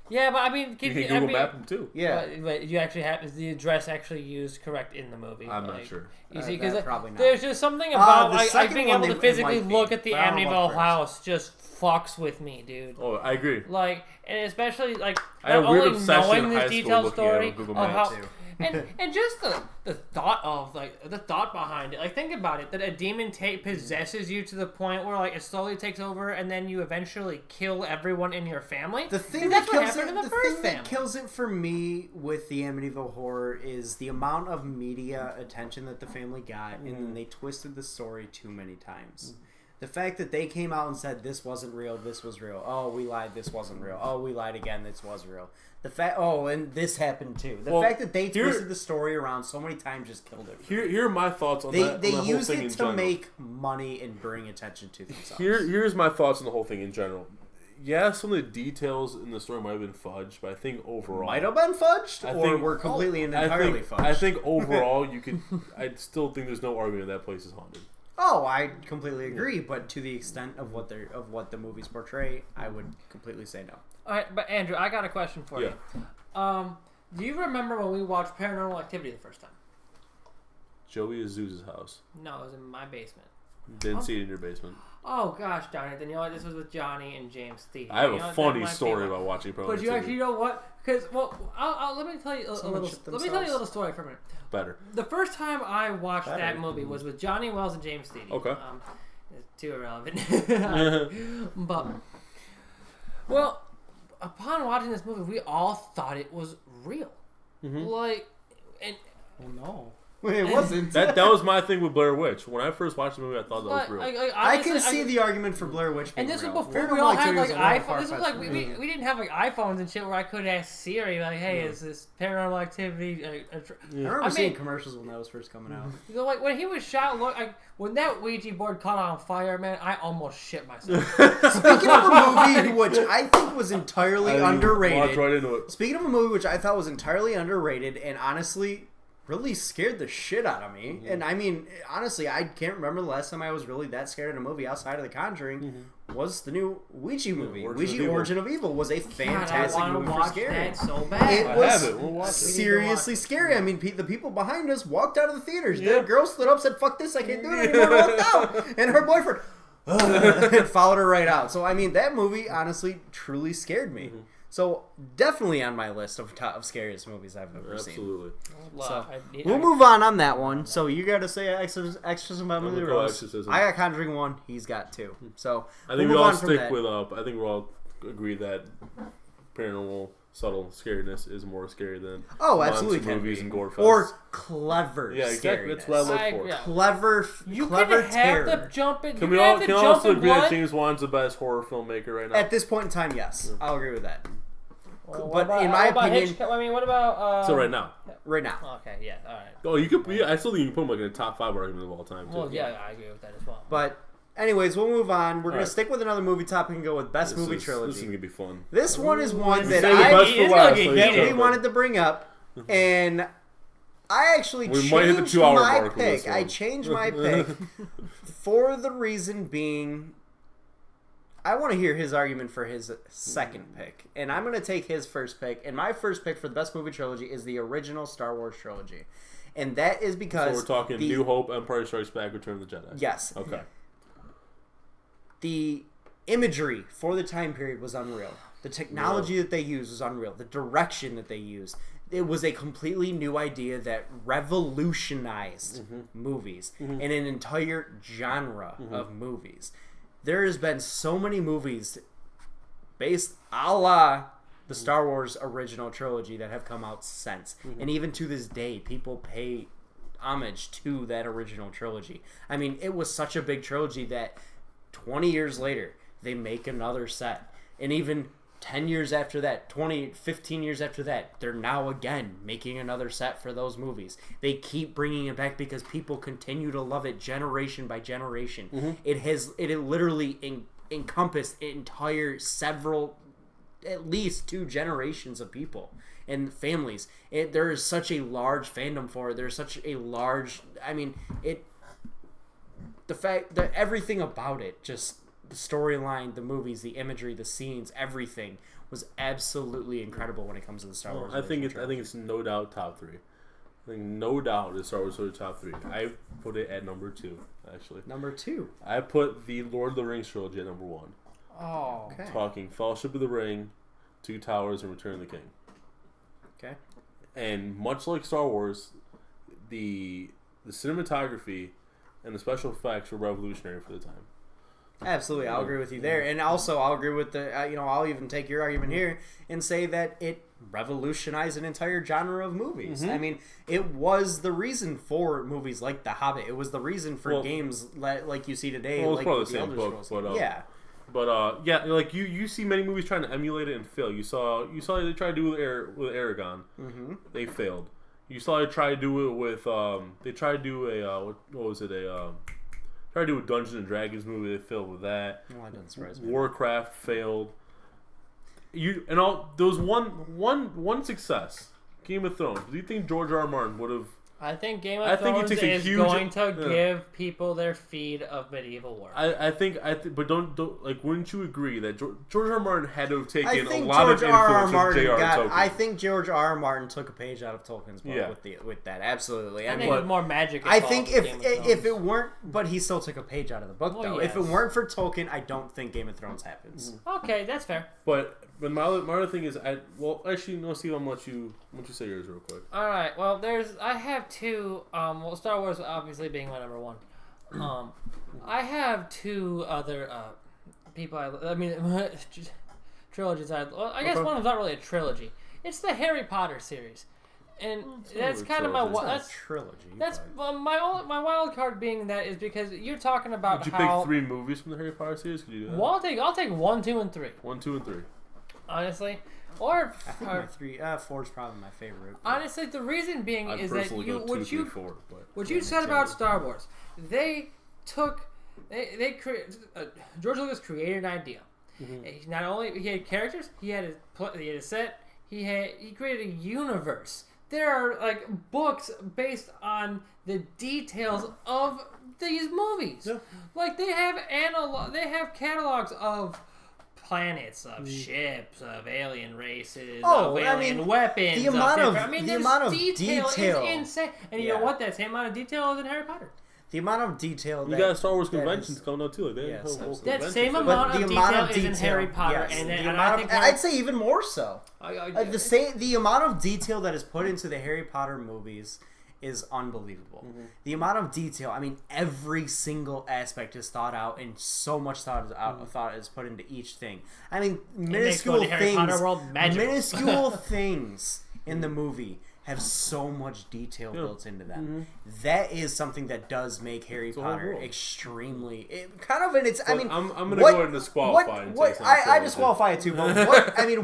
Yeah, but I mean, You can Google map them too. Yeah. But you actually have is the address actually used correct in the movie? I'm not sure. You see, that because probably not. there's just something about the like second being one able to they- it physically might be, look at the but I don't know Amityville about house just fucks with me, dude. Oh, I agree. Like, and especially like I had not a weird only obsession knowing in this high school detailed looking at it story on Google of how, Maps. and just the thought of like the thought behind it. Like, think about it: that a demon possesses you to the point where like it slowly takes over, and then you eventually kill everyone in your family. The thing And that that's what kills happened it, in the the first thing that family. kills it for me with the Amityville Horror is the amount of media attention that the family got, and then they twisted the story too many times. The fact that they came out and said this wasn't real, this was real. Oh, we lied, this wasn't real. Oh, we lied again, this was real. The fact, and this happened too. The fact that they twisted the story around so many times just killed it. Here are my thoughts on that. They on the used whole thing it in to general. make money and bring attention to themselves. Here's my thoughts on the whole thing in general. Yeah, some of the details in the story might have been fudged, but I think overall Might have been fudged, I or think- were completely and entirely fudged. I think overall I still think there's no argument that place is haunted. Oh, I completely agree, but to the extent of what the movies portray, I would completely say no. All right, but Andrew, I got a question for you. Do you remember when we watched Paranormal Activity the first time? Joey Azuz's house. No, it was in my basement. Didn't see it in your basement. Oh gosh darn it! Then you know what? This was with Johnny and James Steve. I have You know a what? funny That might be story one. about watching Paranormal But you Activity. actually know what? Because let me tell you a Someone little. shit Let me tell you a themselves. little story for a minute. Better. The first time I watched Better. that movie was with Johnny Wells and James Steve. Okay. It's too irrelevant. But well, upon watching this movie, we all thought it was real. Like, and Oh no. It wasn't. That was my thing with Blair Witch. When I first watched the movie, I thought that was real. I can see the argument for Blair Witch being and this real. was before Paranormal we all had Activity like was a little iPhones. This was like far-fetched. we didn't have like iPhones and shit where I could ask Siri like, "Hey, is this Paranormal Activity?" I remember seeing commercials when that was first coming out. You know, like when he was shot, look, when that Ouija board caught on fire, man, I almost shit myself. Speaking of a movie which I think was entirely underrated. Walked right into it. Speaking of a movie which I thought was entirely underrated and honestly really scared the shit out of me. And I mean, honestly, I can't remember the last time I was really that scared in a movie outside of The Conjuring was the new Ouija movie. Ouija Origin of Evil was a fantastic movie for scary. That so bad. It was seriously scary. I mean, the people behind us walked out of the theaters. The girl stood up, said, "Fuck this, I can't do it anymore," and walked out. And her boyfriend and followed her right out. So, I mean, that movie, honestly, truly scared me. So, definitely on my list of scariest movies I've ever seen. Absolutely. So, we'll move on that one. So, you got to say Exorcism by Emily Rose. I got Conjuring 1. He's got 2. So, I think we all stick with, I think we all agree that paranormal subtle scariness is more scary than absolutely movies and gore fests. Or clever exactly. That's what I look for. Clever you clever can terror. have the jump in. Can we all also agree that James Wan's the best horror filmmaker right now? At this point in time, yes. I'll agree with that. Well, but in my opinion, I mean, what about? So right now. Right now. Okay, yeah, all right. Oh, you could. I still think you can put him like in the top 5 argument of all time. Too. Well, yeah, I agree with that as well. But anyways, we'll move on. We're going to stick with another movie topic and go with Best Movie Trilogy. This is going to be fun. This one is one that we wanted to bring up, and I actually changed my pick. I changed my pick for the reason being I want to hear his argument for his second pick, and I'm going to take his first pick, and my first pick for the Best Movie Trilogy is the original Star Wars trilogy. And that is because... So we're talking New Hope, Empire Strikes Back, Return of the Jedi. Yes. Okay. The imagery for the time period was unreal. The technology that they used was unreal. The direction that they used. It was a completely new idea that revolutionized movies and an entire genre of movies. There has been so many movies based a la the Star Wars original trilogy that have come out since. And even to this day, people pay homage to that original trilogy. I mean, it was such a big trilogy that 20 years later, they make another set. And even 10 years after that, 15 years after that, they're now again making another set for those movies. They keep bringing it back because people continue to love it generation by generation. It literally encompassed entire at least 2 generations of people and families. There is such a large fandom for it. There's such a large, the fact that everything about it, just the storyline, the movies, the imagery, the scenes, everything was absolutely incredible when it comes to the Star Wars. I think it's no doubt top 3. I think no doubt it's Star Wars top 3. I put it at number 2, actually. Number 2. I put the Lord of the Rings trilogy at number 1. Oh, okay. Talking Fellowship of the Ring, Two Towers, and Return of the King. Okay. And much like Star Wars, the cinematography and the special effects were revolutionary for the time. Absolutely, I'll agree with you there, and also I'll agree with I'll even take your argument here and say that it revolutionized an entire genre of movies. I mean, it was the reason for movies like The Hobbit. It was the reason for games like you see today. Well, it's like probably with the same book, but yeah. But like you see many movies trying to emulate it and fail. You saw they tried to do it with Aragon. They failed. You saw they try to do it with they tried to do a tried to do a Dungeons and Dragons movie. They failed with that. Well, that doesn't surprise me. Warcraft failed. There was one success. Game of Thrones. Do you think George R. R. Martin would have? I think Game of Thrones is going to give people their feed of medieval work. I think, but don't wouldn't you agree that George R. R. Martin had to have taken a lot George of R. influence R. from J.R. Tolkien? I think George R. R. Martin took a page out of Tolkien's book with that. Absolutely. I think it was more magic. I think if it weren't, but he still took a page out of the book though. Yes. If it weren't for Tolkien, I don't think Game of Thrones happens. Okay, that's fair. But my other thing is, Steve, I'm gonna let you say yours real quick. All right. Well, I have 2. Well, Star Wars obviously being my number 1. I have 2 other people. Trilogies. I guess one of them's not really a trilogy. It's the Harry Potter series. And that's kind of my That's trilogy. That's my wild card being that is because you're talking about Would you how pick 3 movies from the Harry Potter series? Could you do that? Well, I'll take 1, 2, and 3. 1, 2, and 3. Honestly, or I think my 4 is probably my favorite. Honestly, the reason being I'd is that personally go 2, 3, 4. But what you said about Star Wars, they George Lucas created an idea. Mm-hmm. Not only he had characters, he had a set. He created a universe. There are like books based on the details of these movies. Yeah. Like they have catalogs of planets, of ships, of alien races, of alien weapons. The amount of detail is insane. And you know what? That same amount of detail is in Harry Potter. The amount of detail you got Star Wars conventions coming out too. Like that same amount of detail is in Harry Potter, I'd say even more so. The amount of detail that is put into the Harry Potter movies is unbelievable. Mm-hmm. The amount of detail, I mean, every single aspect is thought out, and so much thought is put into each thing. I mean, minuscule things in the movie have so much detail built into them. Mm-hmm. That is something that does make Harry Potter extremely I'm gonna go ahead and disqualify it. I disqualify it too. But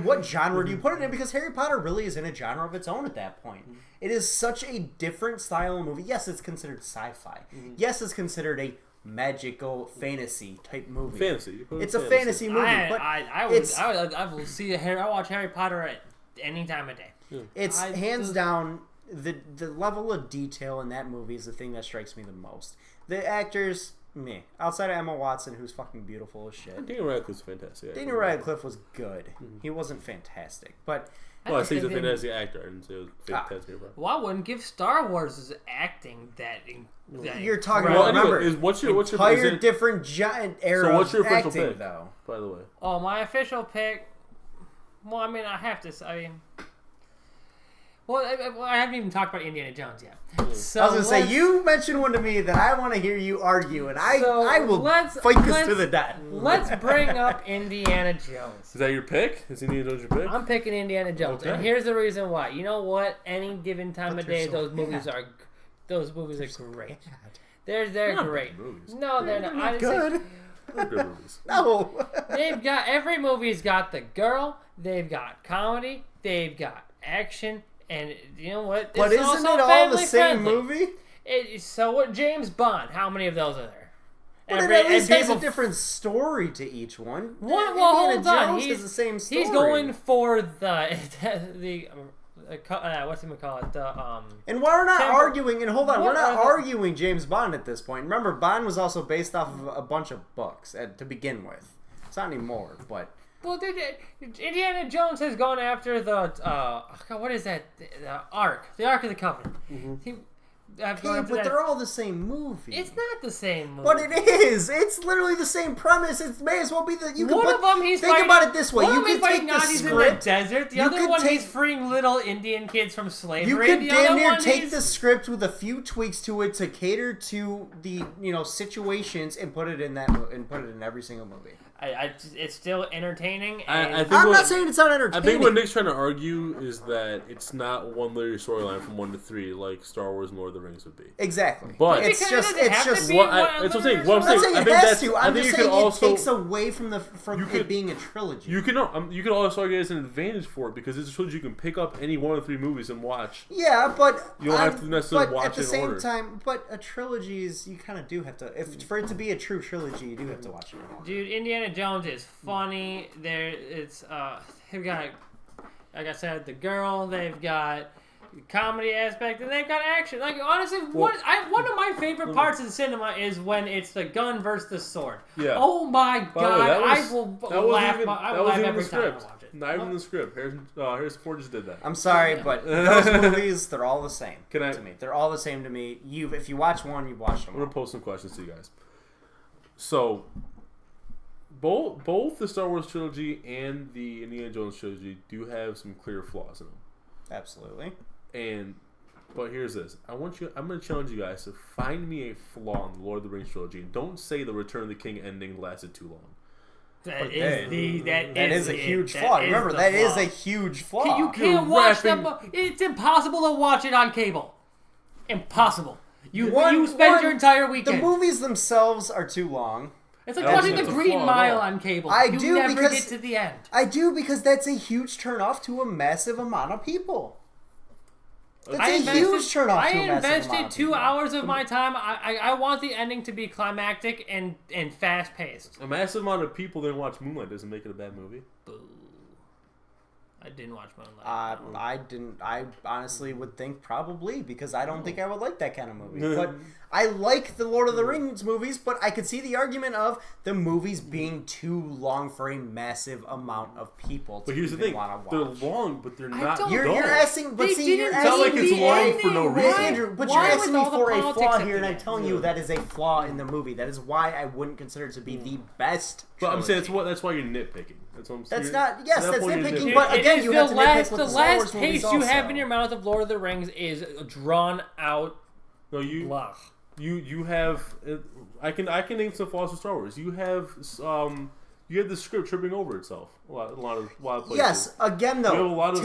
what genre do you put it in? Because Harry Potter really is in a genre of its own at that point. Mm-hmm. It is such a different style of movie. Yes, it's considered sci-fi. Mm-hmm. Yes, it's considered a magical fantasy type movie. It's a fantasy movie. I will see I watch Harry Potter at any time of day. Yeah. It's hands down the level of detail in that movie is the thing that strikes me the most. The actors, outside of Emma Watson, who's fucking beautiful as shit. Daniel Radcliffe's fantastic. Daniel Radcliffe was good. Mm-hmm. He wasn't fantastic, but I say he's a fantastic actor. I didn't say he was fantastic. Well, I wouldn't give Star Wars' acting that you're talking about. Remember, what's your different giant era? So what's your official acting, pick, though? By the way, my official pick. Well, I mean, I have to. Well, I haven't even talked about Indiana Jones yet. So I was going to say, you mentioned one to me that I want to hear you argue, and I will fight this to the death. Let's bring up Indiana Jones. Is that your pick? Is Indiana Jones your pick? I'm picking Indiana Jones, and here's the reason why. You know what? Any given time of day, those movies are great. They're great. Movies. No, they're not. Good. They're good movies. No. Every movie's got the girl. They've got comedy. They've got action. And you know what? But isn't it all the same movie? So what? James Bond. How many of those are there? But it at least has a different story to each one. Hold on. He's the same story. He's going for the what's he call it? And we're not arguing. And hold on, we're not arguing James Bond at this point. Remember, Bond was also based off of a bunch of books to begin with. It's not anymore, but. Well, Indiana Jones has gone after the what is that? The Ark of the Covenant. Mm-hmm. But they're all the same movie. It's not the same movie. But it is. It's literally the same premise. It may as well be the. Think about it this way. You could take the script. In the desert. The other one he's freeing little Indian kids from slavery. You could damn near take the script with a few tweaks to it to cater to the situations and put it in every single movie. It's still entertaining. I'm not saying it's not entertaining. I think what Nick's trying to argue is that it's not one linear storyline from 1 to 3 like Star Wars and Lord of the Rings would be. Exactly. But it's just what I'm saying. I'm just saying it takes away from it being a trilogy. You can also argue as an advantage for it because it's a trilogy you can pick up any 1 of 3 movies and watch. Yeah, but you don't have to necessarily watch it in order. At the same time, but a trilogy is you kind of do have to. For it to be a true trilogy, you do have to watch it in order. Dude, Indiana Jones is funny. They've got, like I said, the girl. They've got comedy aspect, and they've got action. Like honestly, one of my favorite parts of the cinema is when it's the gun versus the sword. Yeah. Oh my god, I will laugh every time I watch it. Not even the script. Harrison Ford just did that. I'm sorry, but those movies, they're all the same to me. They're all the same to me. If you watch one, you've watched them all. I'm going to pose some questions to you guys. So, both the Star Wars trilogy and the Indiana Jones trilogy do have some clear flaws in them. Absolutely. But here's this. I'm going to challenge you guys to find me a flaw in the Lord of the Rings trilogy. And don't say the Return of the King ending lasted too long. That is a huge flaw. Remember, that is a huge flaw. You can't watch them. It's impossible to watch it on cable. Impossible. You spend your entire weekend. The movies themselves are too long. It's like watching The Green Mile on cable. You never get to the end. I do, because that's a huge turnoff to a massive amount of people. That's a huge turnoff to a massive amount of people. I invested 2 hours of my time. I want the ending to be climactic and fast-paced. A massive amount of people didn't watch Moonlight doesn't make it a bad movie. Boo. I didn't watch Moonlight. I didn't. I honestly would think probably, because I don't think I would like that kind of movie. But I like the Lord of the Rings movies, but I could see the argument of the movies being too long for a massive amount of people. But here's the thing: they're long, but they're not. You're asking, but it's not like it's long for no reason. Andrew, but you're asking me for a flaw here, and I'm telling you that is a flaw in the movie. That is why I wouldn't consider it to be the best. But I'm saying that's why you're nitpicking. That's what I'm saying. That's not. Yes, that's nitpicking. But again, you have to nitpick with the last taste you have in your mouth of Lord of the Rings is drawn out. No, you have. I can name some flaws with Star Wars. You have the script tripping over itself a lot of places. Yes, again though. You have a lot of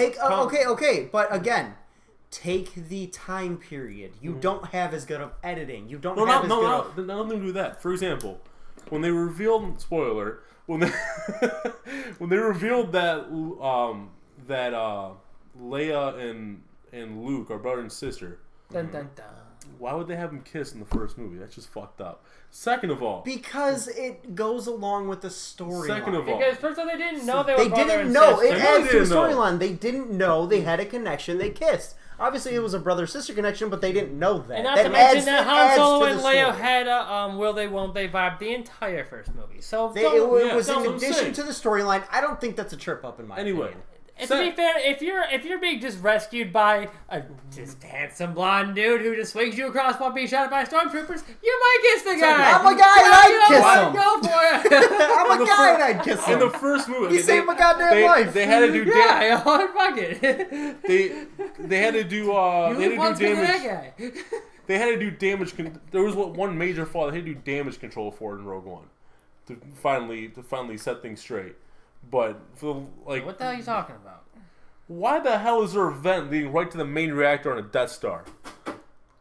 okay, but again, take the time period. You don't have as good of editing. You don't have as good of. Nothing to do with that. For example, when they revealed when they revealed that Leia and Luke are brother and sister. Dun, dun, dun. Why would they have them kiss in the first movie? That's just fucked up. Second of all, because it goes along with the story. Second of all, because first of all, they didn't know they were brother and sister. It adds to the storyline. They didn't know they had a connection. They kissed. Obviously, it was a brother-sister connection, but they didn't know that. And not to mention that Han Solo and Leia had a will they, won't they vibe the entire first movie. So it was in addition to the storyline. I don't think that's a trip up in my opinion. And to be fair, if you're being just rescued by a just handsome blonde dude who just swings you across while being shot by stormtroopers, you might kiss the guy. I'm a guy and I'd kiss him. Go for it. I'm a guy and I'd kiss him. In the first movie, he saved my goddamn life. They had to do fuck it. They had to do damage. They had to do damage. There was one major flaw. They had to do damage control for it in Rogue One to finally set things straight. But what the hell are you talking about? Why the hell is there a vent leading right to the main reactor on a Death Star?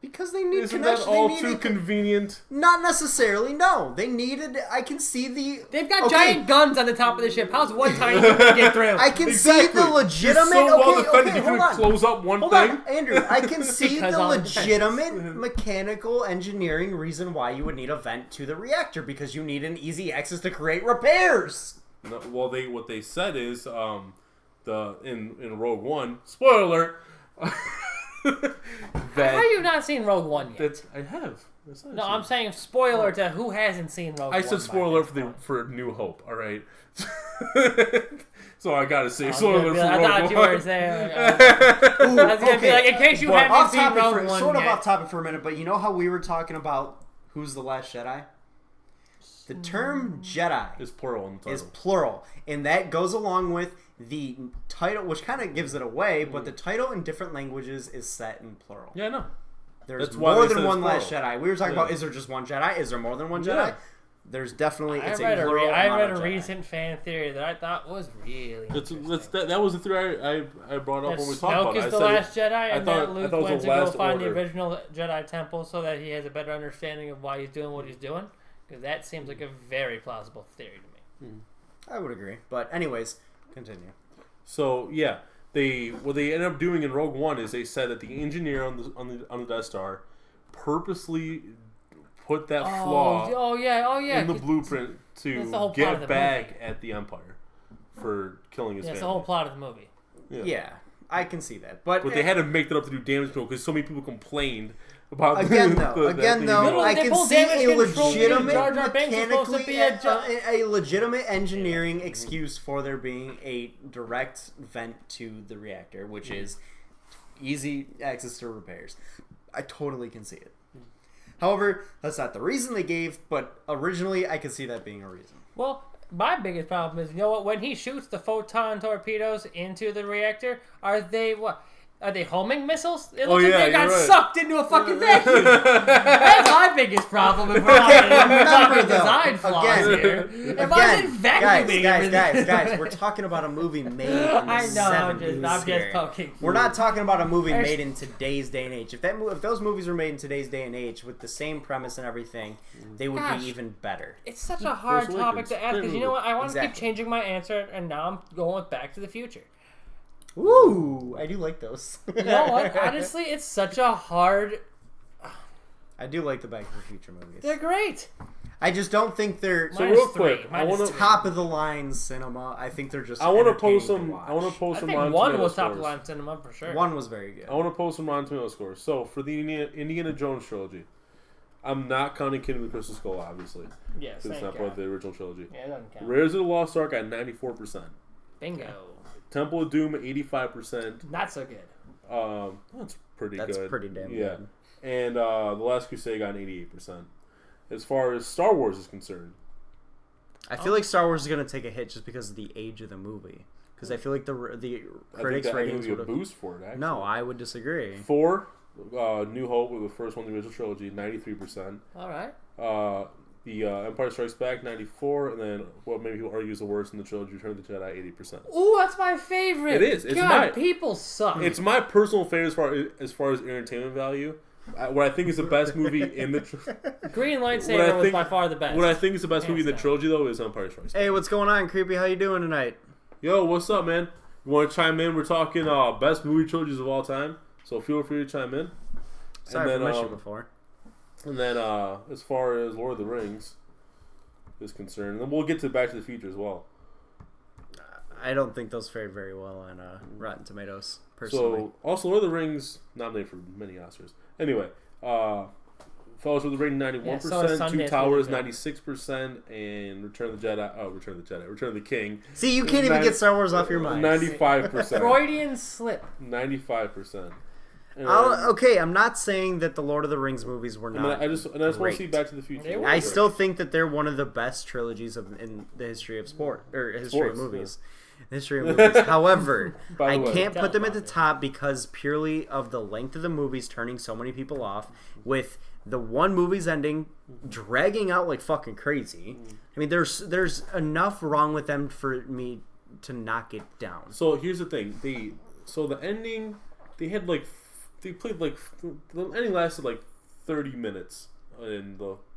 Because they need Isn't connection. that all too convenient? Not necessarily. No, they needed. I can see the. They've got giant guns on the top of the ship. How's one tiny thing to get through? I can see the legitimate. You're so well defended. You can close up one thing. Andrew. I can see the legitimate mechanical engineering reason why you would need a vent to the reactor, because you need an easy access to create repairs. No, well, what they said is in Rogue One, spoiler. How have you not seen Rogue One yet? I have. No, I'm saying spoiler to who hasn't seen Rogue One. I said spoiler for New Hope. All right. So I gotta say spoiler for Rogue One. I thought you were saying. I was gonna be like, in case you haven't seen Rogue One sort of yet. off topic for a minute, but you know how we were talking about who's the last Jedi? The term Jedi is plural in the title. Is plural, and that goes along with the title, which kind of gives it away. But the title in different languages is set in plural. Yeah, no. There's more than one last Jedi. We were talking about, is there just one Jedi? Is there more than one Jedi? Yeah. There's definitely I read a recent fan theory that I thought was really interesting. That was the theory I brought up when we talked about it. Snoke is the last Jedi, and that Luke went to go find the original Jedi temple so that he has a better understanding of why he's doing what he's doing. Because that seems like a very plausible theory to me. I would agree. But anyways, continue. So, yeah. What they ended up doing in Rogue One is they said that the engineer on the Death Star purposely put that flaw in the blueprint to get back at the Empire for killing his family. That's the whole plot of the movie. Yeah, I can see that. But they had to make that up to do damage control because so many people complained about again though I can see a legitimate engineering excuse for there being a direct vent to the reactor, which is easy access to repairs. I totally can see it. However, that's not the reason they gave, but originally I could see that being a reason. Well, my biggest problem is, you know what? When he shoots the photon torpedoes into the reactor, are they what? Are they homing missiles? It Oh, looks like yeah, they got you're right. sucked into a fucking vacuum. That's my biggest problem if we're talking design flaws here. If I was vacuuming guys, we're talking about a movie made in the I know, 70s. I'm just here. poking. We're not talking about a movie made in today's day and age. If those movies were made in today's day and age with the same premise and everything, they would be even better. It's such a hard Force topic Awakens. to ask because you know what? I want to keep Exactly. changing my answer, and now I'm going with Back to the Future. Ooh, I do like those. You know what? Honestly, it's such a hard. I do like the Back to the Future movies. They're great. I just don't think they're So Minus real three. quick, Minus I want to three. top of the line cinema. I think they're just. I want to entertaining post some. watch. I want to post I some. think Rotten one Tomato was top of scores. line cinema for sure. One was very good. I want to post some Rotten Tomato scores. So for the Indiana Jones trilogy, I'm not counting Kingdom of the Crystal Skull, obviously. Yes, It's thank not part of God. the original trilogy. Yeah, it doesn't count. Raiders of the Lost Ark at 94%. Bingo. Temple of Doom at 85%. Not so good. That's pretty That's good. pretty damn Yeah. good. And The Last Crusade got an 88%. As far as Star Wars is concerned, I feel like Star Wars is going to take a hit just because of the age of the movie. Because I feel like the critics' I think ratings would would be a have. boost for it, actually. No, I would disagree. 4, New Hope, was the first one in the original trilogy, 93%. All right. The Empire Strikes Back, 94, and then what maybe people argue is the worst in the trilogy, Return of the Jedi, 80%. Ooh, that's my favorite. It is. It's God, people suck. It's my personal favorite as far as entertainment value. What I think is the best movie in the Green What I Lightsaber was think- by far the best. what I think is the best movie in the Hands down. trilogy though is Empire Strikes Back. Hey, what's going on, Creepy? How you doing tonight? Yo, what's up, man? You want to chime in? We're talking best movie trilogies of all time, so feel free to chime in. Sorry and for then, missing you before. And then as far as Lord of the Rings is concerned, then we'll get to Back to the Future as well. I don't think those fared very well on Rotten Tomatoes, personally. So, also, Lord of the Rings, nominated for many Oscars. Anyway, Fellowship of the Ring, 91%, Yeah, so is Two Sundance Towers, movie. 96%, and Return of the King, See, you can't even get Star Wars off your mind. 95%. Freudian slip. 95%. And Okay, I'm not saying that the Lord of the Rings movies were not. I just want to great. see Back to the Future. They were I great. still think that they're one of the best trilogies in the history of sport or history Sports, of movies. History of movies. However, By I the way. can't put them at the Tell top because purely of the length of the movies turning so many people off. With the one movie's ending dragging out like fucking crazy. I mean, there's enough wrong with them for me to knock it down. So here's the thing. The ending, they played the ending lasted like 30 minutes.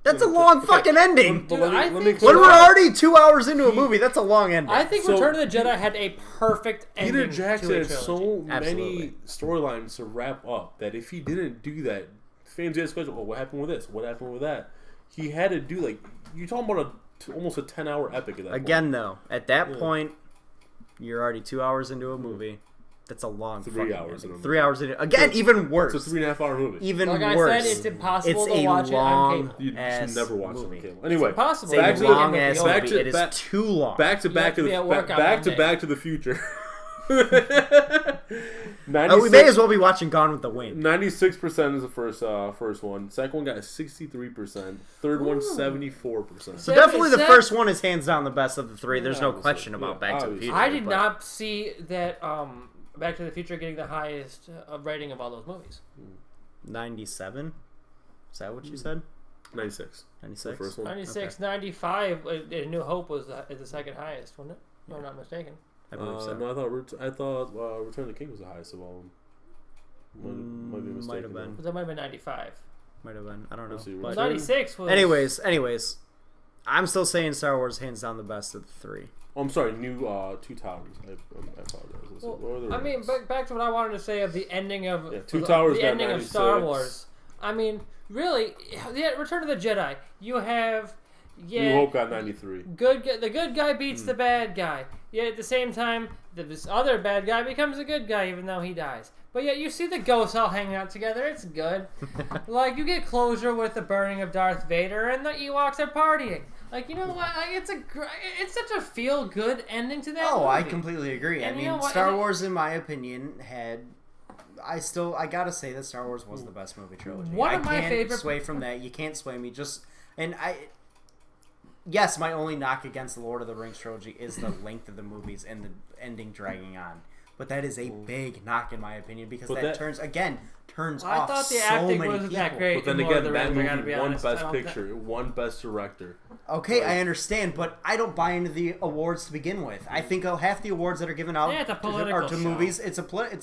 That's a long fucking ending. Dude, Let me I think clarify. When we're already 2 hours into a movie, that's a long ending. I think So- Return of the Jedi had a perfect ending Peter Jackson to a had trilogy. so many Absolutely. storylines to wrap up that if he didn't do that, fans ask questions, well, what happened with this? What happened with that? He had to do, like, you're talking about almost a 10-hour epic at that Again, though, at that point, you're already 2 hours into a movie. That's a long 3 fucking hours ending. in a 3 hours into again, even worse. It's a 3.5-hour movie. Even Like I worse. said, it's impossible It's to a watch it on long cable. You should ass never watch movie. it on cable. Anyway, Impossible. It's Back a to- long ass back movie. to- It is back- too long. back to You have to be at work on Monday. Back to the Future. We may as well be watching Gone with the Wind. 96% is the first one. Second one got 63%. Third one 74%. So definitely the Seven- first one is hands down the best of the three. There's no obviously. question about Yeah, Back to the obviously. Future. I did but not see that Back to the Future getting the highest rating of all those movies. 97? Is that what you said? 96. The 96? first one. 96, 95, New Hope was the second highest, wasn't it? If I'm not mistaken. I believe so. No, I thought Return of the King was the highest of all of them. Might be mistaken. might have been. But that might have been 95. Might have been. I don't know. Let's see, But Return- 96 was... anyways, I'm still saying Star Wars hands down the best of the three. Oh, I'm sorry. New Two Towers. I apologize. Let's see. Lord of the I mean, Rings. back to what I wanted to say of the ending of Yeah, Two Towers the got ending of 96. Star Wars. I mean, really, Return of the Jedi. You have New Hope got 93. the good guy beats the bad guy. Yet at the same time, this other bad guy becomes a good guy, even though he dies. But yet you see the ghosts all hanging out together. It's good. Like you get closure with the burning of Darth Vader, and the Ewoks are partying. Like, you know what? Like, it's such a feel good ending to that. Oh, I movie. completely agree. And I you know mean, what? Star And it- Wars, in my opinion, had. I gotta say that Star Wars was the best movie trilogy. One I of my can't favorite- sway from that. You can't sway me. Yes, my only knock against the Lord of the Rings trilogy is the length of the movies and the ending dragging on. But that is a big knock in my opinion because But that turns I off thought the so acting many wasn't people. that great. But then in Lord of again, the that Rings, I gotta movie be won honest. I Best don't Picture, it won Best Director. Okay, I understand, but I don't buy into the awards to begin with. I think half the awards that are given out Yeah, it's a political to show. movies, it's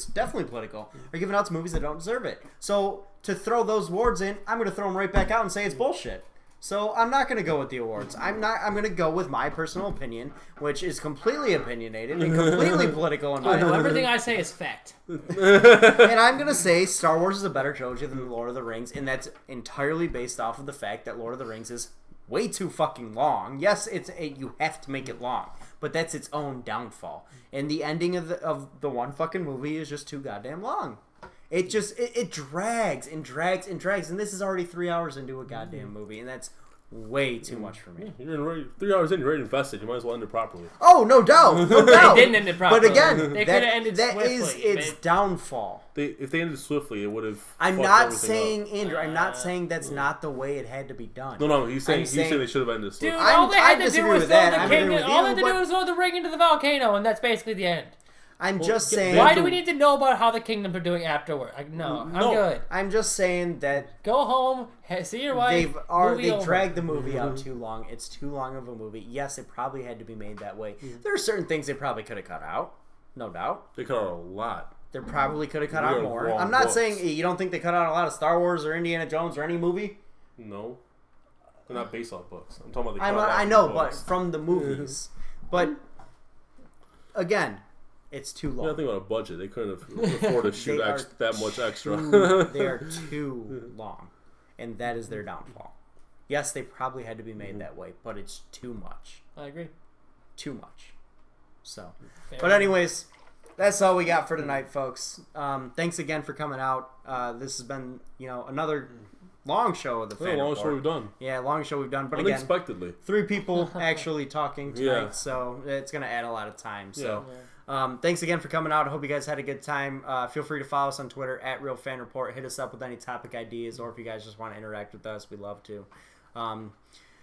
definitely political, are given out to movies that don't deserve it. So to throw those awards in, I'm going to throw them right back out and say it's bullshit. So I'm not going to go with the awards. I'm going to go with my personal opinion, which is completely opinionated and completely political in my No, opinion. everything I say is fact. And I'm going to say Star Wars is a better trilogy than Lord of the Rings, and that's entirely based off of the fact that Lord of the Rings is way too fucking long. Yes, you have to make it long, but that's its own downfall. And the ending of the one fucking movie is just too goddamn long. It just it drags and drags and drags, and this is already 3 hours into a goddamn movie, and that's way too much for me. You're 3 hours in, you're already invested. You might as well end it properly. Oh, no doubt, no doubt. They didn't end it properly. But again, They coulda ended that swiftly, is its man. downfall. If they ended swiftly, it would have. I'm fucked not everything saying, up. Andrew, I'm not saying that's not the way it had to be done. No, he's saying saying- they should have ended Dude, swiftly. all they I had to do disagree was with throw that. the I'm king. agreeing with All they you, had to do but- was throw the ring into the volcano, and that's basically the end. I'm just saying. Why do we need to know about how the kingdoms are doing afterward? No, I'm good. I'm just saying that Go home, see your wife. movie they over. dragged the movie out too long. It's too long of a movie. Yes, it probably had to be made that way. There are certain things they probably could have cut out, no doubt. They cut out a lot. They probably could have cut We out are more. wrong I'm not books. saying you don't think they cut out a lot of Star Wars or Indiana Jones or any movie. No, they're not based off books. I'm talking about the. I know, but from the movies. But again, it's too You long. gotta think about a budget. They couldn't afford to shoot They are that much extra. They are too long, and that is their downfall. Yes, they probably had to be made that way, but it's too much. I agree. Too much. So, Fair but anyways, that's all we got for tonight, folks. Thanks again for coming out. This has been, another long show of the Fan Longest show Report. we've done. Yeah, longest show we've done. But again, Unexpectedly. 3 people actually talking tonight, Yeah. so it's going to add a lot of time. So, Yeah. thanks again for coming out. I hope you guys had a good time. Feel free to follow us on Twitter at @RealFanReport. Hit us up with any topic ideas, or if you guys just want to interact with us, we'd love to.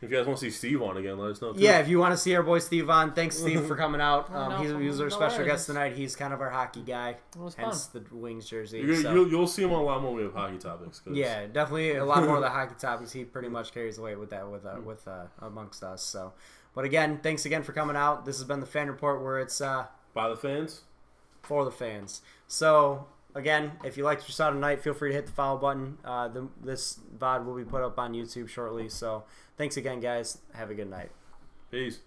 If you guys want to see Steve on again, let us know too. Yeah, if you want to see our boy Steve on, thanks Steve for coming out. No, He was our no special worries. guest tonight. He's kind of our hockey guy, was hence the Wings jersey. You'll see him on a lot more with hockey topics. 'Cause Yeah, definitely a lot more of the hockey topics. He pretty much carries the weight with that with amongst us. So, but again, thanks again for coming out. This has been the Fan Report, where it's by the fans. for the fans. So again, if you liked what you saw tonight, feel free to hit the follow button. This VOD will be put up on YouTube shortly. So thanks again, guys. Have a good night. Peace.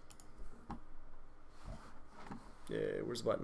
Yeah, where's the button?